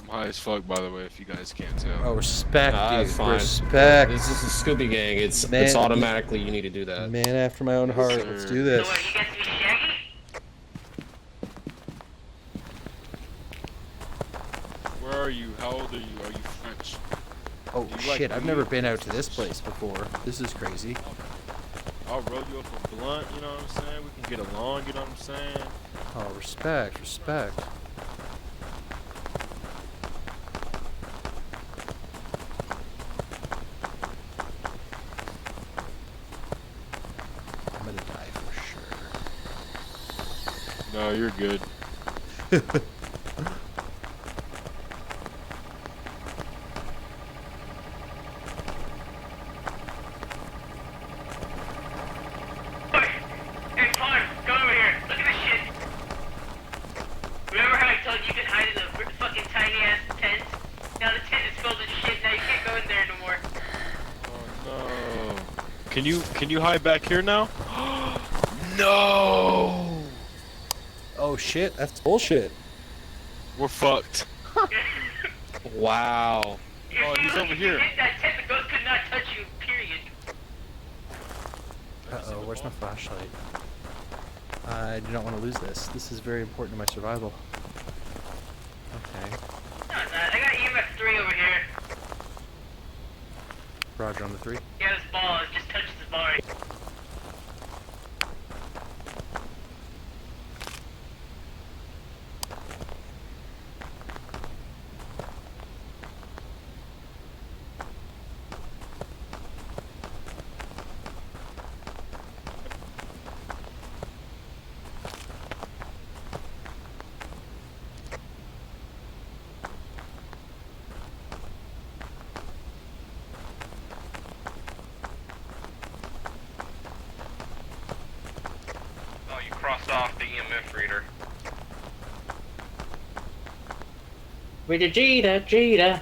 I'm high as fuck, by the way, if you guys can't tell. Oh, respect, dude. It's fine. Respect. This is a Scooby Gang. It's Man- automatically you need to do that. Man after my own heart. sir. Let's do this. Where are you? How old are you? Are you French? Oh Do you shit! like I've weed? never been out to this place before. This is crazy. I'll roll you up a blunt, you know what I'm saying? We can get along, you know what I'm saying? Oh, respect, respect. I'm gonna die for No, you're good. sure. Hey, Farm, come over here. Look at this shit. Remember how I told you could hide in the fucking tiny ass tent? Now the tent is filled with shit. Now you can't go in there no more. Oh, no. Can you hide back here now? No! Oh shit! That's bullshit. We're fucked. Wow. Oh, he's over here. Hit that tent, the ghost could not touch you, period. Uh-oh, where's my flashlight? I do not want to lose this. This is very important to my survival. Okay. I got EMF 3 over here. Roger on the 3. Yeah, this ball, it just touches the bar. Oh, you crossed off the EMF reader. Jita. Jita.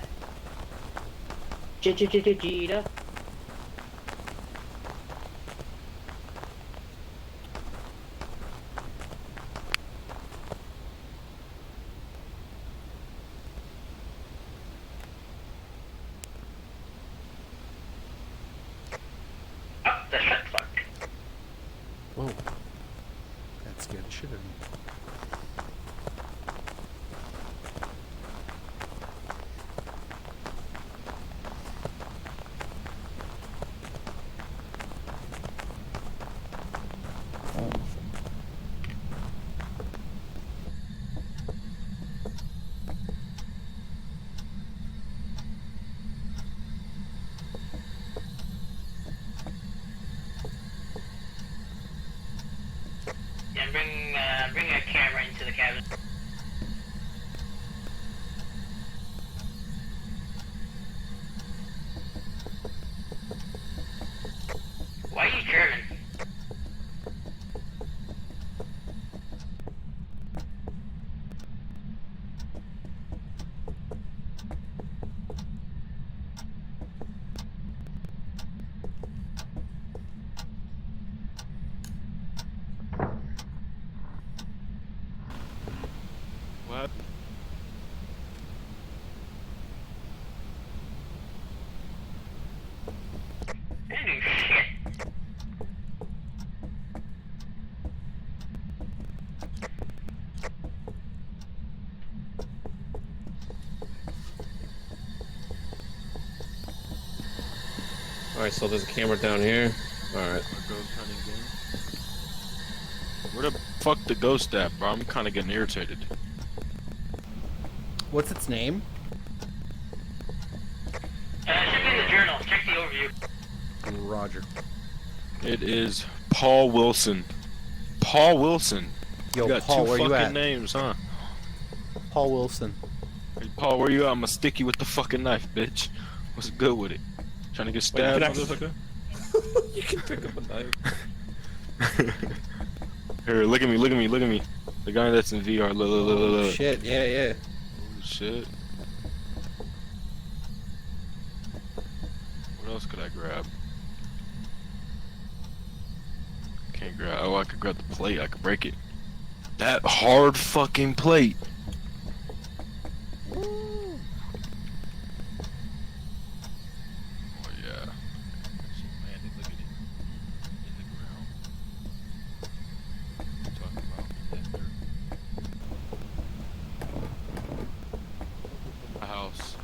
Oh, the shit fuck. Whoa. That scared the shit out of me. Yeah, bring a camera into the cabin. Why are you German? What happened? Holy shit. Alright, so there's a camera down here. Alright. Our ghost hunting game. Where the fuck the ghost at, bro? I'm kind of getting irritated. What's its name? It should be in the journal. Check the overview. Roger. It is Paul Wilson. Paul Wilson. Yo, you got Paul, two where you fucking at? names, huh? Paul Wilson. Hey, Paul, where you at? I'ma stick you with the fucking knife, bitch. What's good with it? Trying to get stabbed, motherfucker? You can pick up a knife. Here, look at me, look at me, look at me. The guy that's in VR, look. Shit, yeah. Oh, shit. What else could I grab? Can't grab. Oh, I could grab the plate. I could break it. That hard fucking plate. Oh yeah. Shit landed. Look at it. In the ground. What are you talking about? That dirt. A house.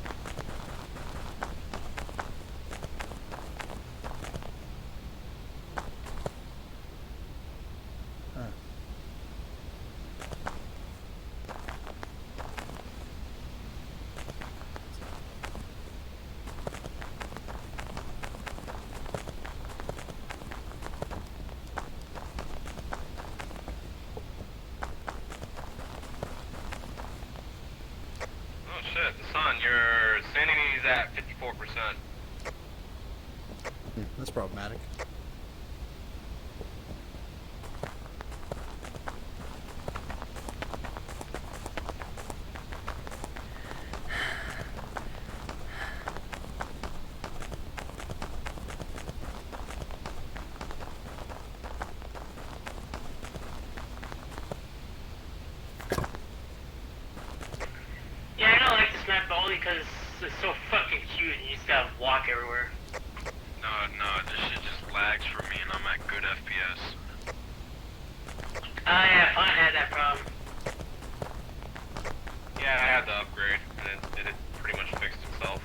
Oh shit, the sun, your sanity's at 54%. That's problematic. Yeah, I don't like this map only because it's so fucking cute and you just gotta walk everywhere. No, this shit just lags for me and I'm at good FPS. Yeah, Fawn had that problem. Yeah, I had the upgrade and it pretty much fixed itself.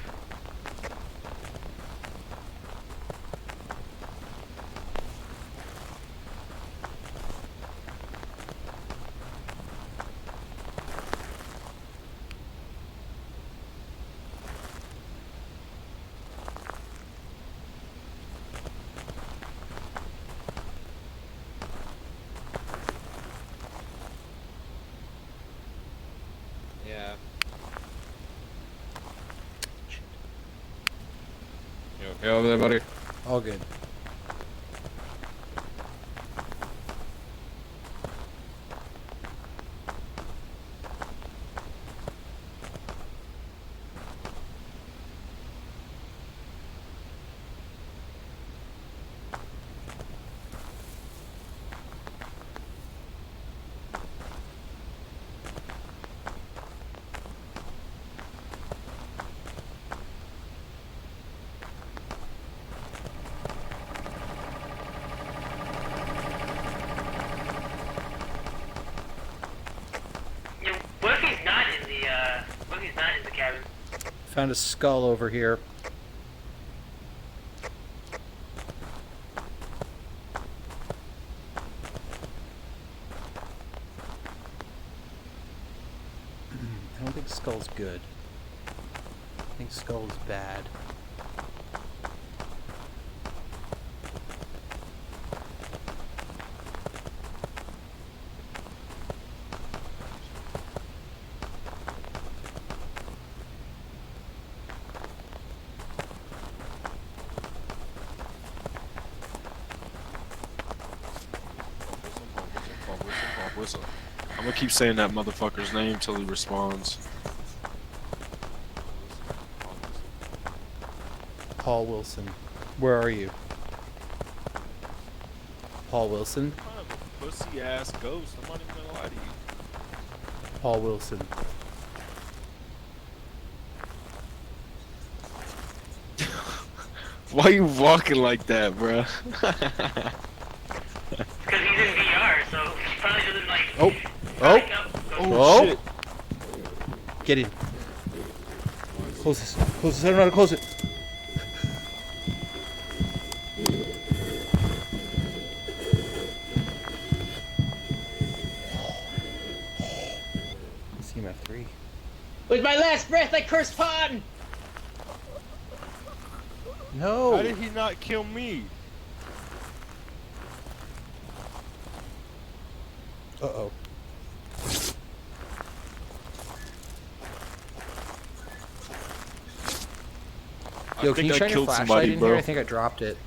Yeah. You okay over there, buddy? All good. What if he's not in the, what if he's not in the cabin? Found a skull over here. I don't think skull's good. I think skull's bad. Whistle. I'm gonna keep saying that motherfucker's name till he responds. Paul Wilson. Where are you? Paul Wilson? Kind of a pussy ass ghost. I'm not even gonna lie to you. Paul Wilson. Why you walking like that, bruh? Because he's in VR, so he probably doesn't like. Oh, shit. Get in. Close this. Close this. I don't know how to close it. With my last breath, I curse pardon! No! How did he not kill me? Uh-oh. Yo, can you shine your flashlight in here? I think I dropped it.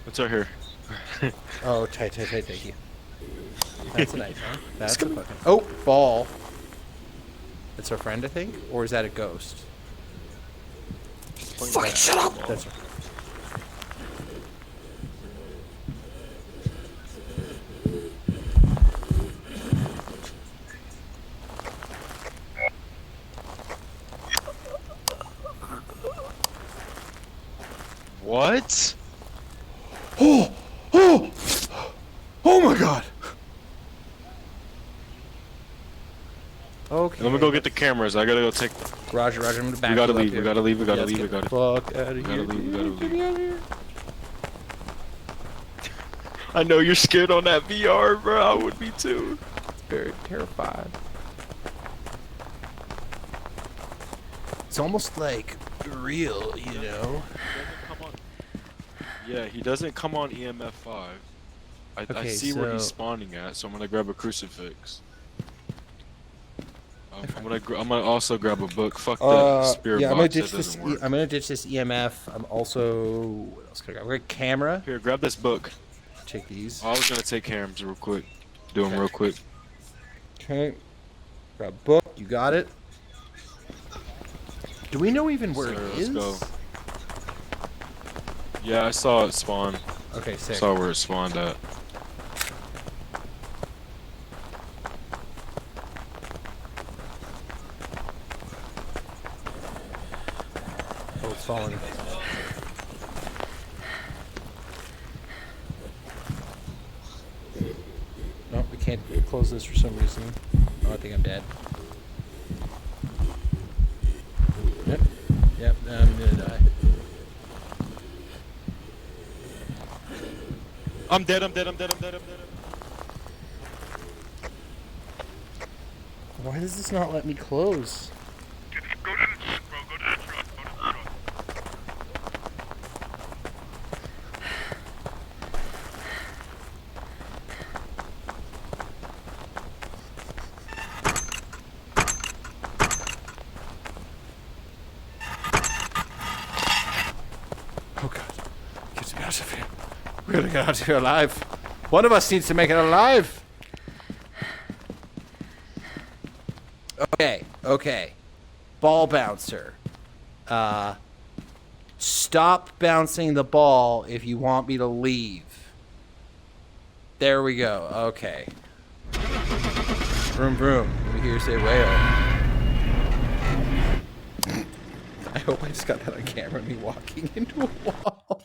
It's right here. Oh, tight, thank you. That's a knife, huh? That's a fucking... Oh, ball. That's our friend, I think? Or is that a ghost? Fucking shut up! That's right. What? Oh! Oh! Oh my god! Okay. Let me go get the cameras. I gotta go take. Roger, I'm gonna back We gotta you up leave. here. We gotta leave. We gotta Yeah, leave. We let's gotta. get the fuck out of here. We gotta Get me out of here. I know you're scared on that VR, bro. I would be too. Very terrified. It's almost like real, you know? Yeah, he doesn't come on EMF 5. I Okay, see where he's so- spawning at, so I'm gonna grab a crucifix. I'm gonna also grab a book. Fuck the spirit yeah, I'm box. gonna ditch That this. doesn't work. I'm gonna ditch this EMF. I'm also. What else can I grab? I'm gonna camera. Here, grab this book. Take these. I was gonna take cams real quick. Do them Okay. real quick. Okay. Grab book. You got it. Do we know even where Sir, it let's is? go. Yeah, I saw it spawn. Okay, sick. Saw where it spawned at. Oh, it's falling. No, we can't close this for some reason. Oh, I think I'm dead. Yep, I'm gonna die. I'm dead. I'm dead. Why does this not let me close? Go to the truck, bro. Go to the truck. Go to the truck. Oh god. Get me out of here. We gotta get out of here alive. One of us needs to make it alive. Okay. Ball bouncer. Stop bouncing the ball if you want me to leave. There we go. Okay. Vroom vroom. Let me hear you say whale. I hope I just got that on camera, me walking into a wall.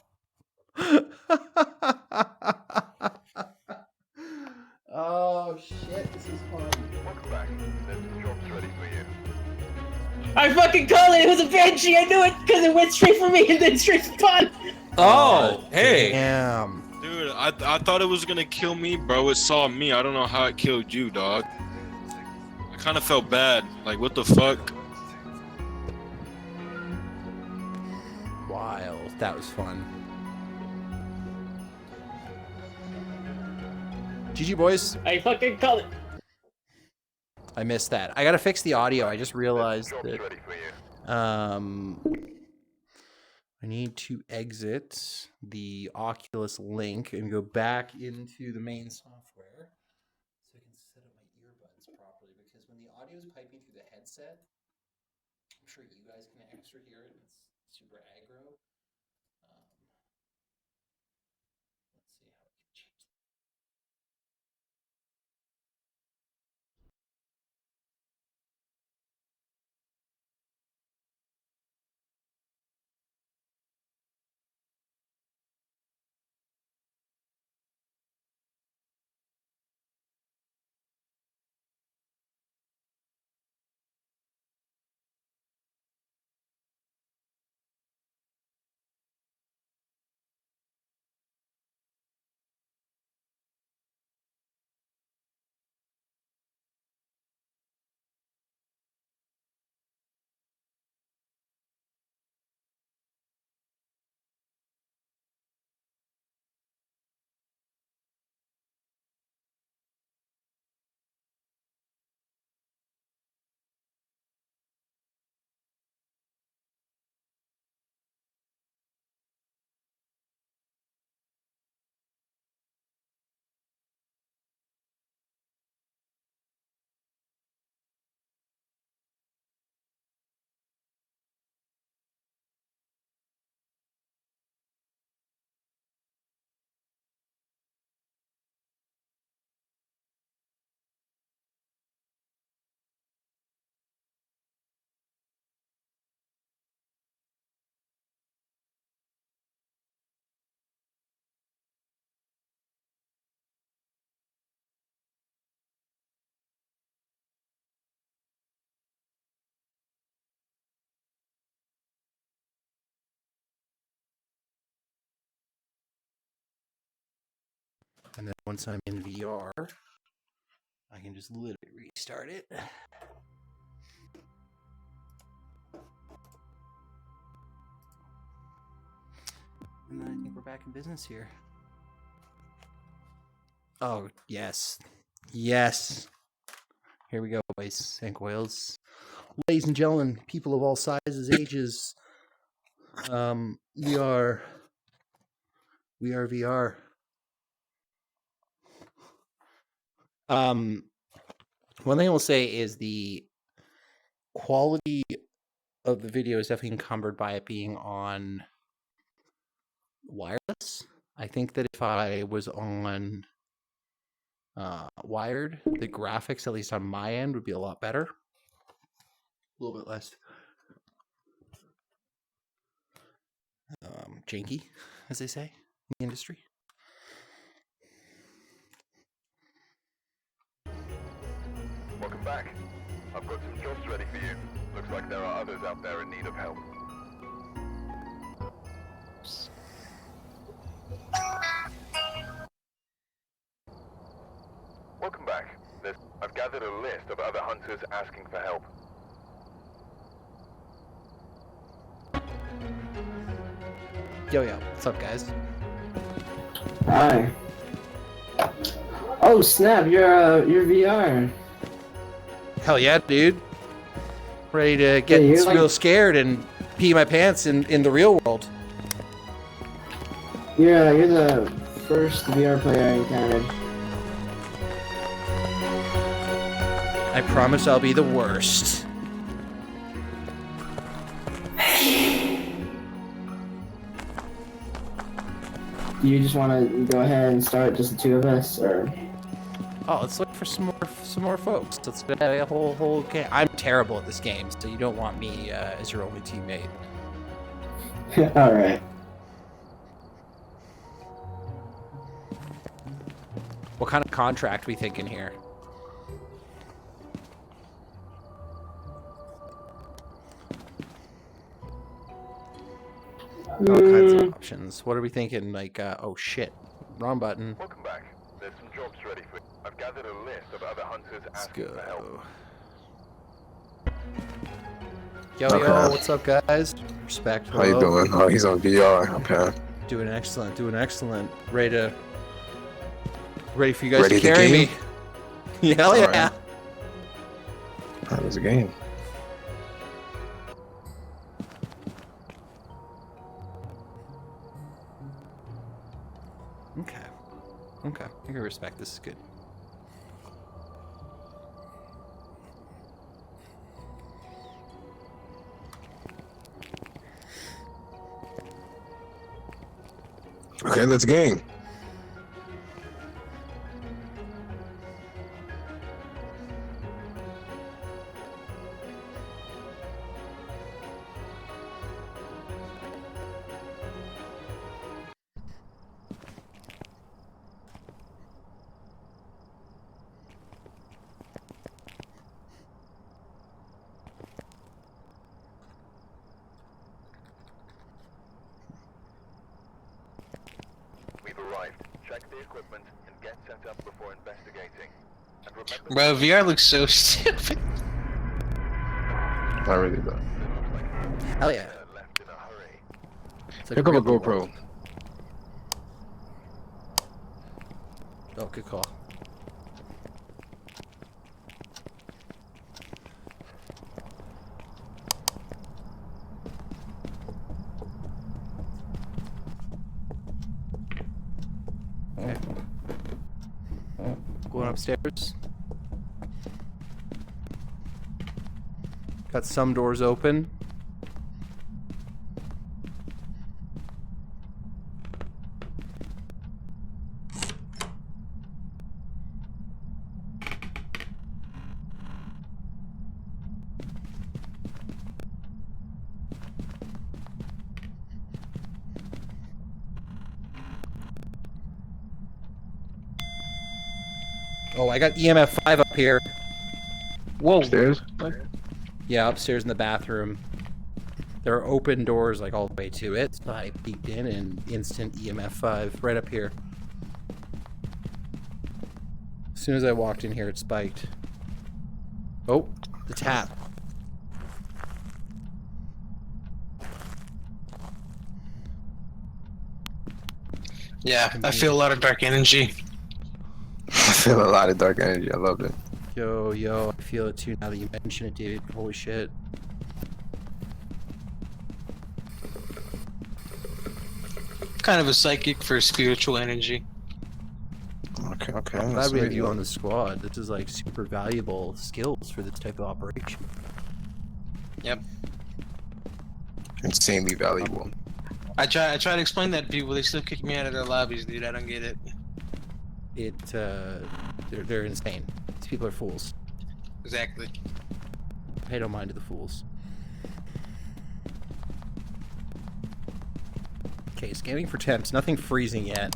Oh shit, this is fun. Welcome back. The job's ready for you. I fucking called it! It was a banshee! I knew it! Because it went straight for me and then straight for Pun! Oh, hey. Damn. Dude, I thought it was gonna kill me, bro. It saw me. I don't know how it killed you, dog. I kind of felt bad. Like, what the fuck? Wild. That was fun. GG boys. I fucking called it! I missed that. I gotta fix the audio. I just realized that I need to exit the Oculus link and go back into the main software so I can set up my earbuds properly, because when the audio is piping through the headset, I'm sure you guys can extra hear it and it's super aggro. And then once I'm in VR, I can just literally restart it. And then I think we're back in business here. Oh, yes. Yes. Here we go, boys and girls. Ladies and gentlemen, people of all sizes, ages, we are VR. One thing I will say is the quality of the video is definitely encumbered by it being on wireless. I think that if I was on wired, the graphics, at least on my end, would be a lot better. A little bit less janky, as they say in the industry. Welcome back. I've got some jobs ready for you. Looks like there are others out there in need of help. Welcome back. I've gathered a list of other hunters asking for help. Yo, what's up, guys? Hi. Oh snap! You're VR. Hell yeah, dude! Ready to get real scared and pee my pants in the real world. You're the first VR player I encountered. I promise I'll be the worst. Do you just want to go ahead and start just the two of us, or? Oh, let's look for some more folks. Let's get a whole game. I'm terrible at this game, so you don't want me as your only teammate. All right. What kind of contract we thinking here? All kinds of options. What are we thinking? Like, oh shit, wrong button. Welcome back. There's some jobs ready for you. I've gathered a list of other hunters asking for help. Yo, what's up, guys? Respect. How you doing? Oh, he's on VR. Okay. Doing excellent. Ready for you guys to carry me. Hell yeah. How was the game? Okay. I can respect this. Is good. Okay, let's game. We've arrived. Check the equipment and get set up before investigating. And remember, Bro, VR looks so stupid. Not really though. Hell yeah. Pick up a GoPro. Oh, good call. Okay. Going upstairs. Got some doors open. Oh, I got EMF 5 up here. Whoa. Upstairs? Yeah, upstairs in the bathroom. There are open doors like all the way to it. So I peeked in and instant EMF 5 right up here. As soon as I walked in here, it spiked. Oh, the tap. Yeah, I feel a lot of dark energy. I feel a lot of dark energy. I love it. Yo, I feel it too now that you mention it, dude. Holy shit. Kind of a psychic for spiritual energy. Okay. I'm glad we have you on the squad. This is like super valuable skills for this type of operation. Yep. Insanely valuable. I try to explain that to people. They still kick me out of their lobbies, dude. I don't get it. They're insane. These people are fools. Exactly. Pay no mind to the fools. Okay, scanning for temps. Nothing freezing yet.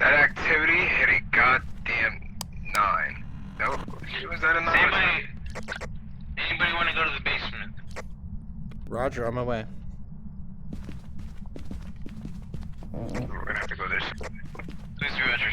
That activity hit a goddamn 9. Was that a 9? Anybody want to go to the basement? Roger, on my way. We're gonna have to go this. Please be Roger.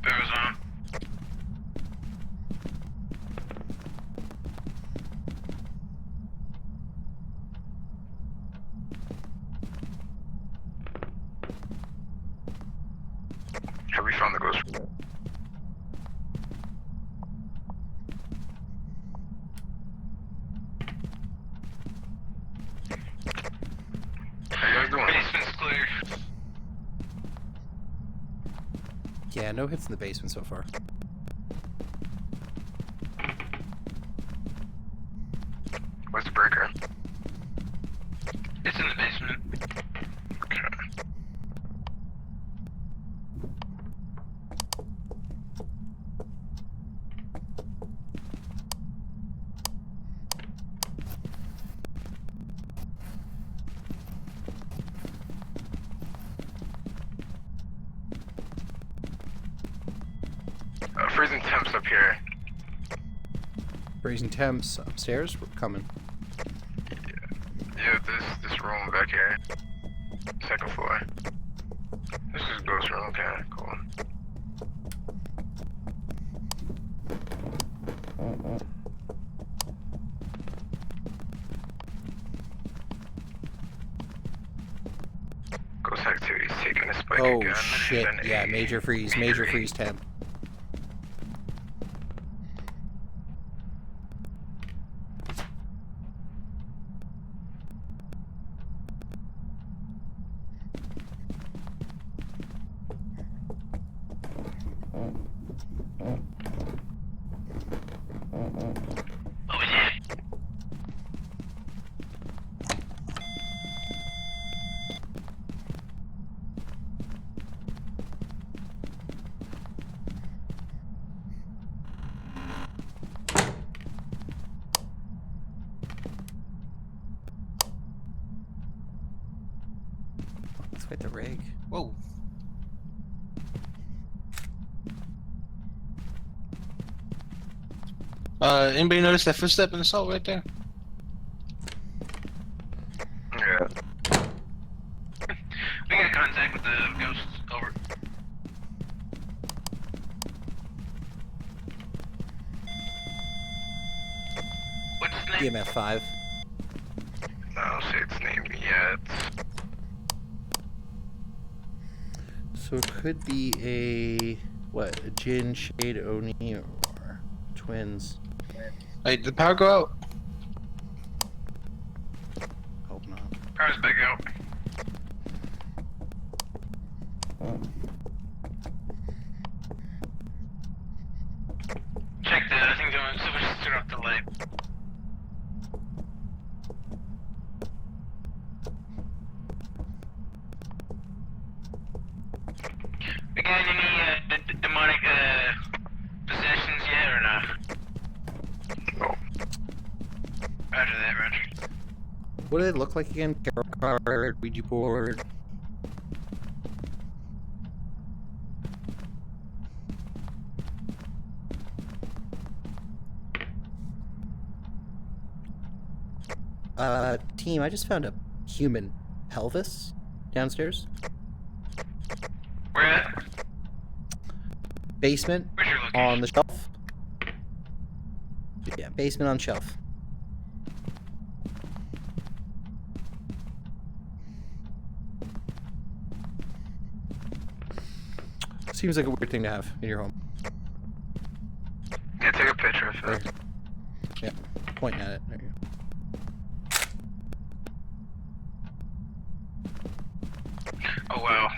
Bears on. Have we found the ghost? How you guys doing? Basement's clear. Yeah, no hits in the basement so far. Where's the breaker? It's in the basement. Okay. Freezing temps up here. Freezing temps upstairs. We're coming. Yeah, this room back here. Second floor. This is ghost room, okay, cool. Ghost activity's taking a spike Oh again. shit! Then Yeah, a major freeze temp. Let's fight the rig. Whoa. Anybody notice that footstep in the salt right there? Yeah. We got contact with the ghosts. Over. What's his name? EMF 5. I don't see its name yet. So it could be a Jin, Shade, Oni, or twins. Hey, did the power go out? Hope not. Power's back out. gotten any demonic possessions yet or not? No. Roger that, Roger. What do they look like again? Tarot card, Ouija board. Team, I just found a human pelvis downstairs. Where at? Basement Where's your location? on the shelf. Yeah, basement on shelf. Seems like a weird thing to have in your home. Yeah, take a picture of it. Right. Yeah, pointing at it. There you go. Oh, wow.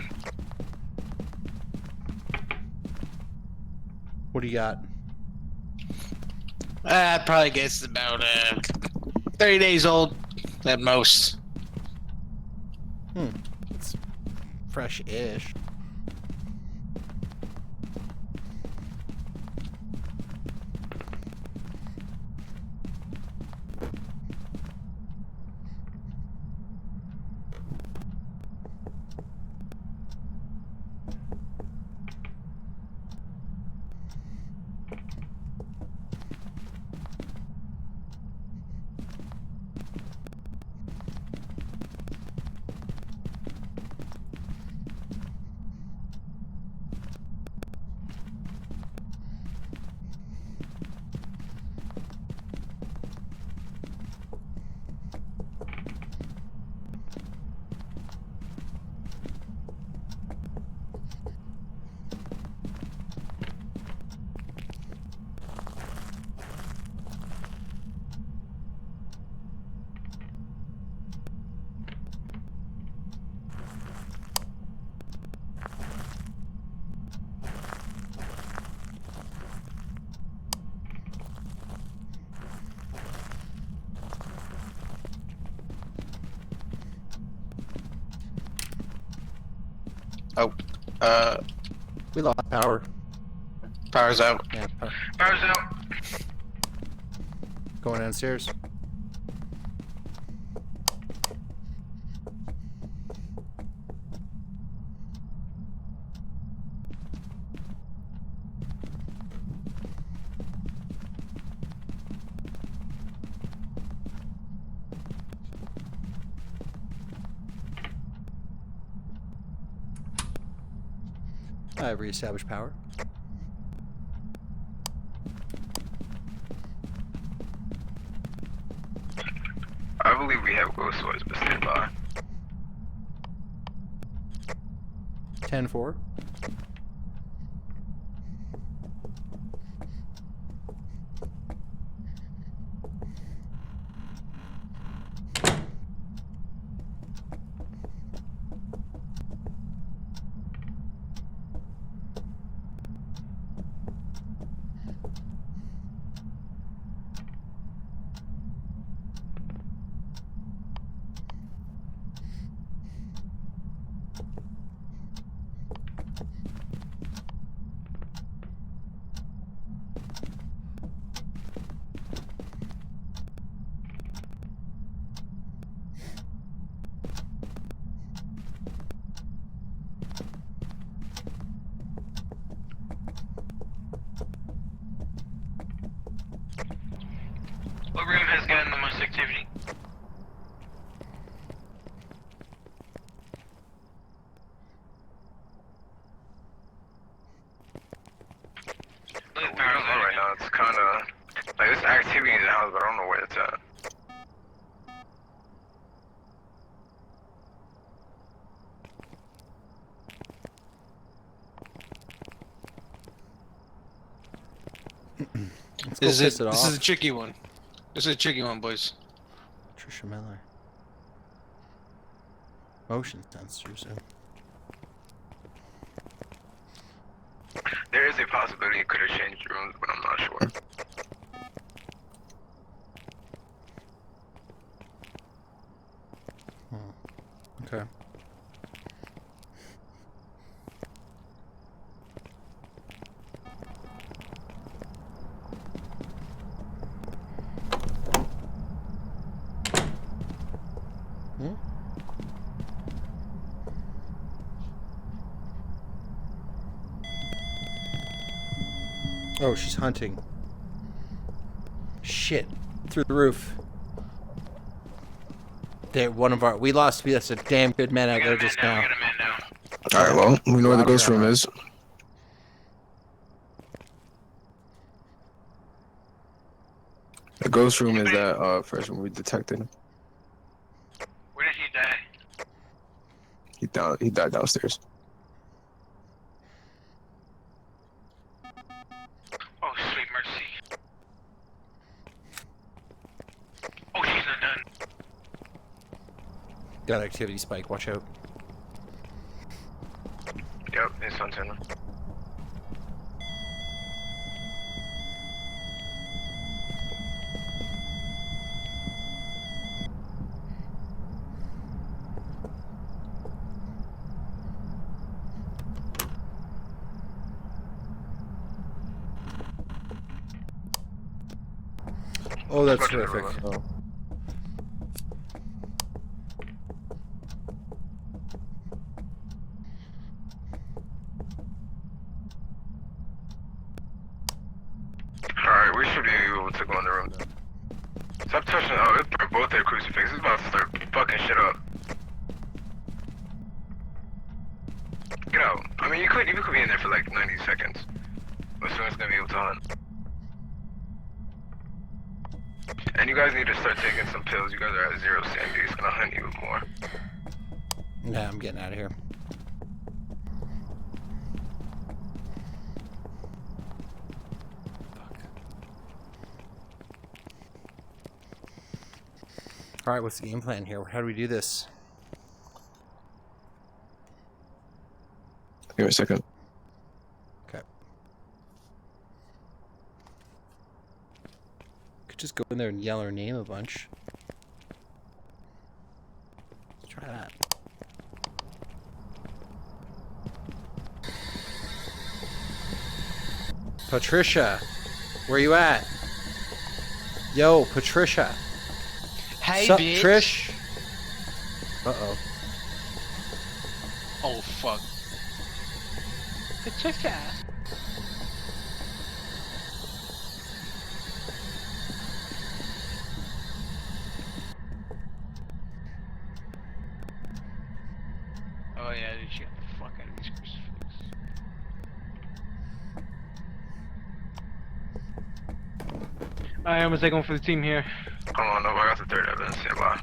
What do you got? I'd probably guess about 30 days old at most. It's fresh-ish. Oh, We lost power. power's out. Yeah, Power's out. going downstairs. I've reestablished power. I believe we have ghost swords, but stand by. 10-4. What room has gotten the most activity? We don't know right now. It's kind of like there's activity in the house, but I don't know where it's at. Let's go This piss is it this off. is a tricky one. This is a tricky one, boys. Trisha Miller. Motion sensors. There is a possibility it could have changed rooms, but I'm not sure. Okay. Oh, she's hunting. Shit. Through the roof. There, we lost a damn good man out there just now. Alright, well, we know where the ghost room is. The ghost room is that first one we detected. Where did he die? He died downstairs. Oh, sweet mercy. Oh, she's not done. Got activity spike, watch out. Yep, it's hunting. Oh, that's terrific. Oh. Alright, we should be able to go in the room. Stop touching it. Oh, they're both their crucifixes. It's about to start fucking shit up. Get out. I mean, you could be in there for like 90 seconds. But soon it's gonna be able to hunt. And you guys need to start taking some pills. You guys are at 0 sanity. It's gonna hunt you more. Nah, I'm getting out of here. Alright, what's the game plan here? How do we do this? Give me a second. Okay. Could just go in there and yell her name a bunch. Let's try that. Patricia, where you at? Yo, Patricia. Hey, Sup, bitch. Trish? Uh-oh. Oh, fuck. Patricia. Oh, yeah, dude, she got the fuck out of these crucifixes. Alright, I'm gonna take one for the team here. Come on, no, I got the third evidence. Yeah, bye.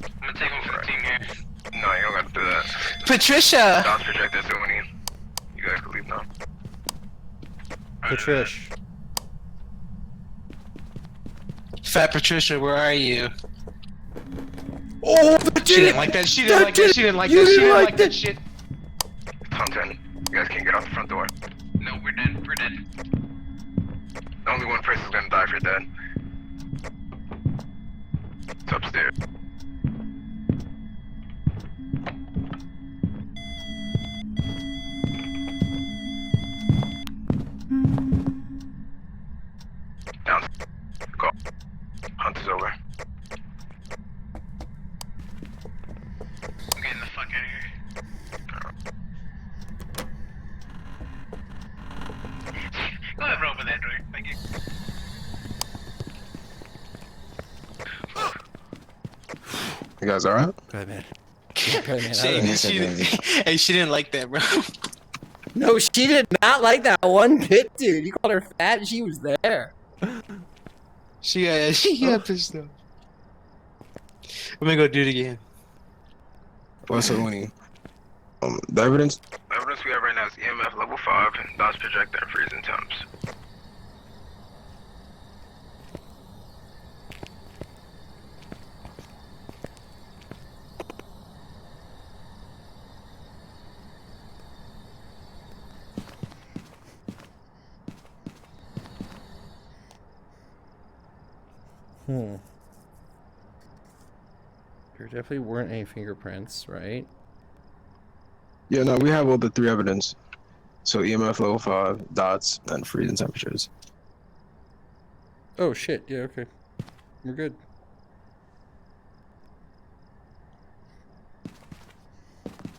I'm gonna take one for the team here. No, you don't got to do that. Patricia! Dots projected, so when you guys can leave now. Patrish. Fat Patricia, where are you? Oh, she didn't like that. She didn't like that. She didn't like that. She didn't like that shit. Content. You guys can't get out the front door. No, we're dead. We're dead. Only one person's gonna die if you're dead. It's upstairs. Down. Go. Hunt is over. I'm getting the fuck out of here. Go ahead and open that door. Thank you. You guys alright? Good man. Hey, she didn't like that, bro. No, she did not like that one bit, dude. You called her fat and she was there. She got pissed off. I'm gonna go do it again. What's the winning? The evidence? The evidence we have right now is EMF level 5, dots projector, and freezing temps. There definitely weren't any fingerprints, right? Yeah, no, we have all the 3 evidence. So EMF level 5, dots, and freezing temperatures. Oh shit, yeah, okay. We're good.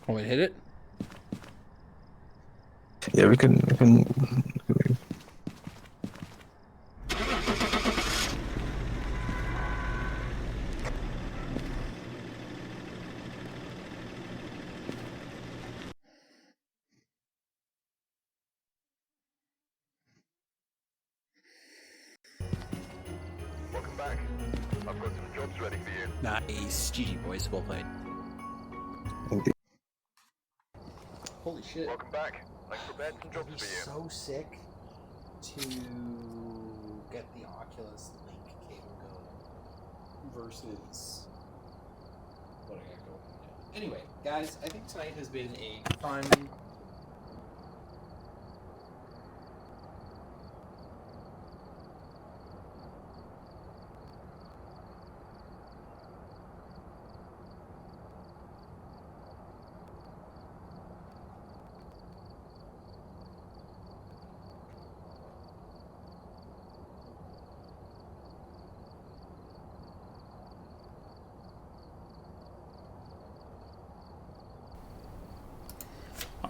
Oh, it hit it? Yeah, we can I've got some jobs ready for you. Nice. GG, boys. Well played. Holy shit. Welcome back. I've prepared some jobs for you. So sick to get the Oculus Link cable going versus what I got going now. Anyway, guys, I think tonight has been a fun.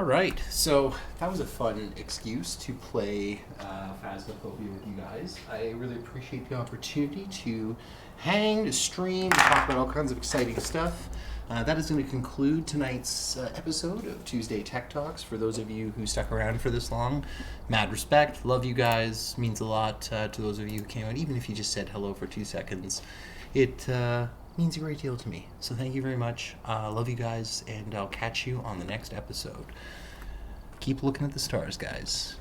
Alright, so that was a fun excuse to play Phasmophobia with you guys. I really appreciate the opportunity to hang, to stream, to talk about all kinds of exciting stuff. That is going to conclude tonight's episode of Tuesday Tech Talks. For those of you who stuck around for this long, mad respect, love you guys, means a lot to those of you who came out, even if you just said hello for 2 seconds. It means a great deal to me. So thank you very much. Love you guys, and I'll catch you on the next episode. Keep looking at the stars, guys.